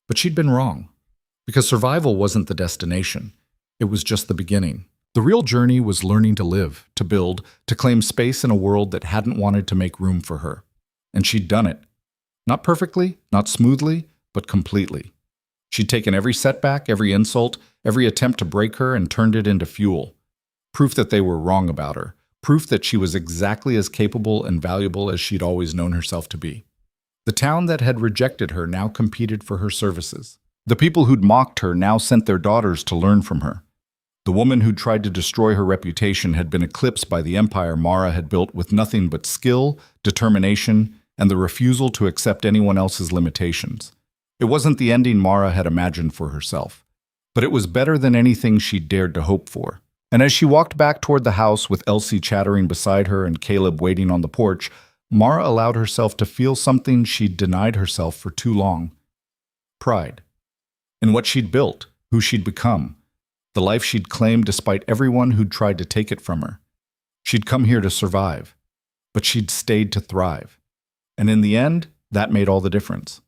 But she'd been wrong, because survival wasn't the destination. It was just the beginning. The real journey was learning to live, to build, to claim space in a world that hadn't wanted to make room for her. And she'd done it. Not perfectly, not smoothly, but completely. She'd taken every setback, every insult, every attempt to break her and turned it into fuel. Proof that they were wrong about her. Proof that she was exactly as capable and valuable as she'd always known herself to be. The town that had rejected her now competed for her services. The people who'd mocked her now sent their daughters to learn from her. The woman who'd tried to destroy her reputation had been eclipsed by the empire Mara had built with nothing but skill, determination, and the refusal to accept anyone else's limitations. It wasn't the ending Mara had imagined for herself, but it was better than anything she'd dared to hope for. And as she walked back toward the house with Elsie chattering beside her and Caleb waiting on the porch, Mara allowed herself to feel something she'd denied herself for too long. Pride. In what she'd built, who she'd become, the life she'd claimed despite everyone who'd tried to take it from her. She'd come here to survive, but she'd stayed to thrive. And in the end, that made all the difference.